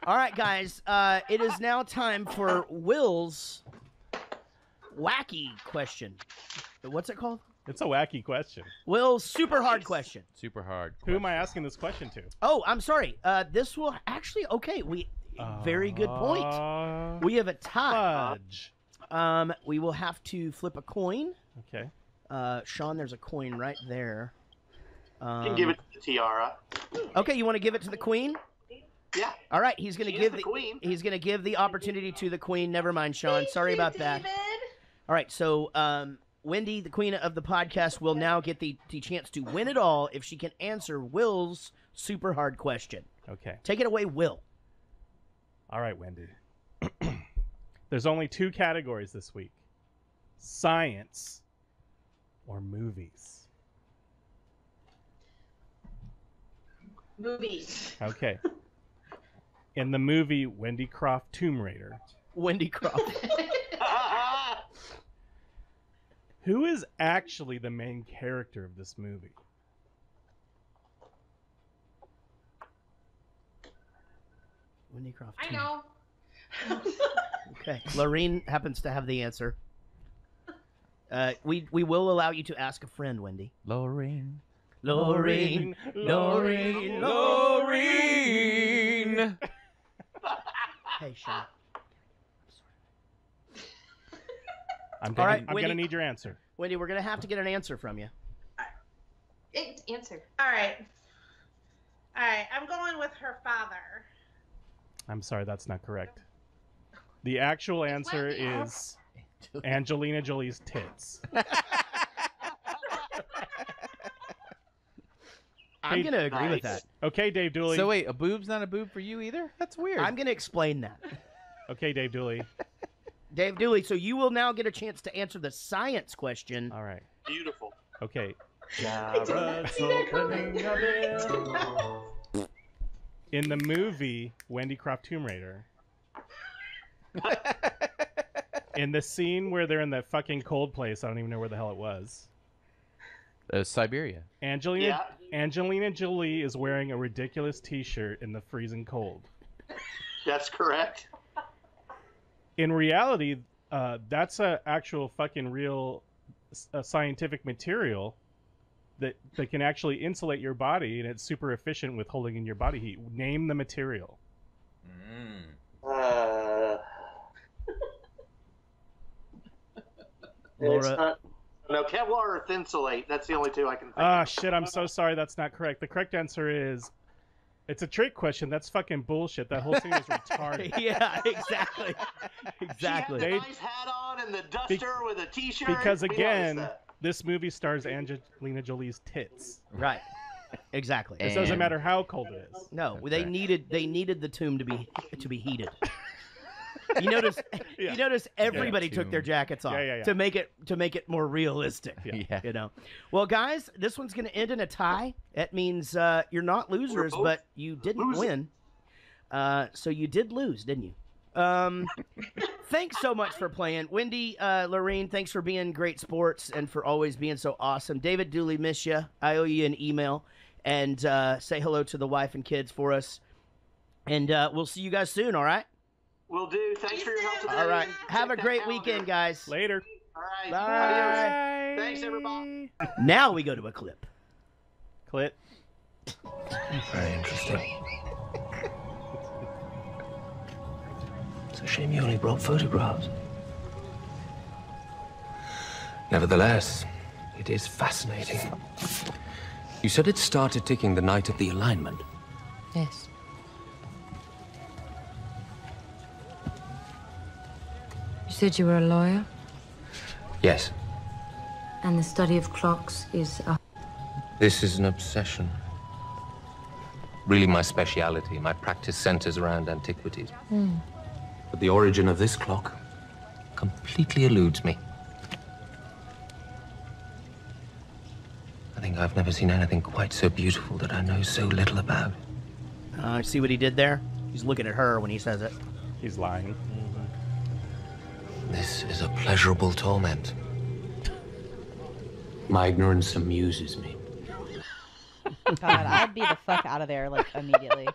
All right, guys. It is now time for Will's wacky question. What's it called? It's a wacky question. Will's super hard question. Super hard. Who am I asking this question to? Oh, I'm sorry. This will actually very good point. We have a tie. Fudge. We will have to flip a coin. Okay. Sean, there's a coin right there. You can give it to the tiara. Okay, you want to give it to the queen? Yeah. All right, he's going to give the queen. He's going to give the opportunity to the queen. Never mind, Sean. Sorry about that. All right, so Wendy, the queen of the podcast, will now get the chance to win it all if she can answer Will's super hard question. Okay. Take it away, Will. All right, Wendy. There's only 2 categories this week. Science or movies. Movies. Okay. In the movie Wendy Croft Tomb Raider. Wendy Croft. Who is actually the main character of this movie? Wendy Croft. I know. Okay. Lorene happens to have the answer. We will allow you to ask a friend, Wendy. Lorene. Lorene. Lorene. Lorene. Hey, Sean. I'm All right, gonna need your answer. Wendy, we're gonna have to get an answer from you. Answer. All right. I'm going with her father. I'm sorry, that's not correct. The actual answer is Angelina Jolie's tits. I'm going to agree with that. Okay, Dave Dooley. So wait, a boob's not a boob for you either? That's weird. I'm going to explain that. Okay, Dave Dooley. Dave Dooley, so you will now get a chance to answer the science question. All right. Beautiful. Okay. Jared's opening a beer. In the movie Wendy Croft Tomb Raider, in the scene where they're in that fucking cold place, I don't even know where the hell it was. Siberia. Angelina Jolie is wearing a ridiculous T-shirt in the freezing cold. That's correct. In reality, that's a actual fucking real scientific material that can actually insulate your body, and it's super efficient with holding in your body heat. Name the material. Laura. No, Kevlar or Thinsulate. That's the only two I can think Ah, of. shit, I'm so sorry. That's not correct. The correct answer is... It's a trick question. That's fucking bullshit. That whole thing is retarded. Yeah, exactly. Exactly. She had the nice hat on and the duster with a T-shirt. Because We noticed again, that. this movie stars Angelina Jolie's tits. Right. Exactly. It doesn't matter how cold it is. No, they needed the tomb to be heated. You notice everybody took their jackets off to make it more realistic. You know. Well, guys, this one's going to end in a tie. That means you're not losers, but you didn't win. So you did lose, didn't you? Thanks so much for playing, Wendy, Lorene. Thanks for being great sports and for always being so awesome. David Dooley, miss you. I owe you an email, and say hello to the wife and kids for us. And we'll see you guys soon. All right. Will do. Thanks for your help today. All right. Have a great weekend, guys. Later. All right. Bye. Adios. Thanks, everybody. Now we go to a clip. Clit. Very interesting. It's a shame you only brought photographs. Nevertheless, it is fascinating. You said it started ticking the night of the alignment. Yes. You said you were a lawyer? Yes. And the study of clocks is a... This is an obsession. Really my speciality. My practice centers around antiquities. But the origin of this clock completely eludes me. I think I've never seen anything quite so beautiful that I know so little about. See what he did there? He's looking at her when he says it. He's lying. This is a pleasurable torment. My ignorance amuses me. God, I'd be the fuck out of there like immediately.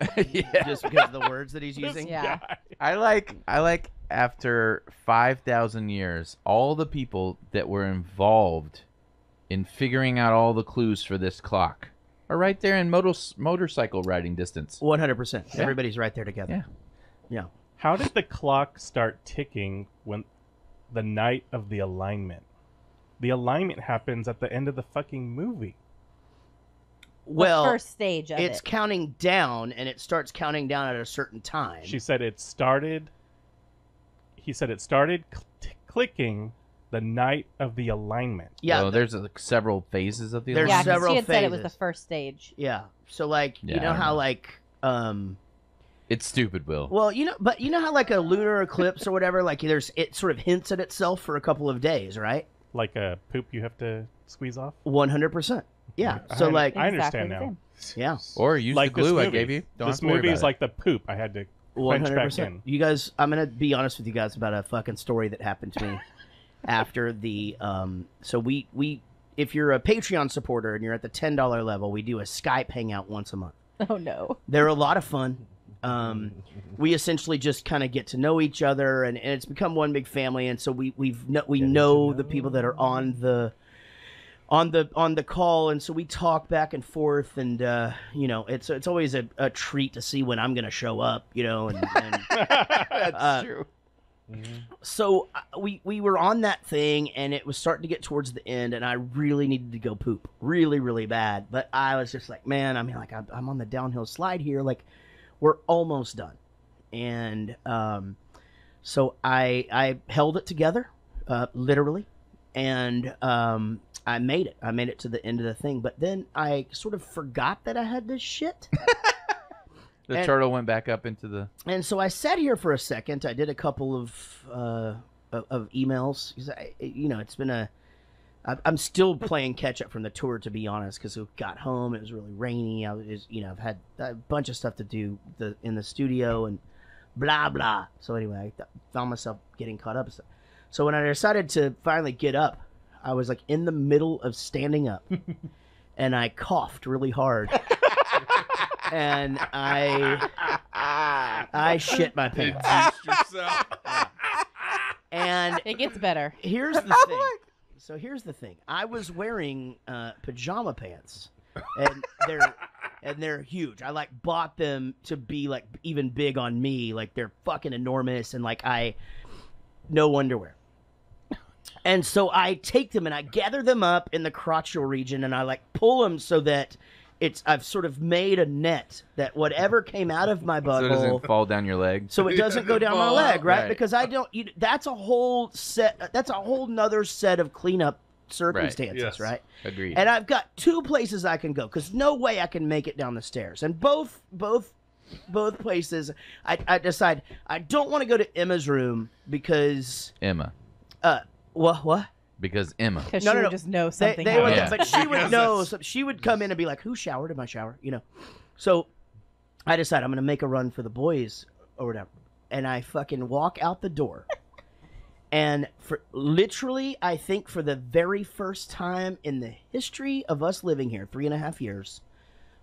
Just because of the words that he's using. Yeah. I like after 5,000 years, all the people that were involved in figuring out all the clues for this clock are right there in motorcycle riding distance. 100%. Everybody's right there together. Yeah. How did the clock start ticking when the night of the alignment? The alignment happens at the end of the fucking movie. Well, the first stage of it's it. counting down, and it starts counting down at a certain time. She said it started. He said it started clicking the night of the alignment. Yeah, so there's several phases of the There's alignment. several she had said it was phases. the first stage. Yeah. So like, Yeah, you know I don't how know. like It's stupid, Will. well, you know how like a lunar eclipse or whatever, like it sort of hints at itself for a couple of days, right? Like a poop you have to squeeze off? 100%. Yeah. So like I understand now. Yeah. Or use Like the glue this I movie. gave you. Don't This have to worry movie is about like the poop I had to quench back in. You guys, I'm gonna be honest with you guys about a fucking story that happened to me after the so we if you're a Patreon supporter and you're at the $10 level, we do a Skype hangout once a month. Oh no. They're a lot of fun. We essentially just kind of get to know each other, and it's become one big family. And so we know the people that are on the call, and so we talk back and forth, and you know, it's always a treat to see when I'm gonna show up, you know, and That's true. So we were on that thing, and it was starting to get towards the end, and I really needed to go poop really, really bad. But I was just like, man, I mean, like I'm on the downhill slide here, like we're almost done. And so I held it together, literally, and I made it. I made it to the end of the thing, but then I sort of forgot that I had this shit. The turtle went back up into the... And so I sat here for a second. I did a couple of emails. It's been I'm still playing catch up from the tour, to be honest, because we got home. It was really rainy. I've had a bunch of stuff to do in the studio and blah, blah. So anyway, I found myself getting caught up. So when I decided to finally get up, I was like in the middle of standing up and I coughed really hard. And I shit my pants. And it gets better. Here's the thing. So here's the thing. I was wearing pajama pants, and they're huge. I like bought them to be like even big on me. Like they're fucking enormous, and like no underwear. And so I take them and I gather them up in the crotchal region, and I like pull them so that I've sort of made a net that whatever came out of my butthole, so it doesn't fall down your leg. So it doesn't go down my leg, right? Because I don't. That's a whole set. That's a whole nother set of cleanup circumstances, right? Agreed. And I've got two places I can go because no way I can make it down the stairs. And both places, I decide I don't want to go to Emma's room because Emma. What? Because Emma. Because she would just know something. But she would know. So she would come in and be like, "Who showered in my shower?" So I decided I'm going to make a run for the boys or whatever, and I fucking walk out the door, and for literally, I think for the very first time in the history of us living here, 3.5 years,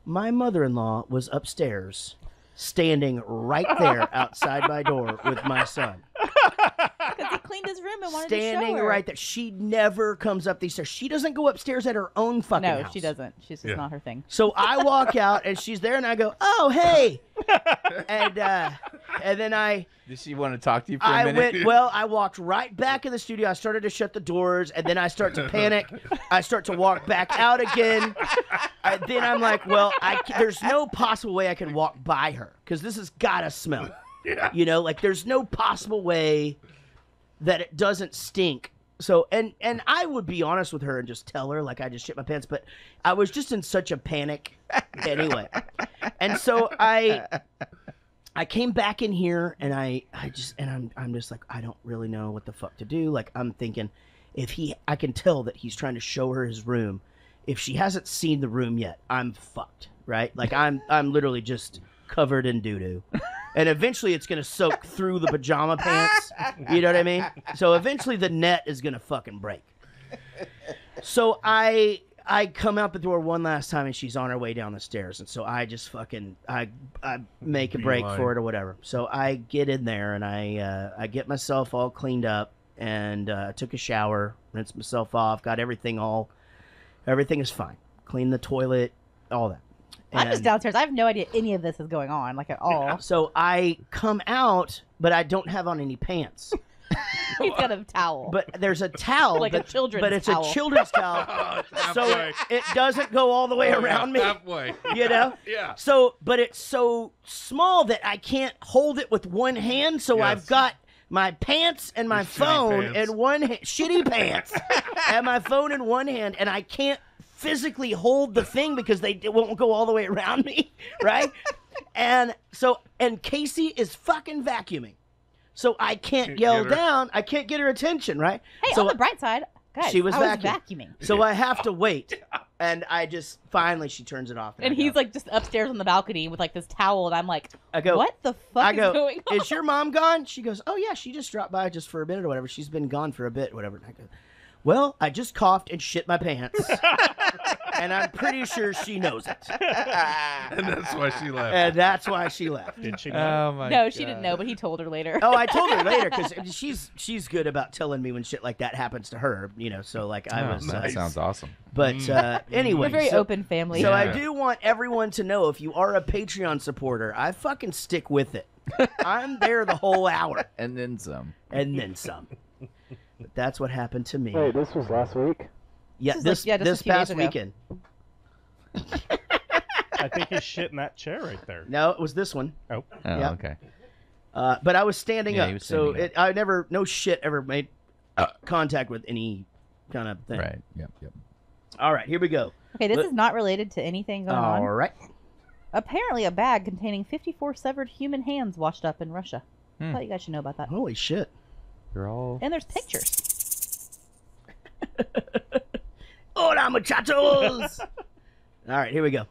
my mother-in-law was upstairs, standing right there outside my door with my son. Because he cleaned his room and wanted to show Standing her. right there. She never comes up these stairs. She doesn't go upstairs at her own fucking house. No, she doesn't. She's just not her thing. So I walk out and she's there and I go, "Oh, hey." and then Did she want to talk to you for a minute? I walked right back in the studio. I started to shut the doors and then I start to panic. I start to walk back out again. Then I'm like, well, there's no possible way I can walk by her because this has got to smell. Yeah. Like there's no possible way that it doesn't stink. So, and I would be honest with her and just tell her, like, I just shit my pants, but I was just in such a panic anyway. And so I came back in here and I'm just like, I don't really know what the fuck to do. Like, I'm thinking I can tell that he's trying to show her his room. If she hasn't seen the room yet, I'm fucked, right? Like, I'm literally just covered in doo-doo. And eventually it's going to soak through the pajama pants. You know what I mean? So eventually the net is going to fucking break. So I come out the door one last time and she's on her way down the stairs. And so I just fucking, I make a break for it or whatever. So I get in there and I get myself all cleaned up and took a shower, rinsed myself off, got everything is fine. Cleaned the toilet, all that. I'm just downstairs. I have no idea any of this is going on, like at all. So I come out, but I don't have on any pants. He's got a towel. But there's a towel. Like a children's But it's towel. a children's towel. So it doesn't go all the way around me. Halfway. You know? Yeah. So, but it's so small that I can't hold it with one hand. So I've got my pants and my phone in one hand. Shitty pants. And my phone in one hand. And I can't physically hold the thing because it won't go all the way around me, right? and Casey is fucking vacuuming, so I can't yell down. I can't get her attention, right? Hey, so on the bright side, guys, she was I vacuuming. vacuuming. So I have to wait, and I just finally she turns it off, And I he's go, like just upstairs on the balcony with like this towel, and I'm like, I go, what the fuck is going on? Is your mom gone? She goes, oh yeah, she just dropped by just for a minute or whatever. She's been gone for a bit, whatever. And I go, well, I just coughed and shit my pants. And I'm pretty sure she knows it. And that's why she left. And that's why she left. Did she know? Oh my No, she didn't know, but he told her later. Oh, I told her later because she's good about telling me when shit like that happens to her. So like I was. That sounds awesome. But anyway, We're a very open family. So I do want everyone to know, if you are a Patreon supporter, I fucking stick with it. I'm there the whole hour. And then some. And then some. But that's what happened to me. Wait, this was last week? Yeah, just a this few days past ago. weekend. I think he's shit in that chair right there. No, it was this one. Oh. Yeah. Okay. But I was standing Yeah, he up, was so standing I never, no shit ever made contact with any kind of thing. Right. Yep. All right, here we go. Okay, this is not related to anything going on. All right. Apparently, a bag containing 54 severed human hands washed up in Russia. I thought you guys should know about that. Holy shit. You're all... And there's pictures. Hola, muchachos! All right, here we go.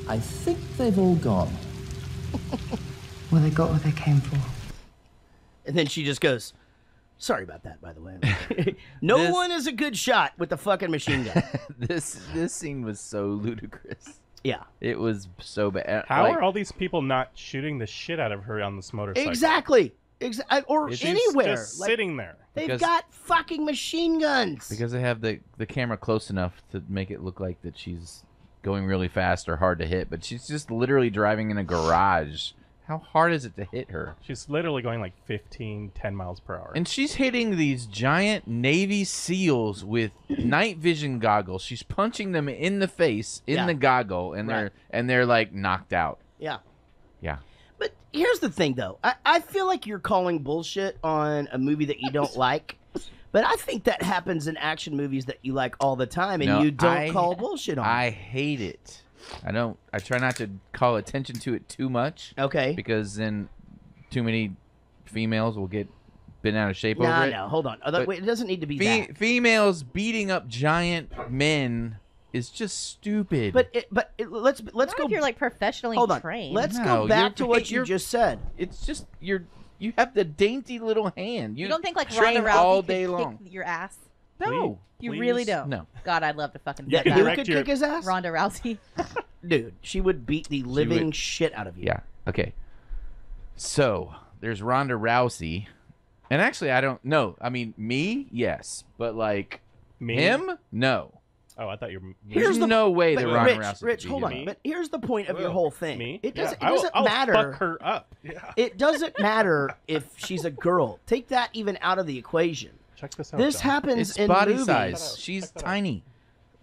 I think they've all gone. Well, they got what they came for. And then she just goes, sorry about that, by the way. No one is a good shot with the fucking machine gun. This scene was so ludicrous. Yeah. It was so bad. How are all these people not shooting the shit out of her on this motorcycle? Exactly. Or She's anywhere. just sitting there. They've got fucking machine guns. Because they have the camera close enough to make it look like that she's going really fast or hard to hit, but she's just literally driving in a garage. How hard is it to hit her? She's literally going like 10 miles per hour. And she's hitting these giant Navy SEALs with night vision goggles. She's punching them in the face in the goggle, and they're like knocked out. Yeah. Yeah. But here's the thing, though. I feel like you're calling bullshit on a movie that you don't like. But I think that happens in action movies that you like all the time, and you don't call bullshit on it. I hate it. I try not to call attention to it too much. Okay. Because then too many females will get bent out of shape over it. No, hold on. Wait, it doesn't need to be that. Females beating up giant men is just stupid. But let's Not go. if you're like professionally Hold on. trained. Let's go back to what you just said. It's just you have the dainty little hand. You don't think like train Ronda Rousey all could day kick long. your ass? No. You really don't? No. God, I'd love to fucking Yeah, bet who that. could kick his ass? Ronda Rousey. Dude, she would beat the living shit out of you. Yeah. Okay. So there's Ronda Rousey, and actually I don't know. I mean, me, yes, but like him, no. Oh, I thought you were. There's no way that Ronda Rousey. Rich, could hold beat on. him. But here's the point of your whole thing. Me? It doesn't. Yeah, It doesn't I'll matter. fuck her up. Yeah. It doesn't matter if she's a girl. Take that even out of the equation. Check this out. This John. happens It's in body movies. size. She's tiny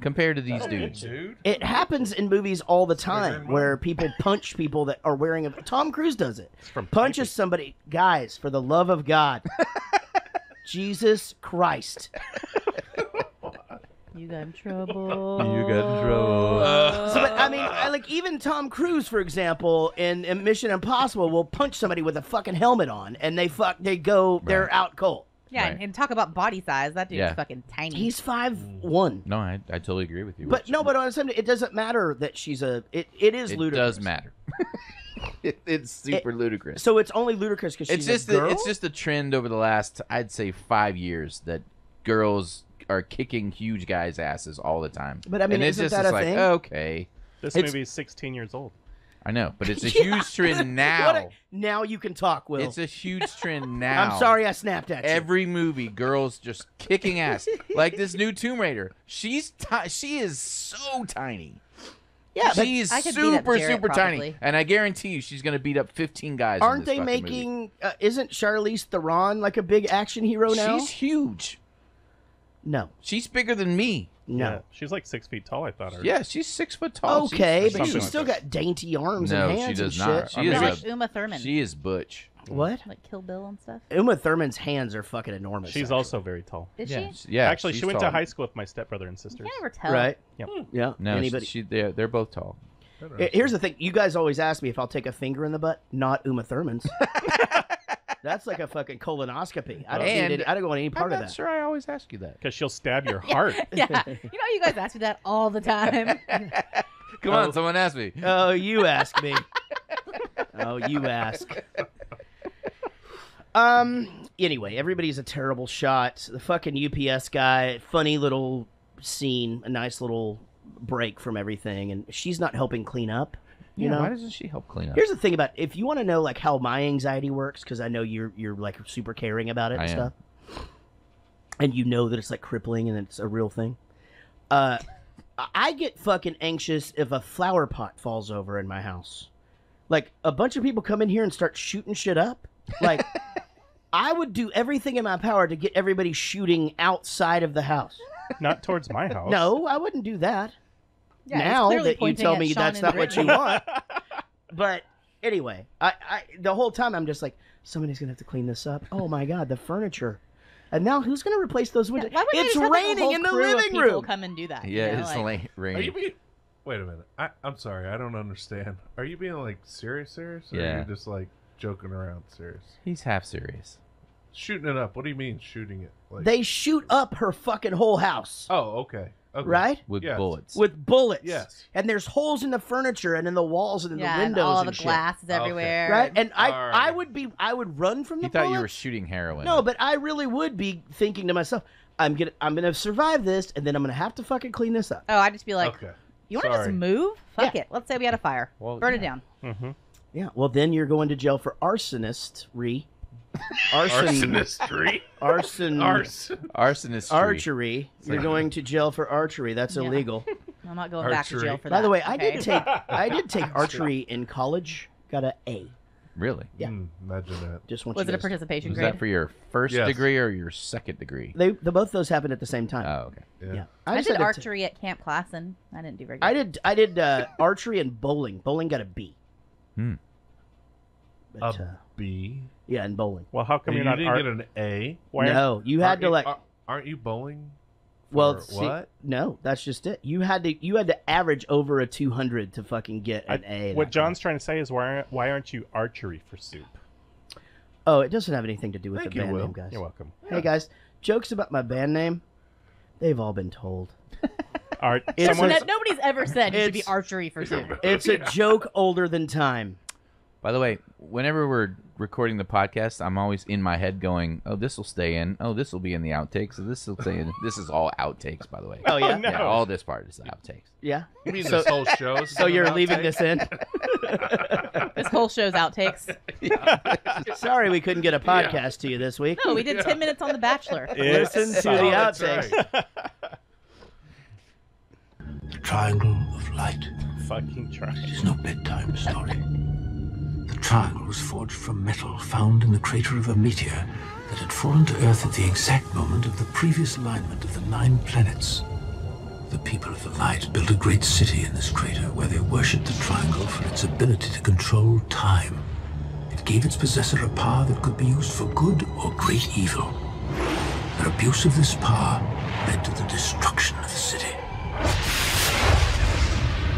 compared to these dudes. It happens in movies all the time where people punch people that are wearing a. Tom Cruise does it. Punches somebody. Guys, for the love of God. Jesus Christ. You got in trouble. You got in trouble. But I mean, like even Tom Cruise, for example, in Mission Impossible, will punch somebody with a fucking helmet on, and they're out cold. Yeah, Right. and talk about body size. That dude's Yeah. fucking tiny. He's 5'1". No, I totally agree with you. But no, but honestly, it doesn't matter that she's a. It is it ludicrous. does matter. It's super ludicrous. So it's only ludicrous because she's a girl. It's just the trend over the last, I'd say, 5 years that girls are kicking huge guys' asses all the time. But I mean, and it's isn't just that a like, thing? okay. This movie is 16 years old. I know, but it's a Yeah. huge trend now. Now you can talk, Will. It's a huge trend now. I'm sorry I snapped at you. Every movie, girls just kicking ass. Like this new Tomb Raider. She is so tiny. Yeah, but she's I could beat up super, Jarrett, super probably. tiny. And I guarantee you she's going to beat up 15 guys. Aren't in this they fucking making? Isn't Charlize Theron like a big action hero now? She's huge. No. She's bigger than me. No. Yeah, she's like 6 feet tall. I thought. Yeah, she's 6 foot tall. Okay, She's but huge. she's still got dainty arms No, and she hands does and not. shit. She is like Uma Thurman. She is butch. What? Like Kill Bill and stuff. Uma Thurman's hands are fucking enormous. She's actually. also very tall. Is Yeah, she? yeah. Actually, she's she went tall. to high school with my stepbrother and sisters. You can never tell. Right. Yep. Yeah. No, Anybody. they're both tall. Here's the thing. You guys always ask me if I'll take a finger in the butt. Not Uma Thurman's. That's like a fucking colonoscopy. I don't go on any part of that. I'm not sure I always ask you that. Because she'll stab your heart. Yeah. You guys ask me that all the time. Come on, someone ask me. Oh, you ask me. Oh, you ask. Anyway, everybody's a terrible shot. The fucking UPS guy, funny little scene, a nice little break from everything, and she's not helping clean up. You know, why doesn't she help clean up? Here's the thing about if you want to know like how my anxiety works, because I know you're like super caring about it and stuff, and you know that it's like crippling and it's a real thing. I get fucking anxious if a flower pot falls over in my house. Like a bunch of people come in here and start shooting shit up. Like I would do everything in my power to get everybody shooting outside of the house. Not towards my house. No, I wouldn't do that. Yeah, now that you tell me that's not what you want. But anyway, I the whole time I'm just like, somebody's gonna have to clean this up. Oh my god, the furniture. And now who's gonna replace those windows? Why wouldn't It's you just have, like, a raining whole in the crew of living people room. Come and do that. Yeah, you know, it's like- raining. Are you being... Wait a minute. I'm sorry. I don't understand. Are you being like serious? Or Yeah. are you just like joking around serious? He's half serious. Shooting it up. What do you mean shooting it? Like... They shoot up her fucking whole house. Oh, okay. Right? With Yes. bullets. With bullets. Yes. And there's holes in the furniture and in the walls and in Yeah, the and windows all and the shit. glass is everywhere. Right? And All I would run from the You thought bullets. you were shooting heroin. No, but I really would be thinking to myself, I'm gonna survive this, and then I'm gonna have to fucking clean this up. Oh, I'd just be like, Okay. you want to just Sorry. move? Fuck it. Let's say we had a fire. Well, Burn it down. Mm-hmm. Yeah. Well, then you're going to jail for arsonistry. Arsonistry? Arson. Arsonistry. Archery. You're going to jail for archery. That's Yeah. illegal. I'm not going back to jail for that. By the way, I okay? did take archery in college. Got a A. Really? Yeah. Imagine that. Just want Was you it a guys- participation Was grade? that for your first Yes. degree or your second degree? Both those happened at the same time. Oh, okay. Yeah. I just did had to archery at Camp Classen. I didn't do very good. I did archery and bowling. Bowling got a B. Hmm. But, A B? yeah, in bowling. Well, how come And you're you not didn't get an A? No, you had to like. Aren't you bowling? Well, For see, what? no, that's just it. You had to average over a 200 to fucking get an A. in What that John's trying to say is why aren't you archery for soup? class. Oh, it doesn't have anything to do with Thank the you, band Will. name, guys. You're welcome. Hey guys, jokes about my band name, they've all been told. Someone's- Nobody's ever said it should be It's- archery for soup. It's a joke older than time. By the way, whenever we're recording the podcast, I'm always in my head going, "Oh, this will stay in. Oh, this will be in the outtakes. So this will stay in." This is all outtakes, by the way. Oh, yeah? no. Yeah, all this part is outtakes. Yeah. You mean this whole show? So you're leaving this in? This whole show's outtakes. Sorry we couldn't get a podcast to you this week. No, we did 10 minutes on The Bachelor. Listen to the outtakes. The Triangle of Light. Fucking try. It is no bedtime story. The triangle was forged from metal found in the crater of a meteor that had fallen to Earth at the exact moment of the previous alignment of the 9 planets. The people of the light built a great city in this crater where they worshipped the triangle for its ability to control time. It gave its possessor a power that could be used for good or great evil. Their abuse of this power led to the destruction of the city.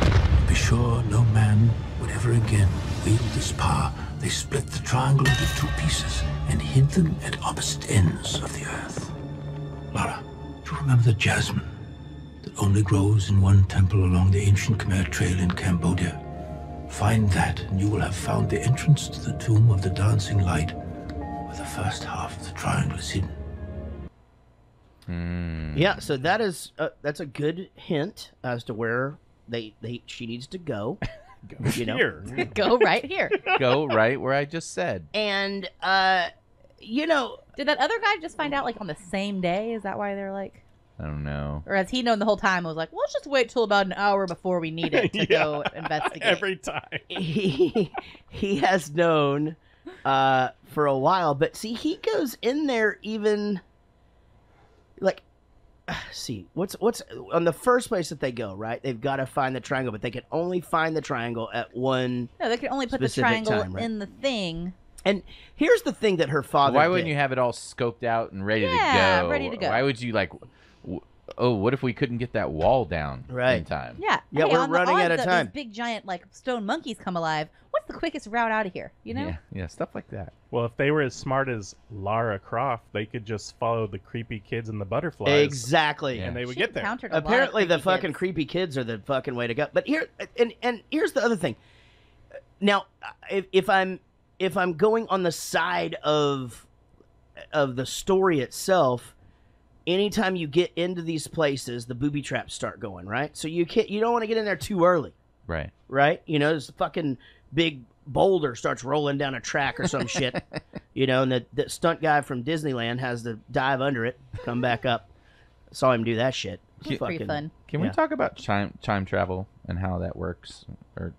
To be sure no man would ever again wield this power, they split the triangle into 2 pieces and hid them at opposite ends of the earth. Lara, do you remember the jasmine that only grows in one temple along the ancient Khmer Trail in Cambodia? Find that, and you will have found the entrance to the tomb of the dancing light, where the first half of the triangle is hidden. Yeah, so that's a good hint as to where she needs to go. You know? Here. Go right here. Go right where I just said. And you know, Did that other guy just find out like on the same day? Is that why they're like, I don't know. or has he known the whole time? Was like, well, let's just wait till about an hour before we need it to go investigate. Every time. he has known for a while, but see, he goes in there even like. See, what's on the first place that they go, right? They've got to find the triangle, but they can only find the triangle at one. No, they can only put the specific triangle time, right? in the thing. And here's the thing that her father. Why wouldn't did. you have it all scoped out and ready to Yeah, go? ready to go. Why would you like? Oh, what if we couldn't get that wall down in Right. time? Yeah. Yeah, Hey, we're on the running out odds of that time. These big giant like stone monkeys come alive. what's the quickest route out of here? You know? Yeah, stuff like that. Well, if they were as smart as Lara Croft, they could just follow the creepy kids and the butterflies. Exactly. And they would get there. Apparently, the fucking creepy kids are the fucking way to go. But here, and here's the other thing. Now, if I'm going on the side of the story itself, anytime you get into these places, the booby traps start going, right? So you don't want to get in there too early. Right. Right? You know, this fucking big boulder starts rolling down a track or some shit. You know, and the stunt guy from Disneyland has to dive under it, come back up. Saw him do that shit. It's pretty fun. Can we talk about time travel and how that works? Or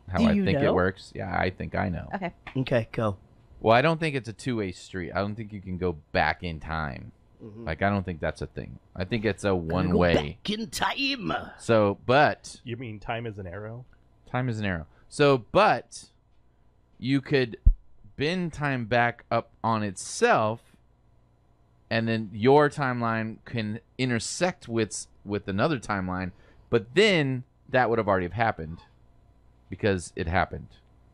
how I think it works? Yeah, I think I know. Okay. Okay, go. Well, I don't think it's a two-way street. I don't think you can go back in time. Like, I don't think that's a thing. I think it's a one-way. Back in time. So, but... You mean time is an arrow? Time is an arrow. So, but you could bend time back up on itself, and then your timeline can intersect with another timeline, but then that would have already happened because it happened.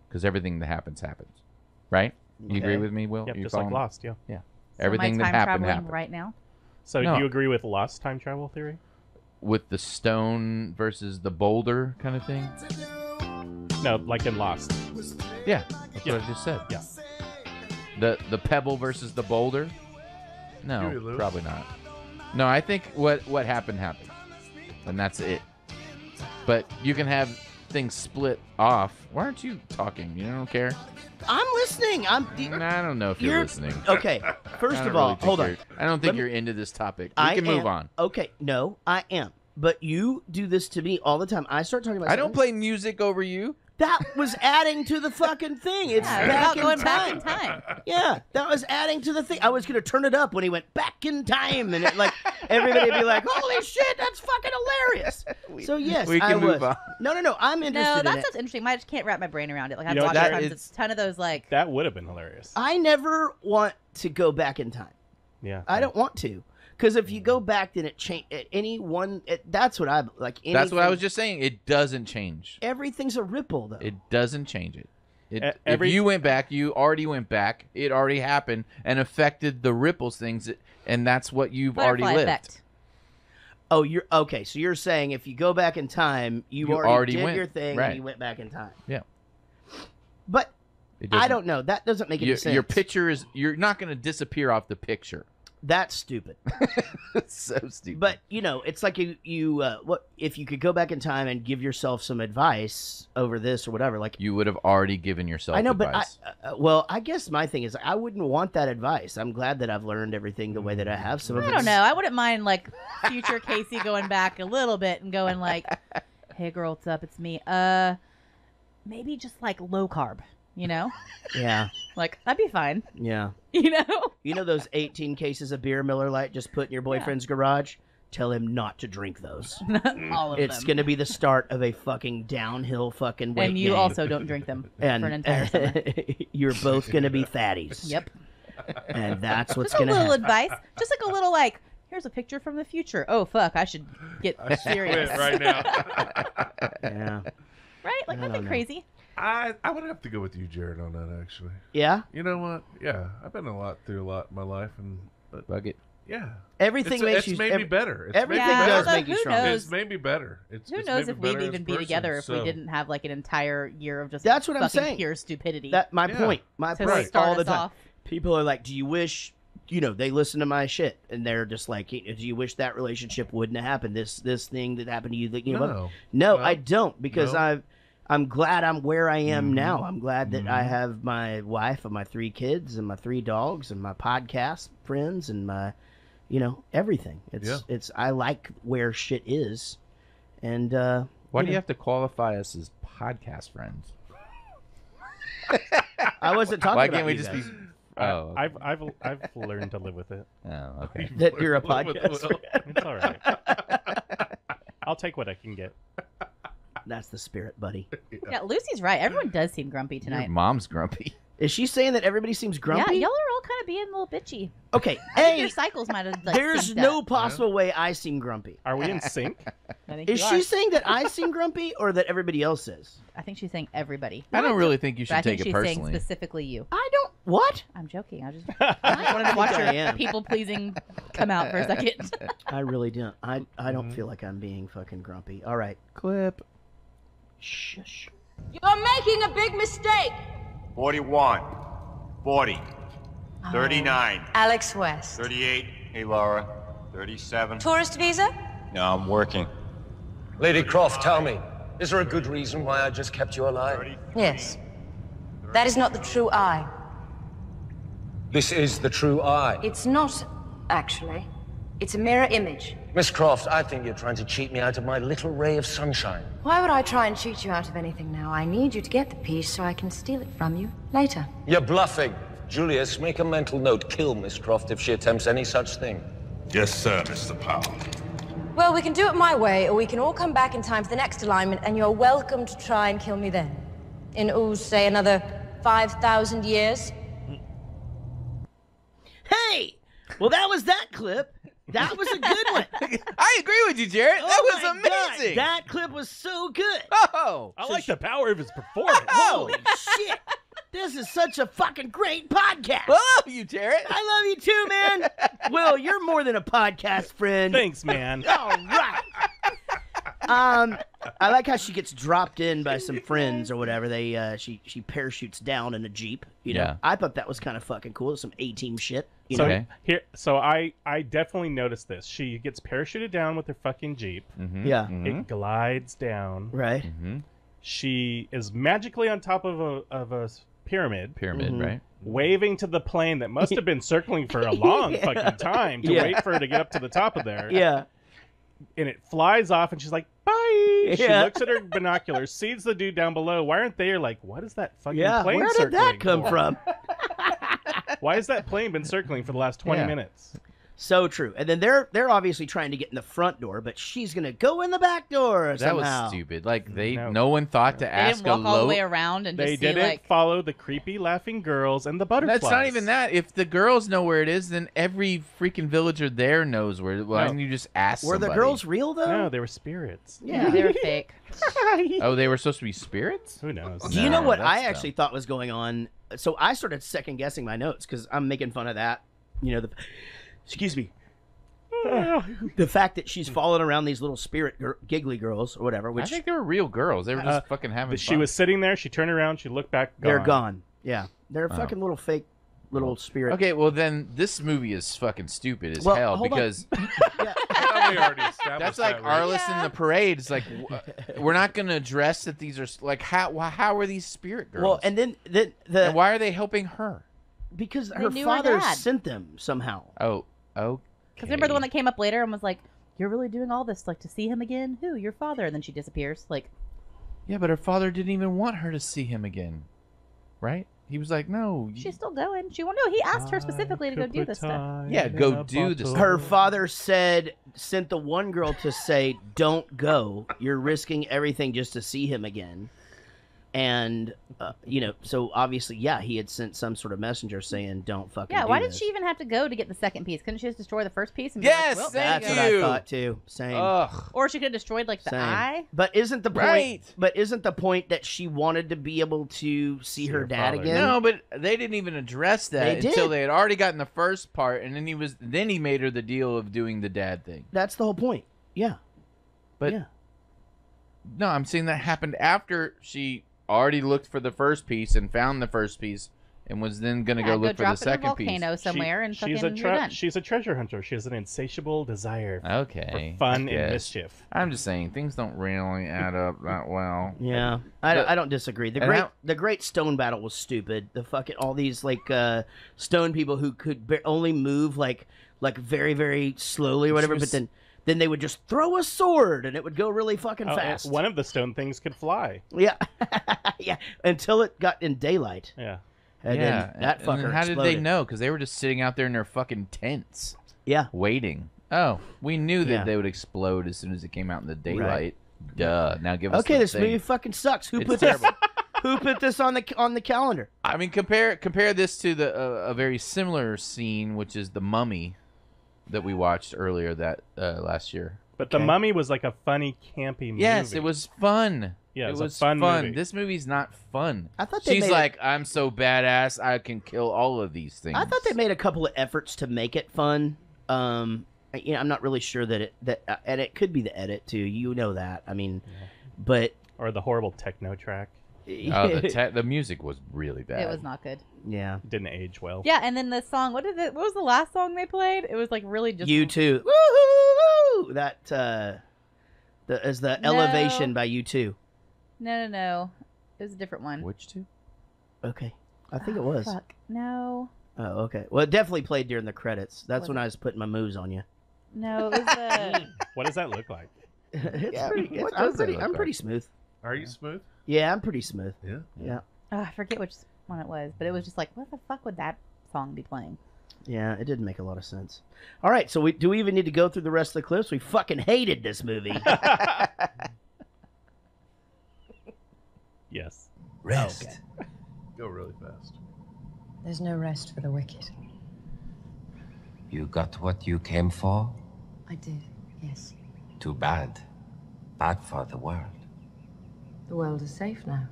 Because everything that happens. Right? You agree with me, Will? Yep, you just like Lost, yeah. Yeah. So Everything that happened. right now? So No. do you agree with Lost time travel theory? With the stone versus the boulder kind of thing? No, like in Lost. Yeah, that's what I just said. Yeah. The pebble versus the boulder? No, Huey Lewis. probably not. No, I think what happened, and that's it. But you can have things split off. Why aren't you talking? You don't care? I'm listening. I don't know if you're listening. Okay, first of all, hold on. I don't think you're into this topic. We can move on. Okay, no, I am. But you do this to me all the time. I start talking about. I don't play music over you. That was adding to the fucking thing. It's back in time. Yeah, that was adding to the thing. I was gonna turn it up when he went back in time, and everybody would be like, "Holy shit, that's fucking hilarious!" So yes, we can I move was. on. No, I'm interested. No, in that it. sounds interesting. I just can't wrap my brain around it. Like I've You know, watched a ton of those. Like that would have been hilarious. I never want to go back in time. Yeah, I don't want to. Because if you go back, then it change at any one. That's what I like. That's what I was just saying. It doesn't change. Everything's a ripple, though. It doesn't change it. If you went back, you already went back. It already happened and affected the ripples things, and that's what you've already lived. Effect. Oh, you're okay. So you're saying if you go back in time, you already did your thing, and you went back in time. Yeah. But I don't know. That doesn't make any sense. Your picture is. You're not going to disappear off the picture. That's stupid. It's so stupid. But it's like you what if you could go back in time and give yourself some advice over this or whatever? Like you would have already given yourself. I know, advice. but I guess my thing is I wouldn't want that advice. I'm glad that I've learned everything the way that I have. Some of I don't know. I wouldn't mind like future Casey going back a little bit and going like, "Hey girl, what's up? It's me. Maybe just like low carb." You know? Yeah. Like, that'd be fine. Yeah. You know? You know those 18 cases of beer Miller Lite just put in your boyfriend's garage? Tell him not to drink those. All of them. It's going to be the start of a fucking downhill fucking weight And you gain. also don't drink them for an entire summer. You're both going to be fatties. Yep. And that's what's Just going a to little happen. advice. Just like a little like, here's a picture from the future. Oh, fuck, I should get serious. right now. Yeah. Right? Like, nothing crazy. I would have to go with you, Jared, on that, actually. Yeah? You know what? Yeah, I've been through a lot in my life, but Bug it. Yeah. Everything makes it's made me better. It's everything made me does better. make you stronger. It's made me better. Who knows if we'd even be together if we didn't have like an entire year of just That's what I'm fucking saying. pure stupidity. My point. My To point start all the us time. off. People are like, do you wish, they listen to my shit, and they're just like, do you wish that relationship wouldn't have happened? This thing that happened to you, No, I don't, because I'm glad I'm where I am now. I'm glad that I have my wife and my 3 kids and my 3 dogs and my podcast friends and my, everything. It's I like where shit is, and why do you have to qualify us as podcast friends? I wasn't talking. Why about can't we you just guys. be? Oh, okay. I've learned to live with it. Oh, okay. That you're a podcast friend. It's all right. I'll take what I can get. That's the spirit, buddy. Yeah, Lucy's right. Everyone does seem grumpy tonight. Your mom's grumpy. Is she saying that everybody seems grumpy? Yeah, y'all are all kind of being a little bitchy. Okay, I think your cycles might have. Like, there's synced no up. possible way I seem grumpy. Are we in sync? I think Is you she are. saying that I seem grumpy or that everybody else is? I think she's saying everybody. I don't really think you But I should think take it she's saying personally. specifically you. I don't. What? I'm joking. I just wanted to watch I your am. people pleasing come out for a second. I really don't. I don't feel like I'm being fucking grumpy. All right. Clip. Shush. You're making a big mistake. 41, 40, 39, Alex West. 38. Hey, Lara. 37. Tourist visa? No, I'm working. Lady Croft, tell me, is there a good reason why I just kept you alive? Yes. That is not the true I. This is the true I. It's not, actually. It's a mirror image. Miss Croft, I think you're trying to cheat me out of my little ray of sunshine. Why would I try and cheat you out of anything now? I need you to get the piece so I can steal it from you later. You're bluffing. Julius, make a mental note. Kill Miss Croft if she attempts any such thing. Yes, sir, Mr. Powell. Well, we can do it my way, or we can all come back in time for the next alignment, and you're welcome to try and kill me then. In, say, another 5,000 years. Hey! Well, that was that clip. That was a good one. I agree with you, Jared. That was my amazing. God, that clip was so good. Oh, I like the power of his performance. Holy shit. This is such a fucking great podcast. I love you, Jared. I love you too, man. Will, you're more than a podcast friend. Thanks, man. All right. I like how she gets dropped in by some friends or whatever. She parachutes down in a Jeep. You know, Yeah. I thought that was kind of fucking cool. Some A-team shit. You So know? so I definitely noticed this. She gets parachuted down with her fucking Jeep. Mm-hmm. Yeah. It glides down. Right. Mm-hmm. She is magically on top of a pyramid. Pyramid, right? Waving to the plane that must have been circling for a long fucking time to wait for her to get up to the top of there. Yeah. And it flies off, and she's like, "Bye." She Yeah. looks at her binoculars, sees the dude down below. Why aren't they like, what is that fucking Yeah. plane Where did circling that come for? from? Why has that plane been circling for the last 20 Yeah. minutes? So true. And then they're obviously trying to get in the front door, but she's gonna go in the back door That somehow. was stupid. Like no one thought to They ask didn't walk a all the low. way around and just They see didn't like. follow the creepy laughing girls and the butterflies. That's not even that. If the girls know where it is, then every freaking villager there knows where. Why No. don't you just ask? Were the somebody? girls real though? No, they were spirits. Yeah, they were fake. Oh, they were supposed to be spirits. Who knows? Do you know what that's I dumb. actually thought was going on? So I started second guessing my notes because I'm making fun of that. You know, excuse me. The fact that she's following around these little spirit giggly girls or whatever, I which think they were real girls. They were just fucking having fun. She was sitting there. She turned around. She looked back. they're gone. Yeah, they're fucking little fake little spirit. Okay, well then this movie is fucking stupid as Well, hell hold on. because We already established that's like that, right? Arliss in the parade. It's like we're not going to address that these are like how are these spirit girls? Well, and then the and why are they helping her? because They her knew her father dad. sent them somehow. Oh. Because remember the one that came up later and was like, "You're really doing all this like to see him again? Who? Your father?" And then she disappears. Like, Yeah, but her father didn't even want her to see him again, right? He was like, "No, she's still going. She won't know. He asked her specifically to go do this stuff. yeah, go do this." Her father sent the one girl to say, "Don't go. You're risking everything just to see him again." And you know, so obviously, yeah, he had sent some sort of messenger saying, "Don't fucking." Yeah, do why did this." she even have to go to get the second piece? Couldn't she just destroy the first piece? And be Yes, like, well, thank That's there what you I go. thought too. Same. Ugh. Or she could have destroyed like the Same. eye. But isn't the point? Right. But isn't the point that she wanted to be able to see her her dad father. again? No, but they didn't even address that They until did. they had already gotten the first part, and then he made her the deal of doing the dad thing. That's the whole point. Yeah. But yeah. no, I'm saying that happened after she already looked for the first piece and found the first piece, and was then gonna Yeah, go look for drop the it in a second piece. volcano somewhere and fucking she's you're done. she's a treasure hunter. She has an insatiable desire Okay, for fun I and guess. mischief. I'm just saying things don't really add up that well. Yeah, But- I don't disagree. and how- The great stone battle was stupid. The fucking all these like stone people who could only move like very very slowly or whatever, was- but then they would just throw a sword and it would go really fucking Oh, fast. one of the stone things could fly. Yeah, yeah, until it got in daylight. Yeah. And yeah, then that and fucker then how did they exploded. know? Because they were just sitting out there in their fucking tents. Yeah, waiting. Oh, we knew that Yeah. they would explode as soon as it came out in the daylight. Duh. Now give us Okay, the this thing. movie fucking sucks. Who It's put terrible. this? Who put this on the calendar? I mean, compare this to the a very similar scene, which is the Mummy that we watched earlier that last year. But the Mummy was like a funny, campy movie. Yes, it was fun. Yeah, it was a fun movie. This movie's not fun. I thought they she's made like, I'm so badass, I can kill all of these things. I thought they made a couple of efforts to make it fun. I'm not really sure that and it could be the edit too. You know that. I mean, but or the horrible techno track. The music was really bad. It was not good. Yeah, didn't age well. Yeah, and then the song. What was the last song they played? It was like really just U2. Woo-hoo-hoo! That is the Elevation by U2. No. It was a different one. Which two? Okay, I think it was. Fuck no. Oh, okay. Well, it definitely played during the credits. That's when I was putting my moves on you. No, it was What does that look like? I'm pretty smooth. Are you smooth? Yeah, I'm pretty smooth. Yeah. Yeah. I forget which one it was, but it was just like, what the fuck would that song be playing? Yeah, it didn't make a lot of sense. All right, so do we even need to go through the rest of the clips? We fucking hated this movie. Yes. Rest. Okay. Go really fast. There's no rest for the wicked. You got what you came for? I did, yes. Too bad. Bad for the world. The world is safe now.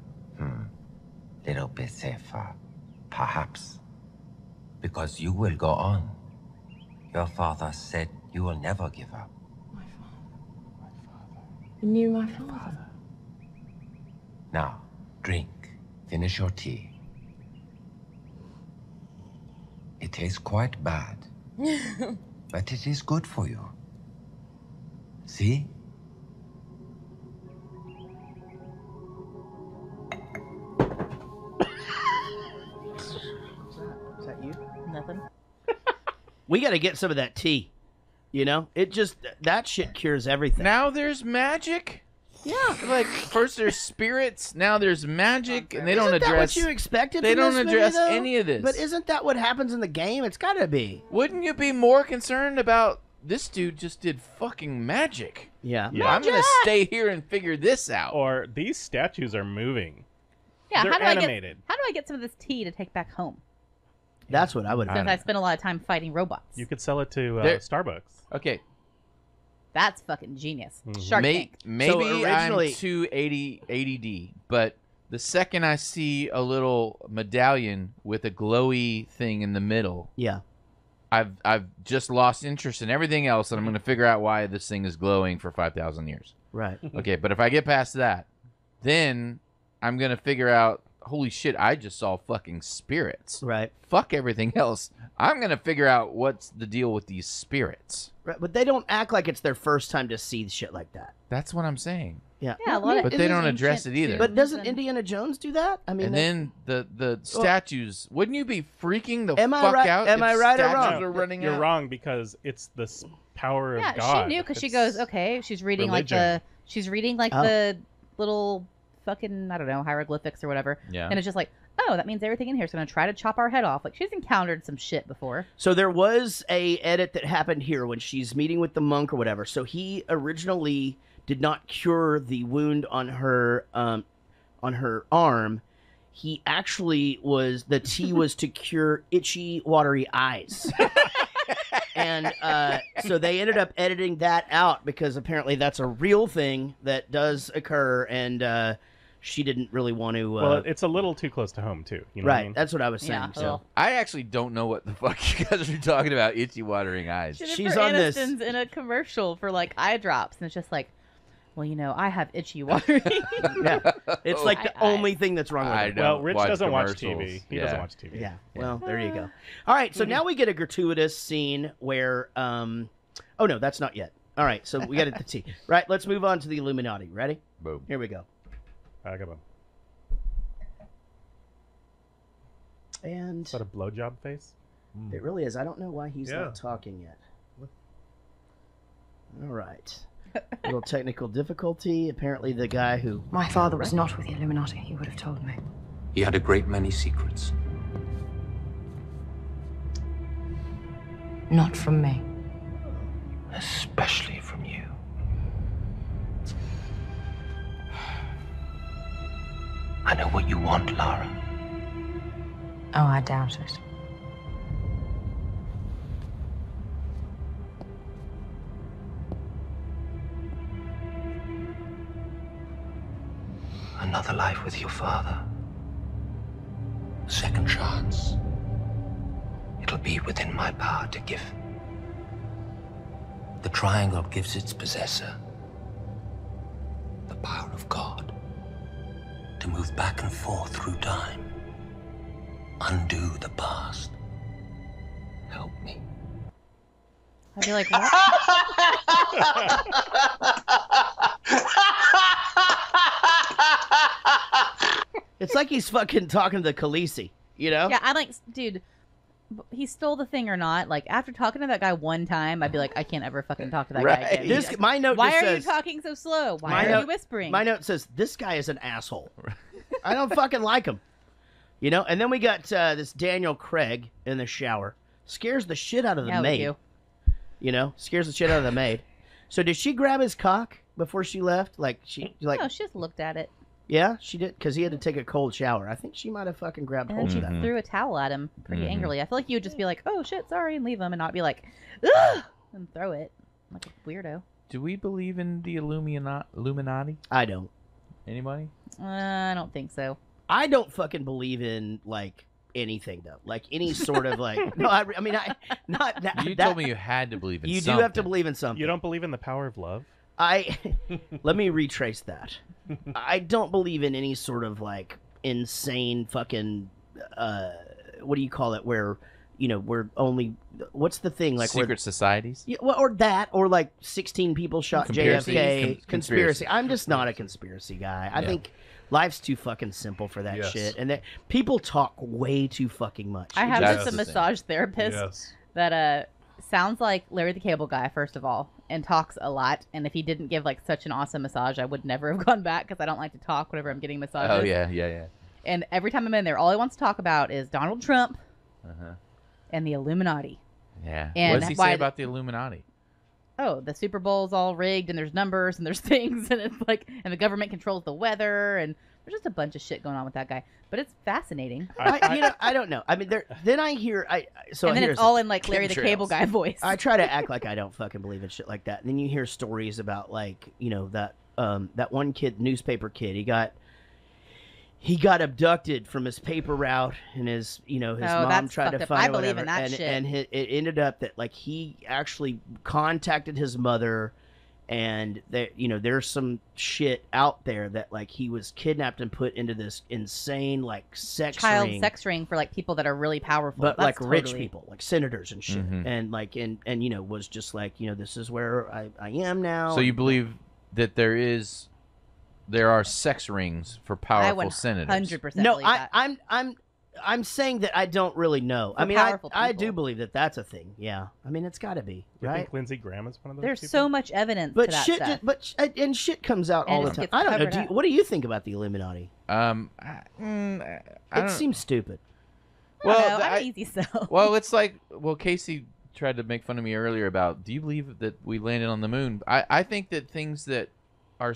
Little bit safer, perhaps. Because you will go on. Your father said you will never give up. You knew my father. Now, drink. Finish your tea. It tastes quite bad, but it is good for you. See? Is that you? Nothing. We got to get some of that tea. You know, that shit cures everything. Now there's magic. Yeah, like first there's spirits, now there's magic, and they don't Isn't address. that what you expected? They from don't this movie, address though? any of this. But isn't that what happens in the game? It's got to be. Wouldn't you be more concerned about this dude just did fucking magic? Yeah. I'm gonna stay here and figure this out. Or these statues are moving. Yeah, They're animated. How do I get some of this tea to take back home? That's what I would. Since I spent a lot of time fighting robots. You could sell it to Starbucks. Okay. That's fucking genius. Shark Tank. Maybe I'm too ADD, but the second I see a little medallion with a glowy thing in the middle, yeah, I've just lost interest in everything else, and I'm going to figure out why this thing is glowing for 5,000 years. Right. Okay, but if I get past that, then I'm going to figure out, holy shit, I just saw fucking spirits. Right. Fuck everything else. I'm going to figure out what's the deal with these spirits. Right, but they don't act like it's their first time to see shit like that. That's what I'm saying. Yeah. Yeah, a lot but they don't address it either. But doesn't Indiana Jones do that? I mean, and then the statues. Wouldn't you be freaking the Am I fuck right- out? am if I right or statues wrong? Are running You're out? wrong because it's the power of Yeah, God. she knew because she goes, okay, she's reading religion. the little fucking, I don't know, hieroglyphics or whatever. Yeah. And it's just like, oh, that means everything in here is going to try to chop our head off. Like, she's encountered some shit before. So there was a edit that happened here when she's meeting with the monk or whatever. So he originally did not cure the wound on her arm. He actually the tea was to cure itchy, watery eyes. And so they ended up editing that out because apparently that's a real thing that does occur, and she didn't really want to. Well, it's a little too close to home too. You know what I right. mean? That's what I was saying. Yeah, so I actually don't know what the fuck you guys are talking about. Itchy, watering eyes. She did She's for on this. Aniston's in a commercial for like eye drops, and it's just like, well, you know, I have itchy watery. yeah, it's like the only thing that's wrong with I it. don't Well, Rich watch doesn't watch commercials. TV. He Yeah. doesn't watch TV. Yeah. Well, there you go. All right. So now we get a gratuitous scene where, oh no, that's not yet. All right. So we got it to tea. Right. Let's move on to the Illuminati. Ready? Boom. Here we go. Vagabond. And Is that a blowjob face? it really is. I don't know why he's Yeah. not talking yet. All right. Little technical difficulty. Apparently, the guy who My father was not with the Illuminati. He would have told me. He had a great many secrets. Not from me. Especially from you. I know what you want, Lara. Oh, I doubt it. Another life with your father. A second chance. It'll be within my power to give. The triangle gives its possessor the power of God to move back and forth through time, undo the past. Help me. I'd be like, what? It's like he's fucking talking to the Khaleesi, you know? Yeah, I'm like, dude, he stole the thing or not. Like, after talking to that guy one time, I'd be like, I can't ever fucking talk to that guy again. This, my note Why just are says, you talking so slow? Why are you whispering? My note says, this guy is an asshole. I don't fucking like him. You know? And then we got this Daniel Craig in the shower. Scares the shit out of the Yeah, we maid. do. You know? Scares the shit out of the maid. So did she grab his cock before she left? No, she just looked at it. Yeah, she did, because he had to take a cold shower. I think she might have fucking grabbed And hold then of she that. threw a towel at him pretty angrily. I feel like you would just be like, oh shit, sorry, and leave him, and not be like, ugh, and throw it like a weirdo. Do we believe in the Illuminati? I don't. Anybody? I don't think so. I don't fucking believe in, like, anything, though. Like, any sort of, like... No, I mean, not that... You told me you had to believe in you something. do have to believe in something. You don't believe in the power of love? Let me retrace that. I don't believe in any sort of, like, insane fucking... what do you call it? Where, you know, we're only... What's the thing? Like Secret societies? Yeah, well, or that, or like 16 people shot JFK. Conspiracy. Conspiracy. I'm just not a conspiracy guy. I think life's too fucking simple for that shit. And that people talk way too fucking much. I have just a massage therapist that sounds like Larry the Cable Guy, first of all, and talks a lot. And if he didn't give like such an awesome massage, I would never have gone back because I don't like to talk whenever I'm getting massages. Oh, yeah. And every time I'm in there, all he wants to talk about is Donald Trump and the Illuminati. Yeah. And what does he say about the Illuminati? Oh, the Super Bowl's all rigged, and there's numbers, and there's things, and it's like, and the government controls the weather, and there's just a bunch of shit going on with that guy. But it's fascinating. I don't know. I mean, then I hear, and then it's all in like Larry the Cable Guy voice. I try to act like I don't fucking believe in shit like that. And then you hear stories about, like, you know, that one kid, newspaper kid, he got abducted from his paper route, and his mom tried to find I him, believe whatever, in that and, shit. and it ended up that, like, he actually contacted his mother, and there's some shit out there that, like, he was kidnapped and put into this insane, like, child sex ring for, like, people that are really powerful, but that's like rich totally... people, like senators and shit, and like and was just like, this is where I am now. So you believe that there are sex rings for powerful senators? 100%. No, I'm saying that I don't really know. I mean, I do believe that that's a thing. Yeah, I mean, it's got to be, You right? think Lindsey Graham is one of those There's people? so much evidence But to that shit, stuff. and shit comes out And all it the time. gets I don't know. covered up. What do you think about the Illuminati? It seems stupid. Well, I'm easy so. Well, it's like, Casey tried to make fun of me earlier about, do you believe that we landed on the moon? I think that things that are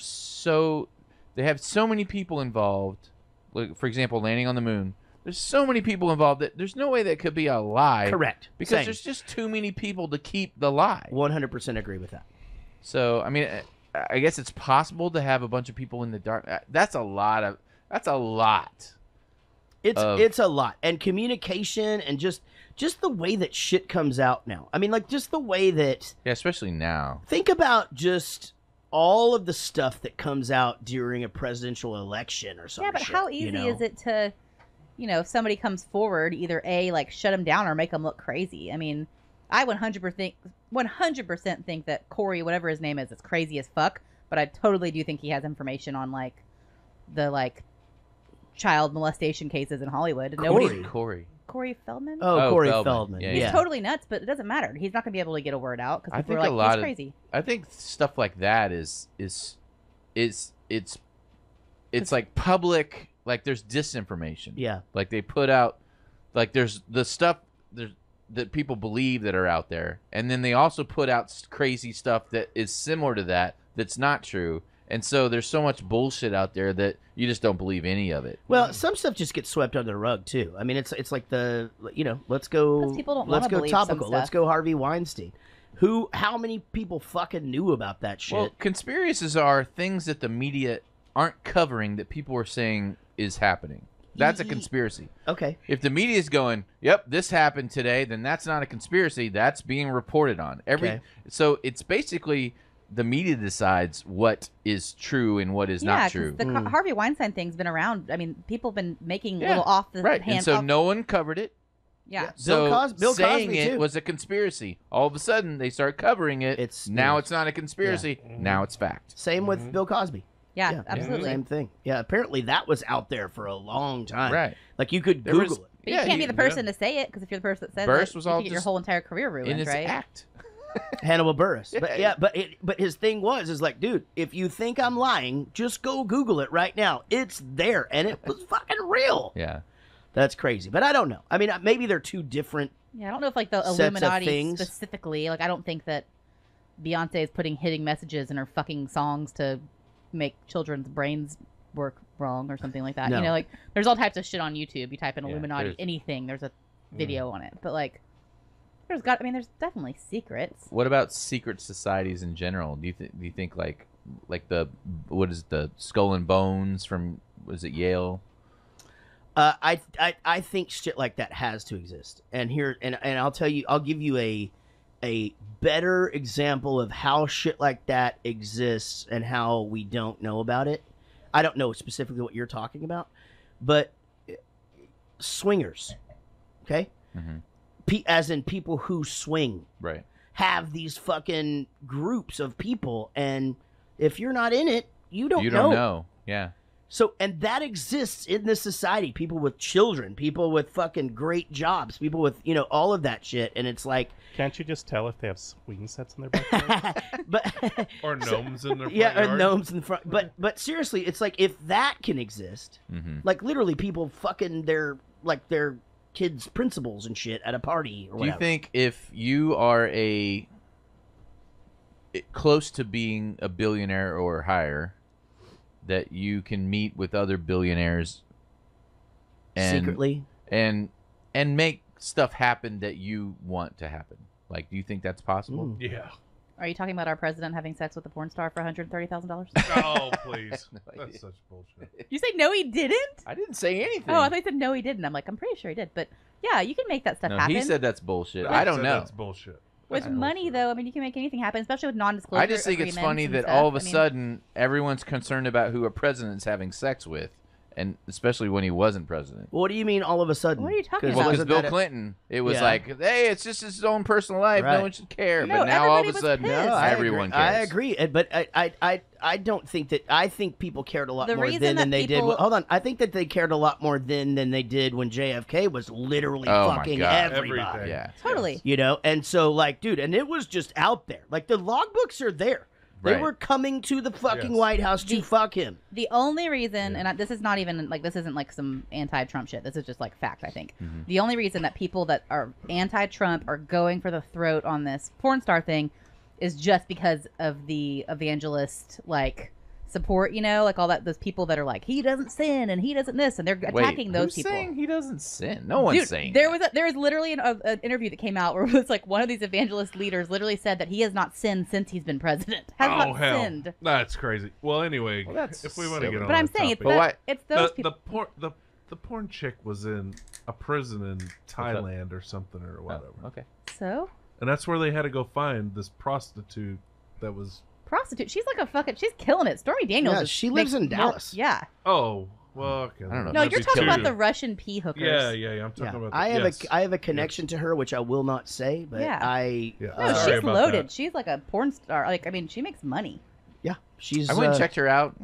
they have so many people involved, like, for example, landing on the moon, there's so many people involved that there's no way that could be a lie. Correct. Because Same. there's just too many people to keep the lie. 100% agree with that. So, I mean, I guess it's possible to have a bunch of people in the dark. That's a lot. It's a lot. And communication and just the way that shit comes out now. I mean, like, just the way that... Yeah, especially now. Think about just all of the stuff that comes out during a presidential election or something. Yeah, but how easy is it to, if somebody comes forward, either A, like, shut them down or make them look crazy? I mean, I 100% think that Corey, whatever his name is crazy as fuck, but I totally do think he has information on, like, the, like, child molestation cases in Hollywood. Corey Feldman? Oh, Corey Feldman. Yeah, He's totally nuts, but it doesn't matter. He's not going to be able to get a word out because I people think are like, he's crazy. I think stuff like that is it's like public, like, there's disinformation. Yeah. Like, they put out, like, there's the stuff that people believe that are out there, and then they also put out crazy stuff that is similar to that that's not true, And so there's so much bullshit out there that you just don't believe any of it. Well, some stuff just gets swept under the rug too. I mean, it's like let's go topical. Let's go Harvey Weinstein. How many people fucking knew about that shit? Well, conspiracies are things that the media aren't covering that people are saying is happening. That's a conspiracy. Okay. If the media is going, "Yep, this happened today," then that's not a conspiracy. That's being reported on. So it's basically the media decides what is true and what is not true. The Harvey Weinstein thing's been around. I mean, people have been making little off the right. hand. And so no one covered it. Yeah. So Bill saying Cosby it too. was a conspiracy. All of a sudden, they start covering it. It's not a conspiracy. Now it's fact. Same with Bill Cosby. Yeah, absolutely. Same thing. Yeah, apparently that was out there for a long time. Right. Like you could Google it. But you can't be the person to say it, because if you're the person that says Burris it, was you all could get your just whole entire career ruined, in his right? act. Hannibal Burris. But his thing is like, dude, if you think I'm lying, just go Google it right now. It's there, and it was fucking real. Yeah. That's crazy. But I don't know. I mean, maybe they're two different. Yeah, I don't know if like the sets of Illuminati things. specifically. Like, I don't think that Beyonce is putting hitting messages in her fucking songs to make children's brains work wrong or something like that. No. You know, like there's all types of shit on YouTube. You type in Illuminati, there's- anything, there's a video on it. But like, there's definitely secrets. What about secret societies in general? Do you think like what is the Skull and Bones from, was it Yale? I think shit like that has to exist. And I'll tell you, I'll give you a better example of how shit like that exists and how we don't know about it. I don't know specifically what you're talking about, but swingers, okay? As in people who swing, right? Have these fucking groups of people, and if you're not in it, you don't know. Yeah. So, and that exists in this society. People with children, people with fucking great jobs, people with, all of that shit. And it's like... Can't you just tell if they have swing sets in their backyard? Or gnomes in their front Yeah, yard? or gnomes in the front. But seriously, it's like, if that can exist, like literally people fucking their kids' principals and shit at a party or whatever. Do you think if you are close to being a billionaire or higher, that you can meet with other billionaires secretly and make stuff happen that you want to happen? Like, do you think that's possible? Yeah. Are you talking about our president having sex with a porn star for $130,000? Oh, please. That's such bullshit. You say no, he didn't? I didn't say anything. Oh, I thought you said no, he didn't. I'm like, I'm pretty sure he did. But yeah, you can make that stuff happen. He said that's bullshit. I don't know. That's bullshit. With money, though, I mean, you can make anything happen, especially with non-disclosure. I just think it's funny that all of a sudden everyone's concerned about who a president's having sex with, and especially when he wasn't president. What do you mean all of a sudden? What are you talking Well, about? because Bill Clinton, it was like, hey, it's just his own personal life. Right. No one should care. No, but now all of a everybody was sudden, pissed. everyone I cares. agree, but I don't think that. I think people cared a lot The more reason then that than they did. people- Hold on, I think that they cared a lot more then than they did when JFK was literally Oh, my fucking God. everybody. Everything. Yeah. Totally. And so like, dude, and it was just out there. Like the logbooks are there. They Right. were coming to the fucking Yes. White House to fuck him. The only reason, and this is not even like, this isn't like some anti-Trump shit. This is just like fact, I think. The only reason that people that are anti-Trump are going for the throat on this porn star thing is just because of the evangelist, like, support, like all that, those people that are like, he doesn't sin and he doesn't this, and they're attacking those who's people. saying he doesn't sin? No one's Dude, saying there that. was literally an interview that came out where it was like one of these evangelist leaders literally said that he has not sinned since he's been president. Has Oh, not hell. sinned. That's crazy. Well, anyway, that's if we want to get silly. on But I'm that saying topic, it's those the people. the porn chick was in a prison in Thailand or something or whatever. Oh, okay. So And that's where they had to go find this prostitute that was... prostitute. She's like she's killing it. Stormy Daniels. Yeah, just she lives makes in Dallas. Yeah. Oh, well, okay. I don't know. No, That'd you're be talking two. about the Russian pee hookers. Yeah. I'm talking about. I have yes. I have a connection to her, which I will not say, but Yeah. Yeah. No, Sorry she's about loaded. that. She's like a porn star. Like, I mean, she makes money. yeah, she's. I went and checked her out.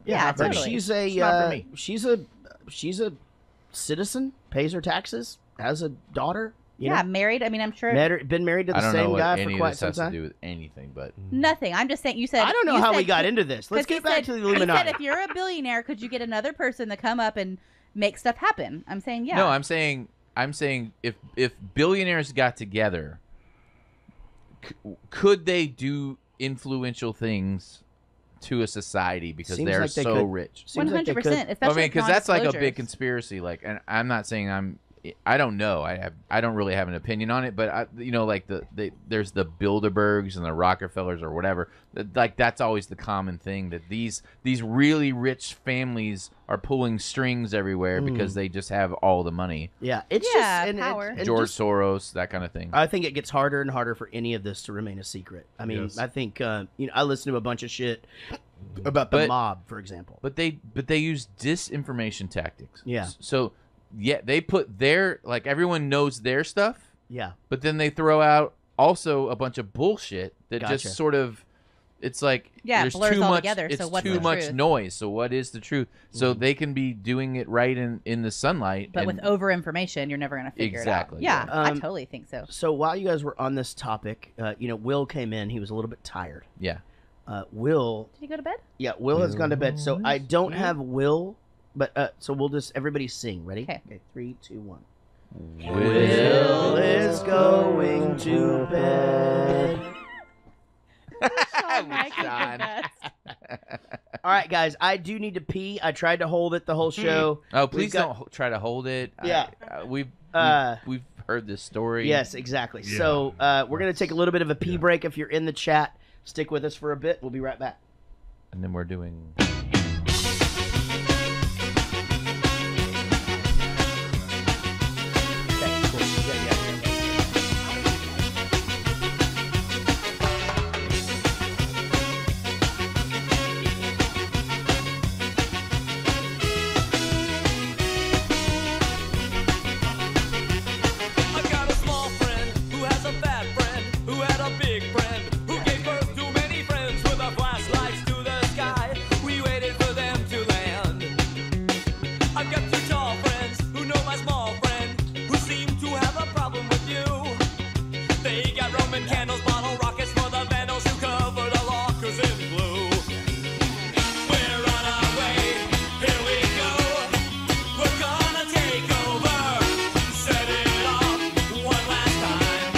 Yeah, but totally. she's It's not for me. she's a citizen, pays her taxes, has a daughter. You Yeah, know? married. I mean, I'm sure. Been married to I the don't know same what guy any for of quite this some has to time. do with anything, but Nothing. I'm just saying. You said. I don't know you how said- we got into this. Let's 'cause get he back said- to the He Illuminati. said, if you're a billionaire, could you get another person to come up and make stuff happen? I'm saying, yeah. no, I'm saying if billionaires got together, could they do influential things to a society because Seems they're like they so could. rich. Seems like they could. 100%. Especially because that's like a big non-disclosures. conspiracy. Like, and I'm not saying I don't know. I don't really have an opinion on it, but like there's the Bilderbergs and the Rockefellers or whatever. Like that's always the common thing that these really rich families are pulling strings everywhere because they just have all the money. Yeah, it's power. George Soros, that kind of thing. I think it gets harder and harder for any of this to remain a secret. I mean, I think I listen to a bunch of shit about the mob, for example. But they use disinformation tactics. Yeah. So yeah, they put their everyone knows their stuff. Yeah. But then they throw out also a bunch of bullshit that just sort of it's like there's blurs too all much together, it's so what's too the much truth? noise. So what is the truth? So they can be doing it right in the sunlight. But and with over information, you're never going to figure Exactly, it out. Yeah, I yeah. totally think so. So while you guys were on this topic, Will came in. He was a little bit tired. Yeah. Will. Did he go to bed? Yeah, Will has gone to bed. So I don't have Will, but so we'll just everybody sing. Ready? Okay. 3, 2, 1. Will is going to bed. All right, guys. I do need to pee. I tried to hold it the whole show. Oh, please don't try to hold it. Yeah. We've heard this story. Yes, exactly. Yeah. So we're gonna take a little bit of a pee break. If you're in the chat, stick with us for a bit. We'll be right back. And then we're doing. I got a small friend who has a fat friend who had a big friend who gave birth to many friends with our flashlights to the sky. We waited for them to land. I've got 2 tall friends who know my small friend who seem to have a problem with you. They got Roman candles, bottle rockets for the vandals who cover the lockers in blue. We're on our way, here we go. We're gonna take over. Set it off one last time.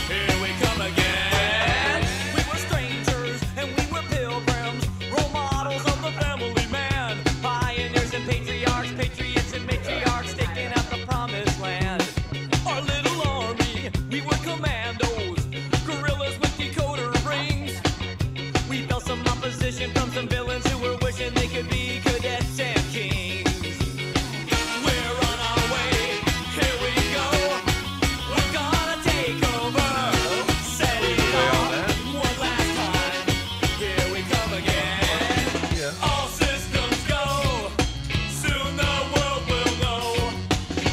Here we come again. We were strangers and we were pilgrims, role models of the family man, pioneers and patriarchs, patriots and matriarchs, taking out the promised land. Our little army, we were commandos, guerrillas with decoder rings. We felt some opposition from some villains who were wishing they could be cadets and kings. We're on our way, here we go. We're gonna take over. Set it off one last time. Here we come again. All systems go. Soon the world will know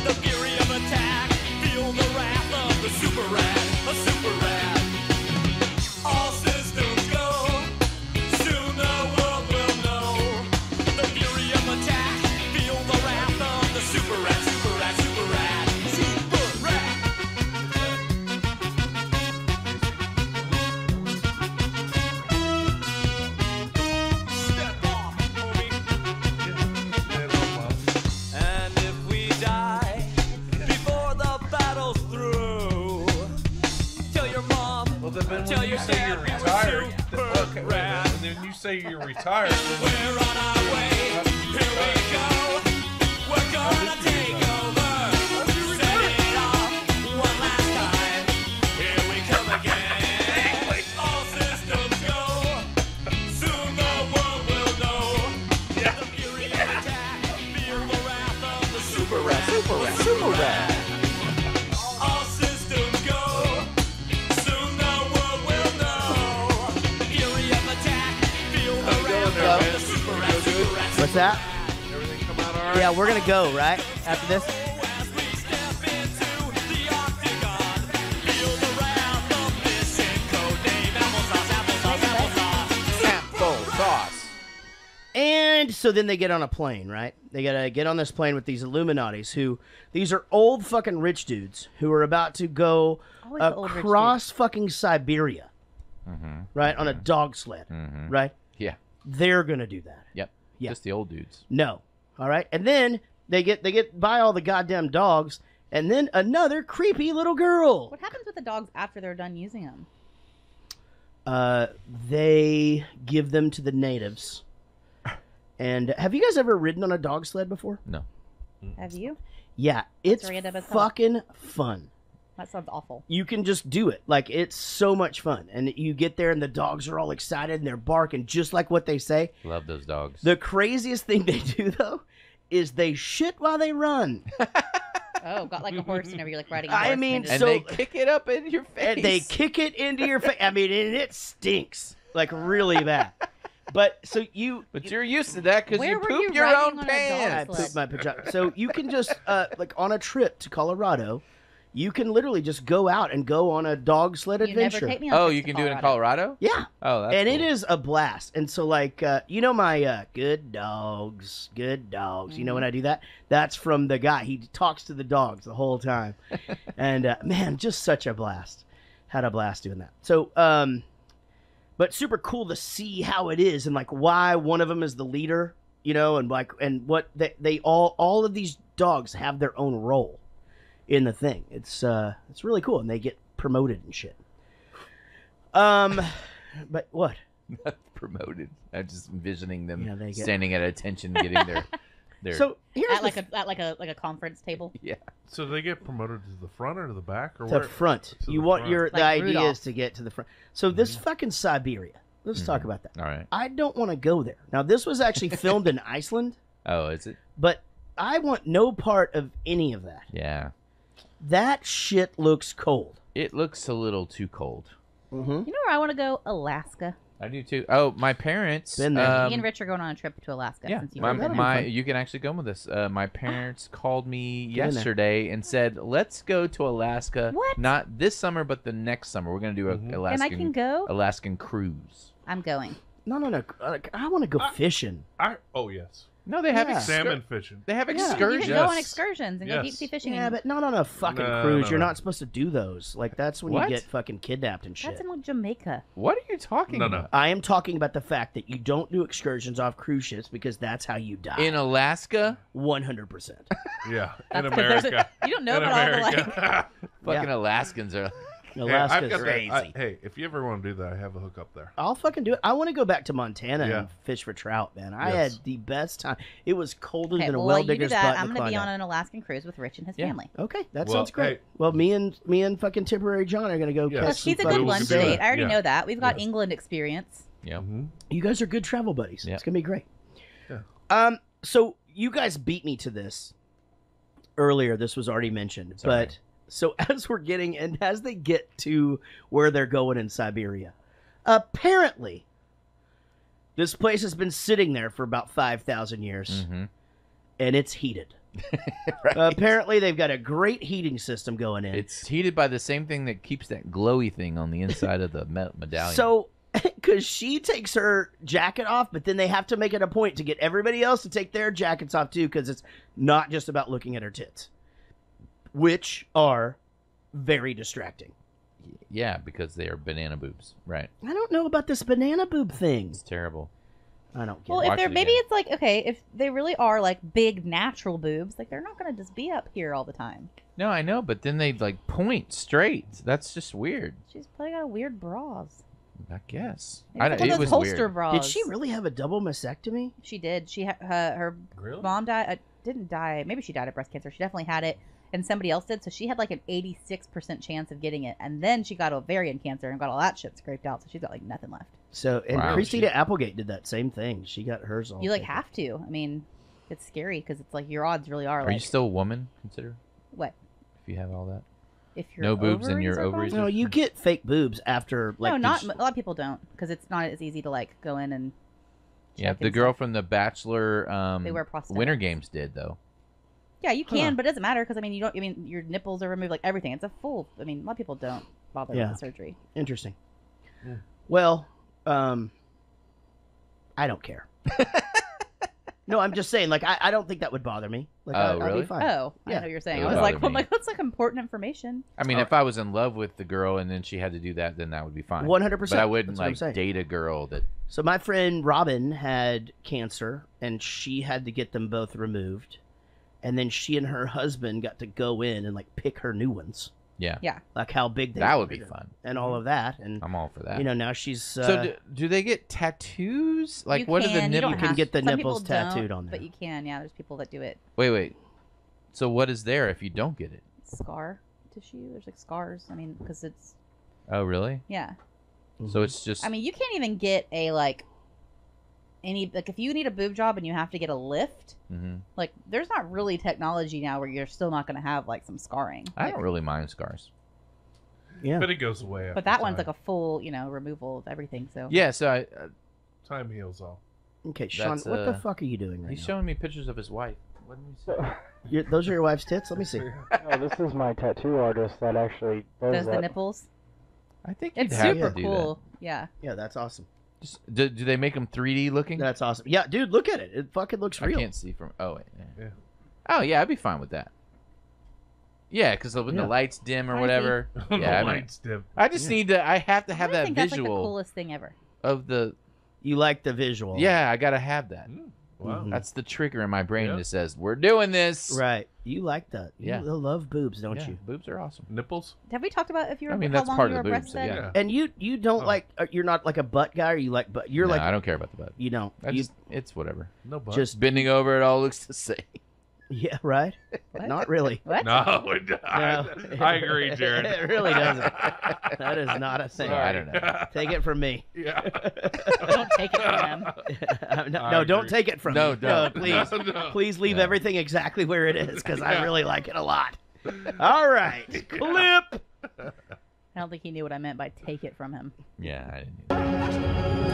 the fury of attack. Feel the wrath of the super rat. A super rat. All systems go. Soon the world will know the fury of attack. Feel the wrath of the super rat. Super rat. Super rat. Super rat. Step off, homie. And if we die before the battle's through, tell your mom, tell your dad we were super rad. And then you say you're retired. We're on our way, here we go. We're gonna take over. Set it off one last time. Here we come again. All systems go. Soon the world will know the fury of attack. Feel the wrath of the super rat. Super rat. Super rat. All systems go. Soon the world will know the fury of attack. Feel the wrath of the super rat. Super rat. What's that? Everything come out all right? Yeah, we're gonna go right after this. And so then they get on a plane, right? They gotta get on this plane with these Illuminatis these are old fucking rich dudes who are about to go Always the old rich across fucking Siberia, Mm-hmm. right? On a dog sled, Mhm. right? Yeah. They're gonna do that. Yep. Yeah. Just the old dudes. No. All right. And then they get by all the goddamn dogs, and then another creepy little girl. What happens with the dogs after they're done using them? They give them to the natives. And have you guys ever ridden on a dog sled before? No. Have you? Yeah, it's random as hell. fucking fun. That sounds awful. You can just do it. Like, it's so much fun. And you get there and the dogs are all excited and they're barking just like what they say. Love those dogs. The craziest thing they do, though, is they shit while they run. Oh, got like a horse whenever you're like riding a horse. I mean, And so they kick it up in your face. and they kick it into your face. I mean, and it stinks like really bad. But so you're used to that because Where you were poop you your riding own on a dog I pants. pooped my pajamas. So you can just like on a trip to Colorado, you can literally just go out and go on a dog sled You adventure. never take me on Oh, trips you to can do it in Colorado? Yeah. Oh, that's and cool. it is a blast. And so, like, you know my good dogs, good dogs. You know when I do that? That's from the guy. He talks to the dogs the whole time. And, man, just such a blast. Had a blast doing that. So, but super cool to see how it is and, like, why one of them is the leader, you know, and, like, and what they all of these dogs have their own role in the thing. It's really cool. And they get promoted and shit. But what? Not promoted. I'm just envisioning them Yeah, they get- standing at attention, getting their. So here's at like a conference table. Yeah. So do they get promoted to the front or to the back or To where? the front. To You the want front. your Like the idea Rudolph. is to get to the front. So this fucking Siberia. Let's talk about that. All right. I don't want to go there. Now this was actually filmed in Iceland, Oh, is it? but I want no part of any of that. Yeah. That shit looks cold. It looks a little too cold. Mm-hmm. You know where I want to go? Alaska. I do too. Oh, my parents. Been there. Me and Rich are going on a trip to Alaska. Yeah, Since you my, were there. my you can actually go with us. My parents called me Get in there. yesterday and said, "Let's go to Alaska. What? Not this summer, but the next summer. We're gonna do a Alaskan. And I can go? Alaskan cruise. I'm going. No. I want to go fishing. Oh yes. No, they have Yeah. Salmon fishing. They have Yeah. You excursions. can go on excursions and go deep sea fishing. Yeah, but not on a fucking No, cruise. no, You're no. not supposed to do those. Like that's when What? you get fucking kidnapped and shit. That's in Jamaica. What are you talking No, no. about? I am talking about the fact that you don't do excursions off cruise ships because that's how you die. In Alaska, 100%. Yeah. That's In 'cause there's America. you don't know In about all the America. fucking Alaskans are. Alaska's I've got crazy. hey, if you ever want to do that, I have a hook up there. I'll fucking do it. I want to go back to Montana Yeah. and fish for trout, man. I Yes. had the best time. It was colder Okay, than a well, well while you do digger's that, butt I'm in going to be on Klondike. an Alaskan cruise with Rich and his Yeah. family. Okay, that Well, sounds great. hey. Well, me and fucking temporary John are gonna go Yeah. catch Well, some she's a fucking good we lunch can do salmon. date. I already Yeah. know that. We've got Yeah. England experience. Yeah. You guys are good travel buddies. Yeah. It's gonna be great. Yeah. So you guys beat me to this earlier. This was already mentioned, It's all right. but so as we're getting and as they get to where they're going in Siberia, apparently this place has been sitting there for about 5,000 years, Mm-hmm. and it's heated. Right. Apparently, they've got a great heating system going in. It's heated by the same thing that keeps that glowy thing on the inside of the medallion. So, because she takes her jacket off, but then they have to make it a point to get everybody else to take their jackets off too, because it's not just about looking at her tits, which are very distracting. yeah, because they are banana boobs. Right. I don't know about this banana boob thing. It's terrible. I don't get Well, it. if Watch they're it maybe again. it's like okay, if they really are like big natural boobs, like they're not going to just be up here all the time. No, I know, but then they like point straight. That's just weird. She's probably got weird bras. I guess. Maybe it's one of those holster bras. Did she really have a double mastectomy? She did. She her Really? mom died. Didn't die. Maybe she died of breast cancer. She definitely had it, and somebody else did. So she had like an 86% chance of getting it, and then she got ovarian cancer and got all that shit scraped out. So she's got like nothing left. So, and Wow. Christina Applegate did that same thing. She got hers all. You like taken. have to. I mean, it's scary because it's like your odds really are. Are like you still a woman? Consider what if you have all that. if your No boobs in your are ovaries? gone? No, you get fake boobs after like. No, not these- a lot of people don't because it's not as easy to like go in and. Yeah, check the and girl stuff. from the Bachelor They wear prosthetics. Winter Games did though. Yeah, you can, Huh. but it doesn't matter because I mean you don't. I mean your nipples are removed, like everything. It's a full. I mean a lot of people don't bother Yeah. with the surgery. Interesting. Yeah. Well, I don't care. No, I'm just saying. Like, I don't think that would bother me. Like, Oh, I'd really? be fine. Oh, I Yeah. know what you're saying. It I would was like, bother I'm me. like, that's like important information. I mean, if I was in love with the girl and then she had to do that, then that would be fine. 100%. But I wouldn't That's what I'm like saying. date a girl that. So my friend Robin had cancer, and she had to get them both removed, and then she and her husband got to go in and like pick her new ones. Yeah. Like how big they That are would be fun. and all of that. And I'm all for that. You know, now she's. So do they get tattoos? Like, what are the nipples? You can get the Some nipples people don't, tattooed on there. But you can, yeah. There's people that do it. Wait. So what is there if you don't get it? Scar tissue. There's like scars. I mean, because it's. Oh, really? Yeah. So it's just. I mean, you can't even get a like. If you need a boob job and you have to get a lift, like there's not really technology now where you're still not going to have like some scarring. I don't really mind scars. Yeah, but it goes away. But that one's like a full, removal of everything. So yeah, so time heals all. Okay, Sean, what the fuck are you doing right He's now? showing me pictures of his wife. What did he say? Those are your wife's tits? Let me see. No, this is my tattoo artist that actually does the nipples. I think it's you'd have super to do cool. Yeah. Yeah, that's awesome. Do they make them 3D looking? That's awesome. Yeah, dude, look at it. It fucking looks real. I can't see from. Oh wait. Yeah. Oh yeah, I'd be fine with that. Yeah, because when the lights dim or whatever. Yeah, lights dim. I just need to. I have to have I that think visual. That's like the coolest thing ever. Of the. You like the visual? Yeah, I gotta have that. Wow. That's the trigger in my brain that says we're doing this. Right. You like that. Yeah. You love boobs, don't Yeah, you? Boobs are awesome. Nipples. Have we talked about if you were? I mean, how that's long part you of were the boobs, so breastfed? yeah. And you don't like. You're not like a butt guy, or you like butt. You're No, like. I don't care about the butt. You don't. It's whatever. No butt. Just bending over, it all looks the same. Yeah, right. Not really. What? No, I agree, Jared. It really doesn't. That is not a thing. I don't know. Take it from me. Yeah. Don't take it from him. No, don't take it from No, me. don't. Please, No. please leave everything exactly where it is because I really like it a lot. All right, clip. I don't think he knew what I meant by take it from him. Yeah, I didn't.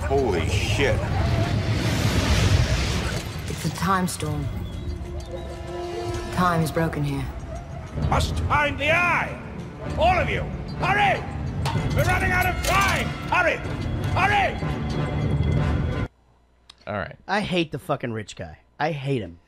Holy shit. It's a time storm. Time is broken here. Must find the eye! All of you! Hurry! We're running out of time! Hurry! Hurry! All right. I hate the fucking rich guy. I hate him.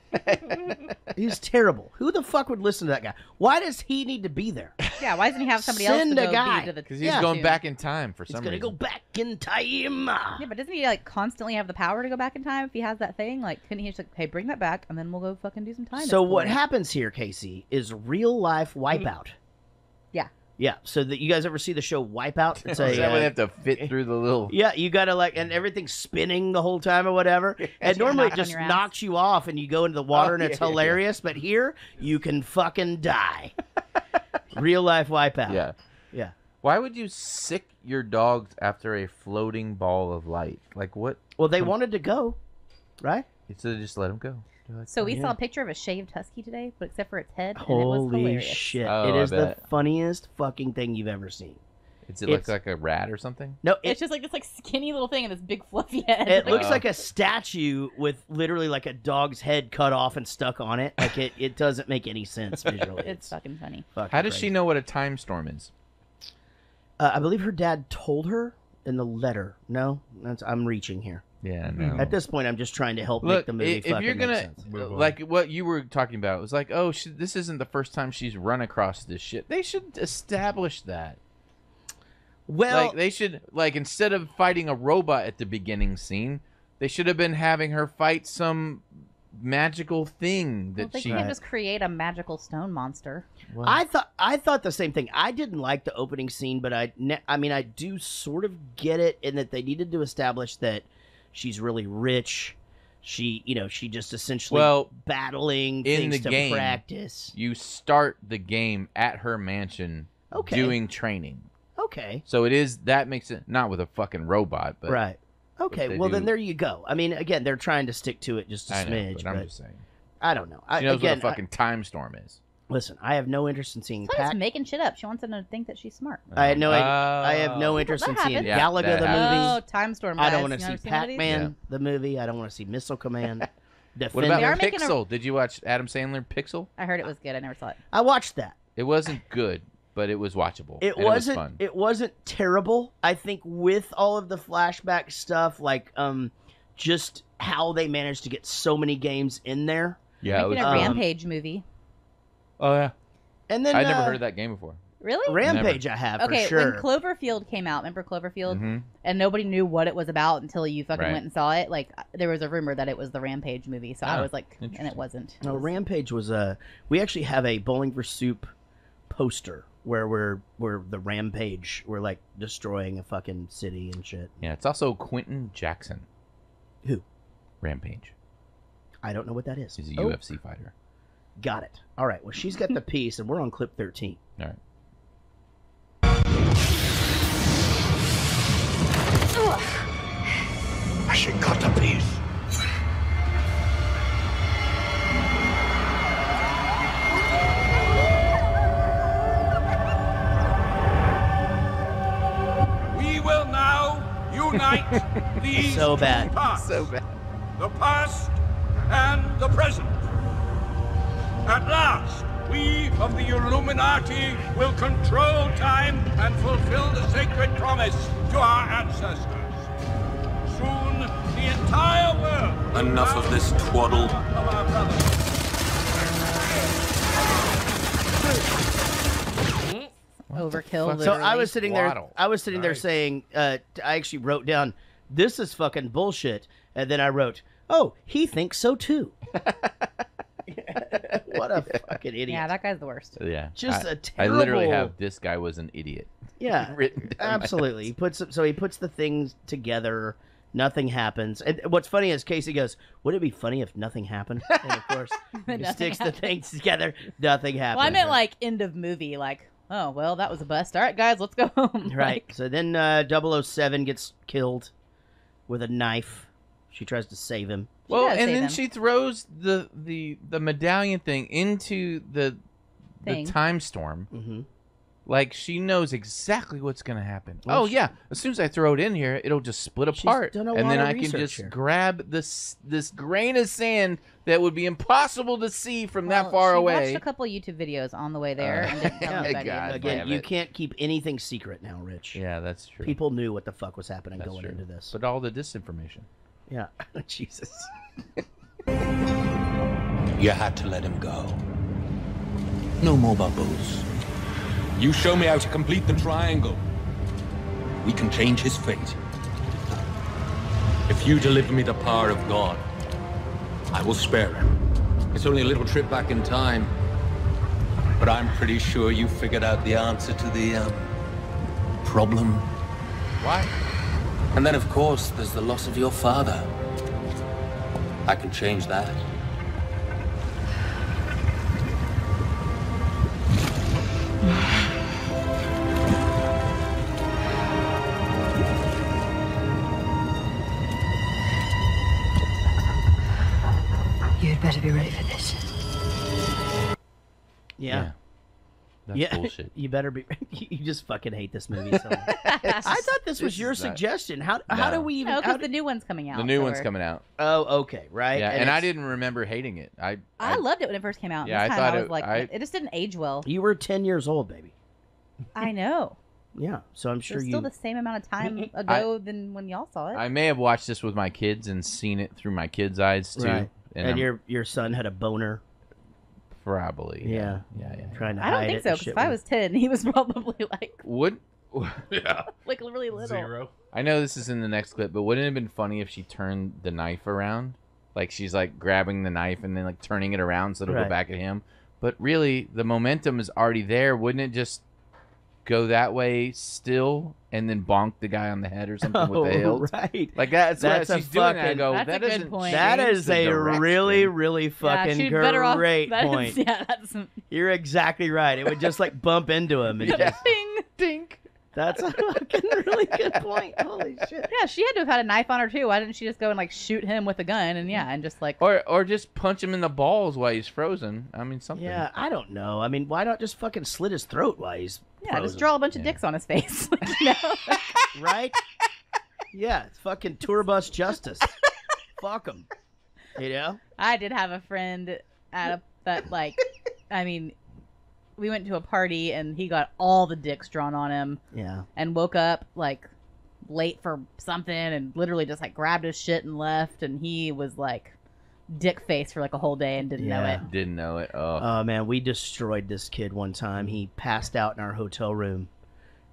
He's terrible. Who the fuck would listen to that guy? Why does he need to be there? Yeah, why doesn't he have somebody else Send to a go guy. be to the? Because he's going back in time for He's some gonna reason. go back in time. Yeah, but doesn't he like constantly have the power to go back in time if he has that thing? Like, couldn't he just like, hey, bring that back, and then we'll go fucking do some time? So what exploring? happens here, Casey, is real life Wipeout. Yeah. Yeah. So that you guys ever see the show Wipeout? It's Is that where they have to fit through the little? Yeah, you gotta and everything's spinning the whole time or whatever. And normally it knock on just your ass. knocks you off and you go into the water and it's yeah, yeah. hilarious. But here, you can fucking die. Real life Wipeout. Yeah. Yeah. Why would you sick your dogs after a floating ball of light? Like what? Well, they wanted to go, right? So they just let them go. They're like, So we Yeah. saw a picture of a shaved husky today, but except for its head, and it was Holy hilarious. shit. Oh, it I is the bet. funniest fucking thing you've ever seen. Is it It's- like a rat or something? No, It's just like this like skinny little thing and this big fluffy head. it looks like a statue with literally like a dog's head cut off and stuck on it. Like it doesn't make any sense visually. It's fucking funny. fucking How does crazy. she know what a time storm is? I believe her dad told her in the letter. No, I'm reaching here. Yeah, no. At this point, I'm just trying to help make Look, the movie if fucking you're make gonna sense. like what you were talking about, it was like, oh, this isn't the first time she's run across this shit. They should establish that. Well, Like they should instead of fighting a robot at the beginning scene, they should have been having her fight some magical thing Well, that they she. can't just create a magical stone monster. Well, I thought the same thing. I didn't like the opening scene, but I mean, I do sort of get it in that they needed to establish that she's really rich. She just essentially battling in things the to game, practice. you start the game at her mansion, Okay. doing training. Okay. So that makes it not with a fucking robot, but Right. Okay. they Well, then do- there you go. I mean, again, they're trying to stick to it just a I know, smidge. but I'm just saying. I don't know. She knows Again, what a fucking time storm is. listen, I have no interest in seeing She's making shit up. She wants them to think that she's smart. I had no. I have no interest in that seeing happens. Yeah, Galaga that the happens. movie. Oh, Time Storm. I don't guys. want You to never see seen one of these? Pac-Man the movie. I don't want to see Missile Command. What Defender. about They are making a- Pixel? Did you watch Adam Sandler Pixel? I heard it was good. I never saw it. I watched that. It wasn't good, but it was watchable. It and wasn't. It was fun. It wasn't terrible. I think with all of the flashback stuff, like just how they managed to get so many games in there. Yeah, it was Making a fun. Rampage movie. Oh yeah. And then I'd never heard of that game before. Really? Rampage, Never. I have Okay, for sure. when Cloverfield came out, remember Cloverfield? Mhm. And nobody knew what it was about until you fucking Right. went and saw it. Like, there was a rumor that it was the Rampage movie, so I Oh, was like, and it wasn't. No, Rampage was we actually have a Bowling for Soup poster where we're the Rampage. We're like destroying a fucking city and shit. Yeah, it's also Quentin Jackson. Who? Rampage. I don't know what that is. He's a Oh, UFC fighter. got it. All right. Well, she's got the piece, and we're on clip 13. All right. She got a piece. We will now unite these So two bad. parts, So bad. the past and the present. At last, we of the Illuminati will control time and fulfill the sacred promise to our ancestors. Soon, the entire world. Enough of this twaddle. Of our brothers. Overkill. So I was sitting there. Twaddle. I was sitting there Nice. saying, I actually wrote down, "This is fucking bullshit," and then I wrote, "Oh, he thinks so too." What a fucking idiot! Yeah, that guy's the worst. Yeah. Just I a terrible. literally have "this guy was an idiot." Yeah, written down my absolutely. He puts the things together. Nothing happens. And what's funny is Casey goes, "Would it be funny if nothing happened?" And of course, he Nothing sticks the happened. things together. Nothing happens. Well, I meant like end of movie, like, oh, well, that was a bust. All right, guys, let's go home. Right. Like, So then 007 gets killed with a knife. She tries to save him. Well, does and say then them. she throws the medallion thing into the Thing. time storm. Mm-hmm. Like she knows exactly what's going to happen. Well, Oh yeah, as soon as I throw it in here, it'll just split apart, done a and lot then of I can research just here. grab this grain of sand that would be impossible to see from well, that far she away. watched a couple YouTube videos on the way there and didn't tell Yeah, anybody. God. Again, damn you it. can't keep anything secret now, Rich. Yeah, that's true. People knew what the fuck was happening That's going true. into this. But all the disinformation. Yeah. Jesus. You had to let him go. No more bubbles. You show me how to complete the triangle. We can change his fate. If you deliver me the power of God, I will spare him. It's only a little trip back in time. But I'm pretty sure you figured out the answer to the, problem. Why? And then, of course, there's the loss of your father. I can change that. You'd better be ready for this. Yeah. That's Yeah. bullshit. You better be. You just fucking hate this movie so much. I thought this was This your is not- suggestion. How No. do we even? No, how because the new one's coming out. The new so one's we're- coming out. Oh, okay, right. Yeah, and I it's- didn't remember hating it. I loved it when it first came out. Yeah, this I time thought I was it- like, I- it just didn't age well. You were 10 years old, baby. I know. Yeah, so I'm It sure was you. still the same amount of time ago than when y'all saw it. I may have watched this with my kids and seen it through my kids' eyes too. Right. And I'm- your son had a boner. probably Yeah. yeah. Trying to I don't hide think it so, and because shit if I with- was 10, he was probably like, Would Yeah. like really little. 0. I know this is in the next clip, but wouldn't it have been funny if she turned the knife around? Like she's like grabbing the knife and then like turning it around so it'll Right. go back at him. But really, the momentum is already there. Wouldn't it just go that way still and then bonk the guy on the head or something with the hilt? right. Like that's That's what a she's doing. I fucking- go, That's that a good doesn't point. That change is the a direction. really, really fucking she'd better off- great that is- point. yeah, that's You're exactly right. It would just like bump into him and just. ding, dink. That's a fucking really good point. Holy shit. Yeah, she had to have had a knife on her too. Why didn't she just go and like shoot him with a gun and just like Or just punch him in the balls while he's frozen. I mean something. Yeah, I don't know. I mean, why not just fucking slit his throat while he's yeah, frozen? just draw a bunch of dicks on his face. You know? Right? Yeah, it's fucking tour bus justice. Fuck him. You know? I did have a friend that like, I mean, we went to a party and he got all the dicks drawn on him. Yeah. And woke up like late for something and literally just like grabbed his shit and left, and he was like dick face for like a whole day and didn't know it. Didn't know it. Oh man, we destroyed this kid one time. He passed out in our hotel room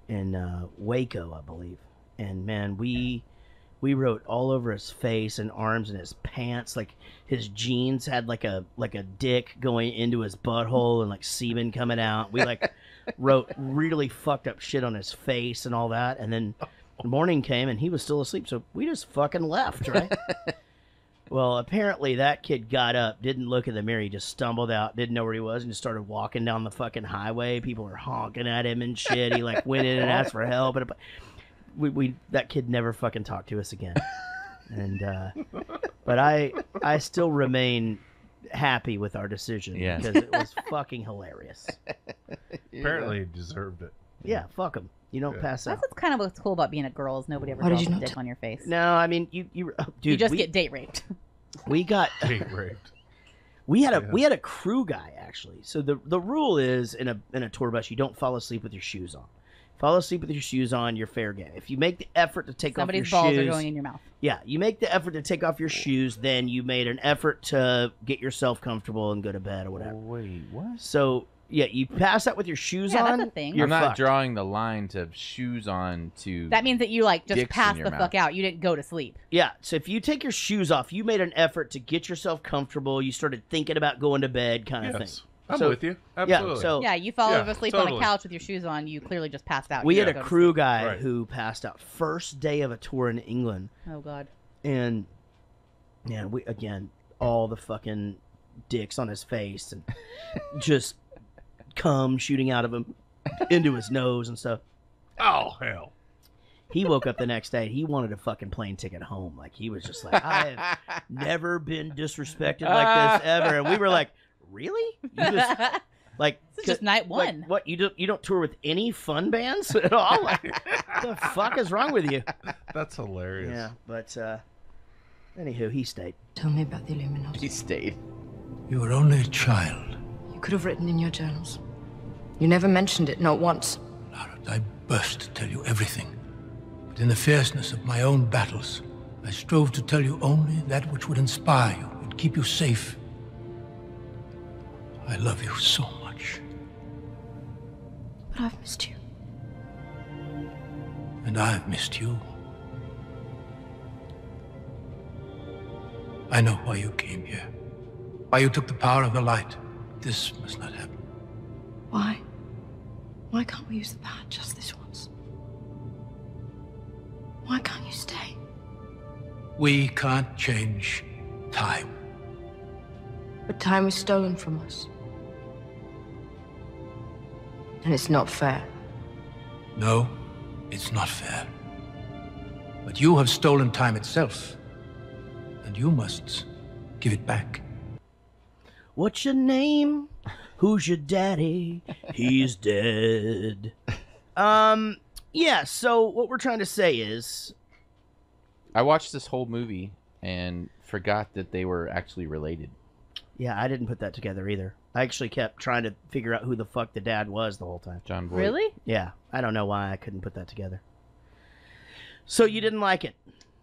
in Waco, I believe. And man, we wrote all over his face and arms and his pants. Like his jeans had like a dick going into his butthole and like semen coming out. We like wrote really fucked up shit on his face and all that. And then the morning came and he was still asleep, so we just fucking left, right? Well, apparently that kid got up, didn't look in the mirror, he just stumbled out, didn't know where he was, and just started walking down the fucking highway. People were honking at him and shit. He like went in and asked for help, and we that kid never fucking talked to us again. And but I still remain happy with our decision because it was fucking hilarious. Apparently he deserved it. Yeah, fuck him. You don't pass out. That's what's kind of what's cool about being a girl is nobody ever Why did draws you a not dick on your face. No, I mean you dude, you just get date raped. We got date raped. We had a crew guy actually. So the rule is in a tour bus you don't fall asleep with your shoes on. Fall asleep with your shoes on, you're fair game. If you make the effort to take off your shoes, somebody's balls are going in your mouth. Yeah, you make the effort to take off your shoes, then you made an effort to get yourself comfortable and go to bed or whatever. Wait, what? So yeah, you pass out with your shoes on. That's a thing. You're I'm not fucked. drawing the line to shoes on to. That means that you like just dicks in passed your the mouth. fuck out. You didn't go to sleep. Yeah, so if you take your shoes off, you made an effort to get yourself comfortable. You started thinking about going to bed, kind of thing. I'm So- with you. Absolutely. Yeah, so Yeah, you fall over asleep on totally. a couch with your shoes on. You clearly just passed out. we You had a didn't go to crew sleep. guy Right. who passed out first day of a tour in England, Oh god. and yeah, we again all the fucking dicks on his face and just cum shooting out of him into his nose and stuff. Oh hell. He woke up the next day. He wanted a fucking plane ticket home. Like he was just like, I have never been disrespected like this ever. And we were like, really? You just like This is just night like, one. what you don't tour with any fun bands at all? Like, what the fuck is wrong with you? That's hilarious. Yeah, but anywho, he stayed. Tell me about the Illuminati. He stayed. You were only a child. You could have written in your journals. You never mentioned it, not once. Lara, I burst to tell you everything. But in the fierceness of my own battles, I strove to tell you only that which would inspire you and keep you safe. I love you so much. But I've missed you. And I've missed you. I know why you came here. Why you took the power of the light. This must not happen. Why? Why can't we use the power just this once? Why can't you stay? We can't change time. But time is stolen from us. And it's not fair. No, it's not fair. But you have stolen time itself. And you must give it back. What's your name? Who's your daddy? He's dead. Yeah, so what we're trying to say is I watched this whole movie and forgot that they were actually related. yeah, I didn't put that together either. I actually kept trying to figure out who the fuck the dad was the whole time. John Boyd. Really? Yeah, I don't know why I couldn't put that together. So you didn't like it?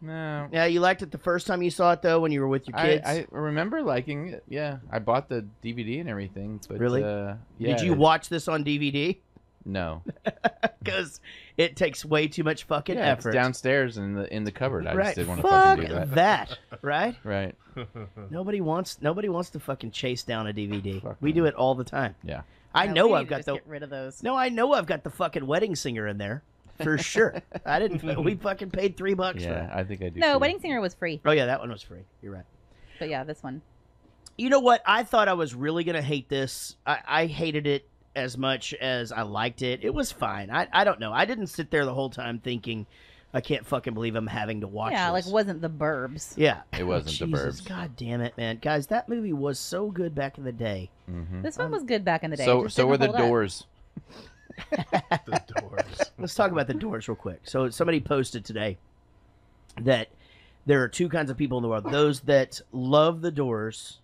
No. Yeah, you liked it the first time you saw it though, when you were with your kids. I remember liking it. Yeah, I bought the DVD and everything. But, Really? Yeah. Did you watch this on DVD? No. Because it takes way too much fucking Yeah, it's effort. downstairs in the cupboard. I Right. just didn't want to Fuck fucking do that. that. Right? Right. Nobody wants to fucking chase down a DVD. We do it all the time. Yeah. I Yeah, know we I've need to got just the get rid of those. No, I know I've got the fucking wedding singer in there. For sure. I didn't we fucking paid $3 for Yeah, that. I think I do. No, too. Wedding Singer was free. Oh yeah, that one was free. You're right. But yeah, this one. You know what? I thought I was really gonna hate this. I hated it as much as I liked it. It was fine. I don't know. I didn't sit there the whole time thinking, I can't fucking believe I'm having to watch Yeah, this. like wasn't The Burbs. Yeah. It wasn't The Jesus, Burbs. God damn it, man. Guys, that movie was so good back in the day. Mm-hmm. This one was good back in the day. It So just so were didn't the hold up. Doors. The Doors. Let's talk about the Doors real quick. So somebody posted today that there are two kinds of people in the world: those that love the Doors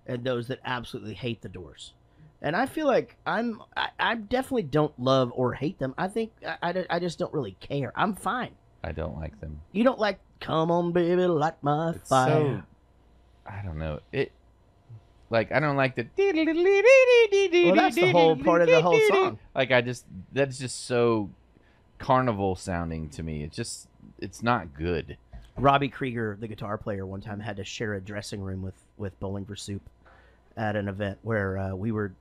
and those that absolutely hate the Doors. And I feel like I definitely don't love or hate them. I think I just don't really care. I'm fine. I don't like them. You don't like "Come on, baby, light my It's fire." so. I don't know it. Like I don't like the. Well, that's the whole part of the whole song. Like that's just so carnival sounding to me. It's not good. Robbie Krieger, the guitar player, one time had to share a dressing room with Bowling for Soup at an event where we were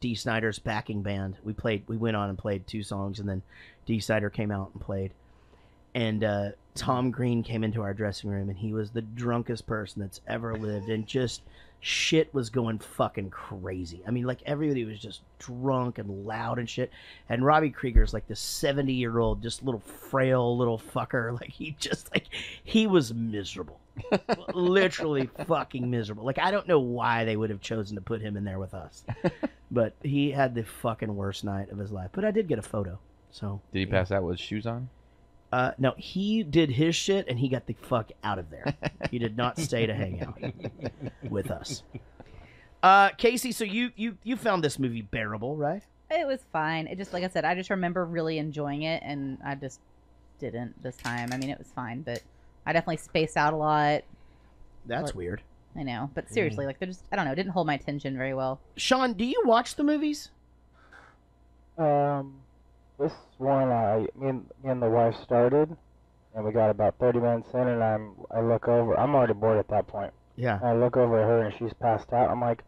Dee Snider's backing band. We went on and played 2 songs, and then Dee Snider came out and played. And Tom Green came into our dressing room, and he was the drunkest person that's ever lived, and just shit was going fucking crazy. I mean, like, everybody was just drunk and loud and shit. And Robbie Krieger's like this 70-year-old, just little frail little fucker. Like, he was miserable. Literally fucking miserable. Like, I don't know why they would have chosen to put him in there with us. But he had the fucking worst night of his life. But I did get a photo. So did he pass out with shoes on? No, he did his shit and he got the fuck out of there. He did not stay to hang out with us. Casey, so you found this movie bearable, right? It was fine. It just, like I said, I just remember really enjoying it, and I just didn't this time. I mean, it was fine, but I definitely spaced out a lot. That's weird. I know, but seriously, like, they're just, I don't know, it didn't hold my attention very well. Sean, do you watch the movies? This one, me and the wife started, and we got about 30 minutes in, and I look over. I'm already bored at that point. Yeah. And I look over at her, and she's passed out. I'm like,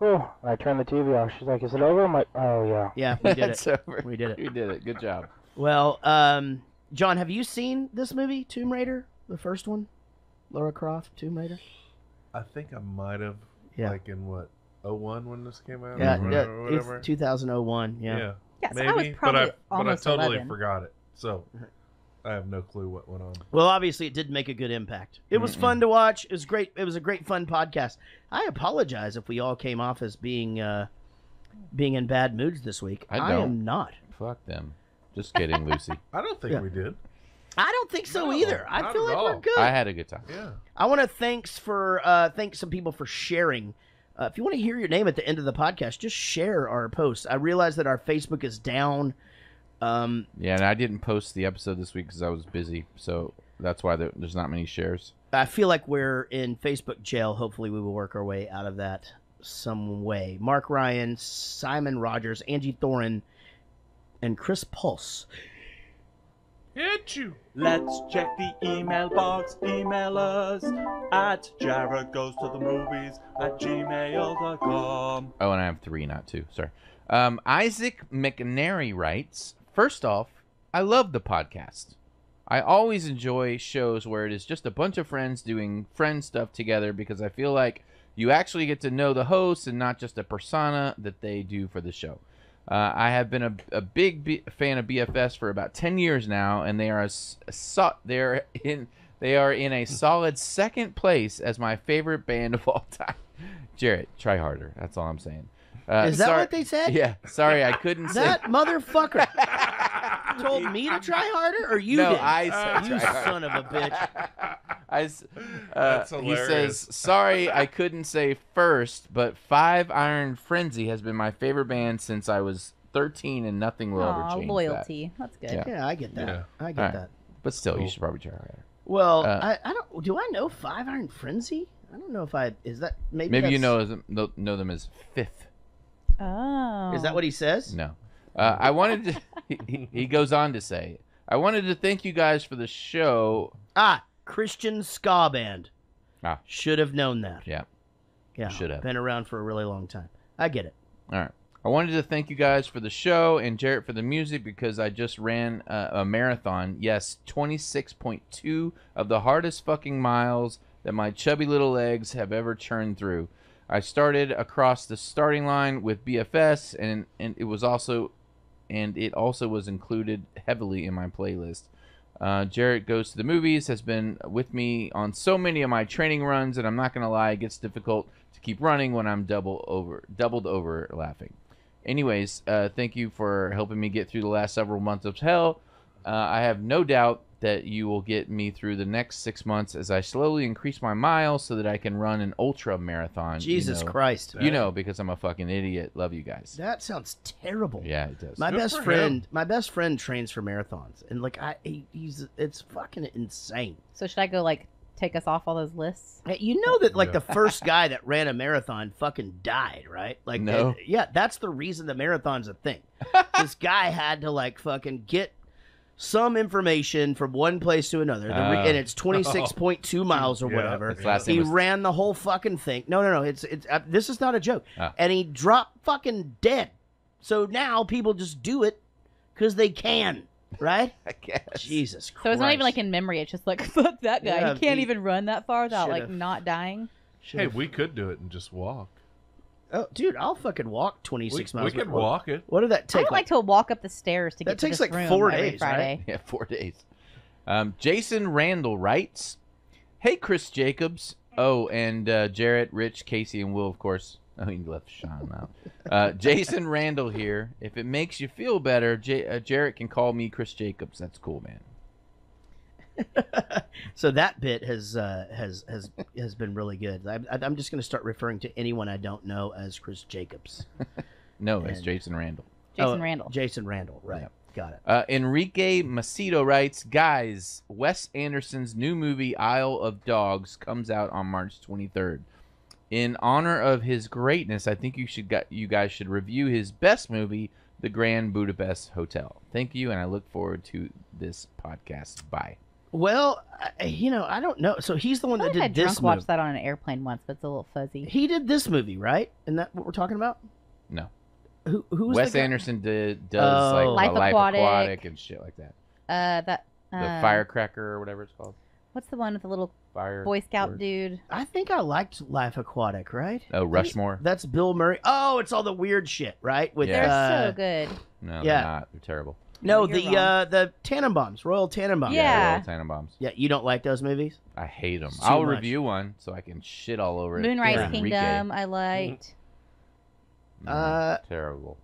oh. And I turn the TV off. She's like, is it over? I'm like, oh, yeah. Yeah, we did It's it. over. We did it. We did it. Good job. Well, John, have you seen this movie, Tomb Raider, the first one? Lara Croft, Tomb Raider? I think I might have, like in what, 01 when this came out? Yeah, or whatever? it's 2001, yeah. Yeah, so maybe, I was probably but I almost totally 11. forgot it. So I have no clue what went on. Well, obviously, it did make a good impact. It was fun to watch. It was great. It was a great, fun podcast. I apologize if we all came off as being in bad moods this week. I am not. Fuck them. Just kidding, Lucy. I don't think we did. I don't think so either. I feel like we're good. I had a good time. Yeah. I want to thank some people for sharing. If you want to hear your name at the end of the podcast, just share our posts. I realize that our Facebook is down. Yeah, and I didn't post the episode this week because I was busy, so that's why there's not many shares. I feel like we're in Facebook jail. Hopefully, we will work our way out of that some way. Mark Ryan, Simon Rogers, Angie Thorin, and Chris Pulse. Hit you. Let's check the email box. Email us at jaredgoes-to-the-movies@gmail.com. Oh, and I have 3, not 2. Sorry. Isaac McNary writes, first off, I love the podcast. I always enjoy shows where it is just a bunch of friends doing friend stuff together because I feel like you actually get to know the hosts and not just a persona that they do for the show. I have been a big fan of BFS for about 10 years now, and they are in a solid second place as my favorite band of all time. Jared, try harder. That's all I'm saying. Is that what they said? Yeah. Sorry, I couldn't say. That motherfucker told me to try harder, or you No, did? I said You try harder. son of a bitch. That's He hilarious. says, sorry I couldn't say first, but Five Iron Frenzy has been my favorite band since I was 13, and nothing will ever Aw, change loyalty. that. That's good. Yeah, I get that. Yeah. I get All right. that. But still, you Cool. should probably try harder. Well, I don't. Do I know Five Iron Frenzy? I don't know if I. Is that maybe? You that's- know them as Fifth. Oh. Is that what he says? No. I wanted to. He goes on to say, I wanted to thank you guys for the show. Christian ska band. Should have known that. Yeah. Yeah. Should have. Been around for a really long time. I get it. All right. I wanted to thank you guys for the show and Jarrett for the music because I just ran a marathon. Yes, 26.2 of the hardest fucking miles that my chubby little legs have ever churned through. I started across the starting line with BFS, and it also was included heavily in my playlist. Jarrett Goes to the Movies has been with me on so many of my training runs, and I'm not gonna lie, it gets difficult to keep running when I'm doubled over laughing. Anyways, thank you for helping me get through the last several months of hell. I have no doubt that you will get me through the next 6 months as I slowly increase my miles so that I can run an ultra marathon. Jesus Christ. You know, because I'm a fucking idiot. Love you guys. That sounds terrible. Yeah, it does. My Good best for friend, him. my best friend trains for marathons, and like it's fucking insane. So should I go like take us off all those lists. Hey, you know that like the first guy that ran a marathon fucking died, right? Like, No. yeah, that's the reason the marathon's a thing. This guy had to like fucking get some information from one place to another, and it's 26.2 miles or whatever. He ran the whole fucking thing. No, it's this is not a joke. And he dropped fucking dead. So now people just do it because they can, right? I guess. Jesus Christ. So it's not even like in memory. It's just like, fuck that guy. Yeah, he can't he even run that far without like should've- not dying. Hey, we could do it and just walk. Oh, dude, I'll fucking walk 26 miles. We could walk it. What did that I take? would like to walk up the stairs to get That to takes this like room 4 every days, Friday. Yeah, 4 days. Jason Randall writes, "Hey, Chris Jacobs." Oh, and Jarrett, Rich, Casey, and Will, of course. Oh, he left Sean out. Jason Randall here. If it makes you feel better, Jarrett can call me Chris Jacobs. That's cool, man. So that bit has been really good. I'm just going to start referring to anyone I don't know as Chris Jacobs. No, it's Jason Randall. Jason Randall, right. Yep. Got it. Enrique Macedo writes, "Guys, Wes Anderson's new movie Isle of Dogs comes out on March 23rd. In honor of his greatness, I think you guys should review his best movie, The Grand Budapest Hotel. Thank you, and I look forward to this podcast. Bye." Well, I don't know. So he's the one that I did had this drunk movie. watched that on an airplane once, but it's a little fuzzy. He did this movie, right? Isn't that what we're talking about? No. Who's Wes the guy? Anderson does like Life Life Aquatic. Aquatic and shit like that. The Firecracker or whatever it's called. What's the one with the little Fire Boy Scout Word. dude? I think I liked Life Aquatic, right? Oh, Rushmore. That's Bill Murray. Oh, it's all the weird shit, right? With They're so good. No, Yeah. they're not. They're terrible. No, You're wrong. the Tannenbaums, Royal Tannenbaums. Yeah. Royal Tenenbaums. Yeah, you don't like those movies? I hate them. It's too I'll much. review one so I can shit all over it. Moonrise for Enrique. Kingdom, I liked. Terrible.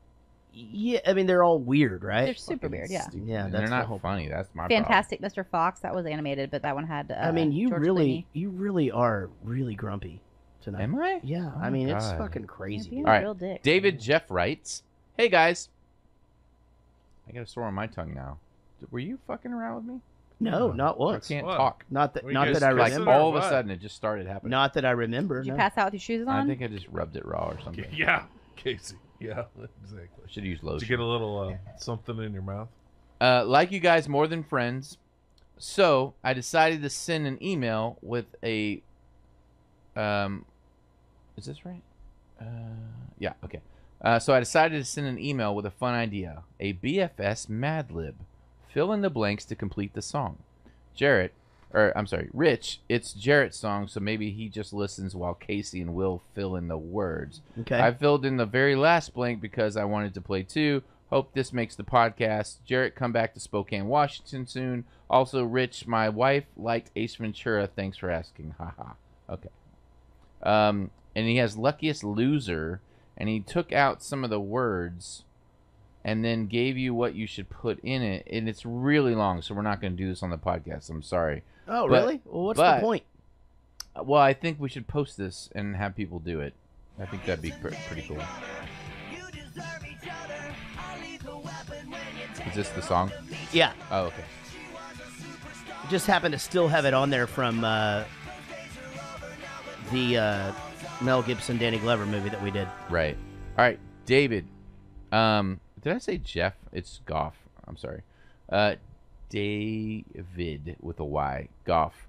Yeah, I mean th're all weird, right? They're super weird, yeah. Yeah, And that's they're the not whole funny. That's my Fantastic Mr. Fox, that was animated, but that one had. I mean, you George really are really grumpy tonight. Am I? Yeah, Oh I my mean it's God. fucking crazy. being dude. All right. real dick. David Jeff writes, "Hey guys, I got a sore on my tongue now. Were you fucking around with me? No, not I once. can't What? talk. Not that, Were not you that I just Like remember. kissing all of a what? sudden, it just started happening. Not that I remember. Did you no. pass out with your shoes on? I think I just rubbed it raw or something. Yeah, Casey. Yeah, exactly. Should use Did lotion. you get a little something in your mouth? Like you guys more than friends, so I decided to send an email with a. Is this right? Yeah. Okay. So I decided to send an email with a fun idea: a BFS Mad Lib. Fill in the blanks to complete the song. Rich. It's Jarrett's song, so maybe he just listens while Casey and Will fill in the words. Okay. I filled in the very last blank because I wanted to play too. Hope this makes the podcast. Jarrett, come back to Spokane, Washington soon. Also, Rich, my wife liked Ace Ventura. Thanks for asking. Haha. Okay. And he has Luckiest Loser, and he took out some of the words and then gave you what you should put in it. And it's really long, so we're not going to do this on the podcast. I'm sorry. Oh, But- really? Well, what's the point? Well, I think we should post this and have people do it. I think that'd be pretty cool. Is this the song? Yeah. Oh, okay. Just happened to still have it on there from the Mel Gibson, Danny Glover movie that we did. Right. All right, David. Did I say Jeff? It's Goff. I'm sorry. David with a Y. Goff.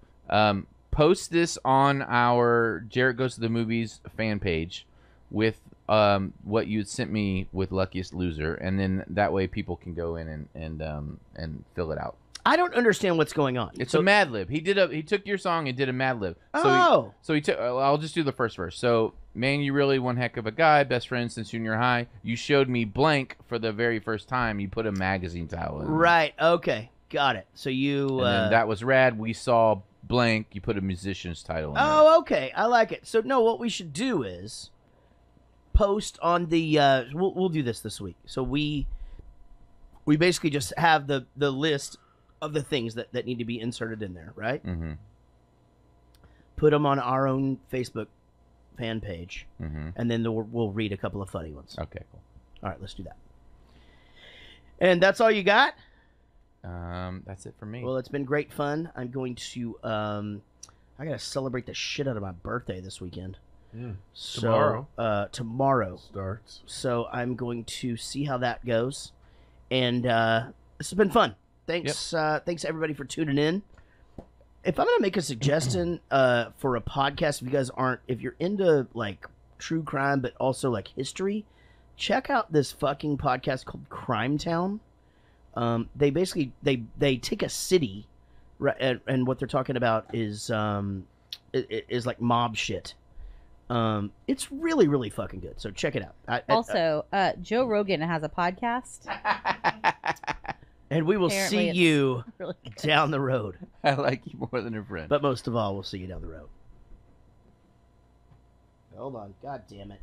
Post this on our Jarrett Goes to the Movies fan page with what you sent me with Luckiest Loser, and then that way people can go in and fill it out. I don't understand what's going on. It's a Mad Lib. He took your song and did a Mad Lib. Oh. So he took. I'll just do the first verse. So, man, you really one heck of a guy. Best friend since junior high. You showed me blank for the very first time. You put a magazine title in. Right. Okay. Got it. So you. And then that was rad. We saw blank. You put a musician's title in. Oh, okay. I like it. So no, what we should do is post on the. We'll do this week. So we basically just have the list of the things that need to be inserted in there, right? Mm-hmm. Put them on our own Facebook fan page, Mm-hmm. and then we'll read a couple of funny ones. Okay, cool. All right, let's do that. And that's all you got? That's it for me. Well, it's been great fun. I'm going to I gotta celebrate the shit out of my birthday this weekend. So, Tomorrow. Tomorrow starts. So I'm going to see how that goes, and this has been fun. Thanks, thanks everybody for tuning in. If I'm gonna make a suggestion for a podcast, if you're into like true crime but also like history, check out this fucking podcast called Crime Town. They basically they take a city, right, and what they're talking about is like mob shit. It's really, really fucking good. So check it out. Also, Joe Rogan has a podcast. And we will Apparently see you really down the road. I like you more than a friend. But most of all, we'll see you down the road. Hold on. God damn it.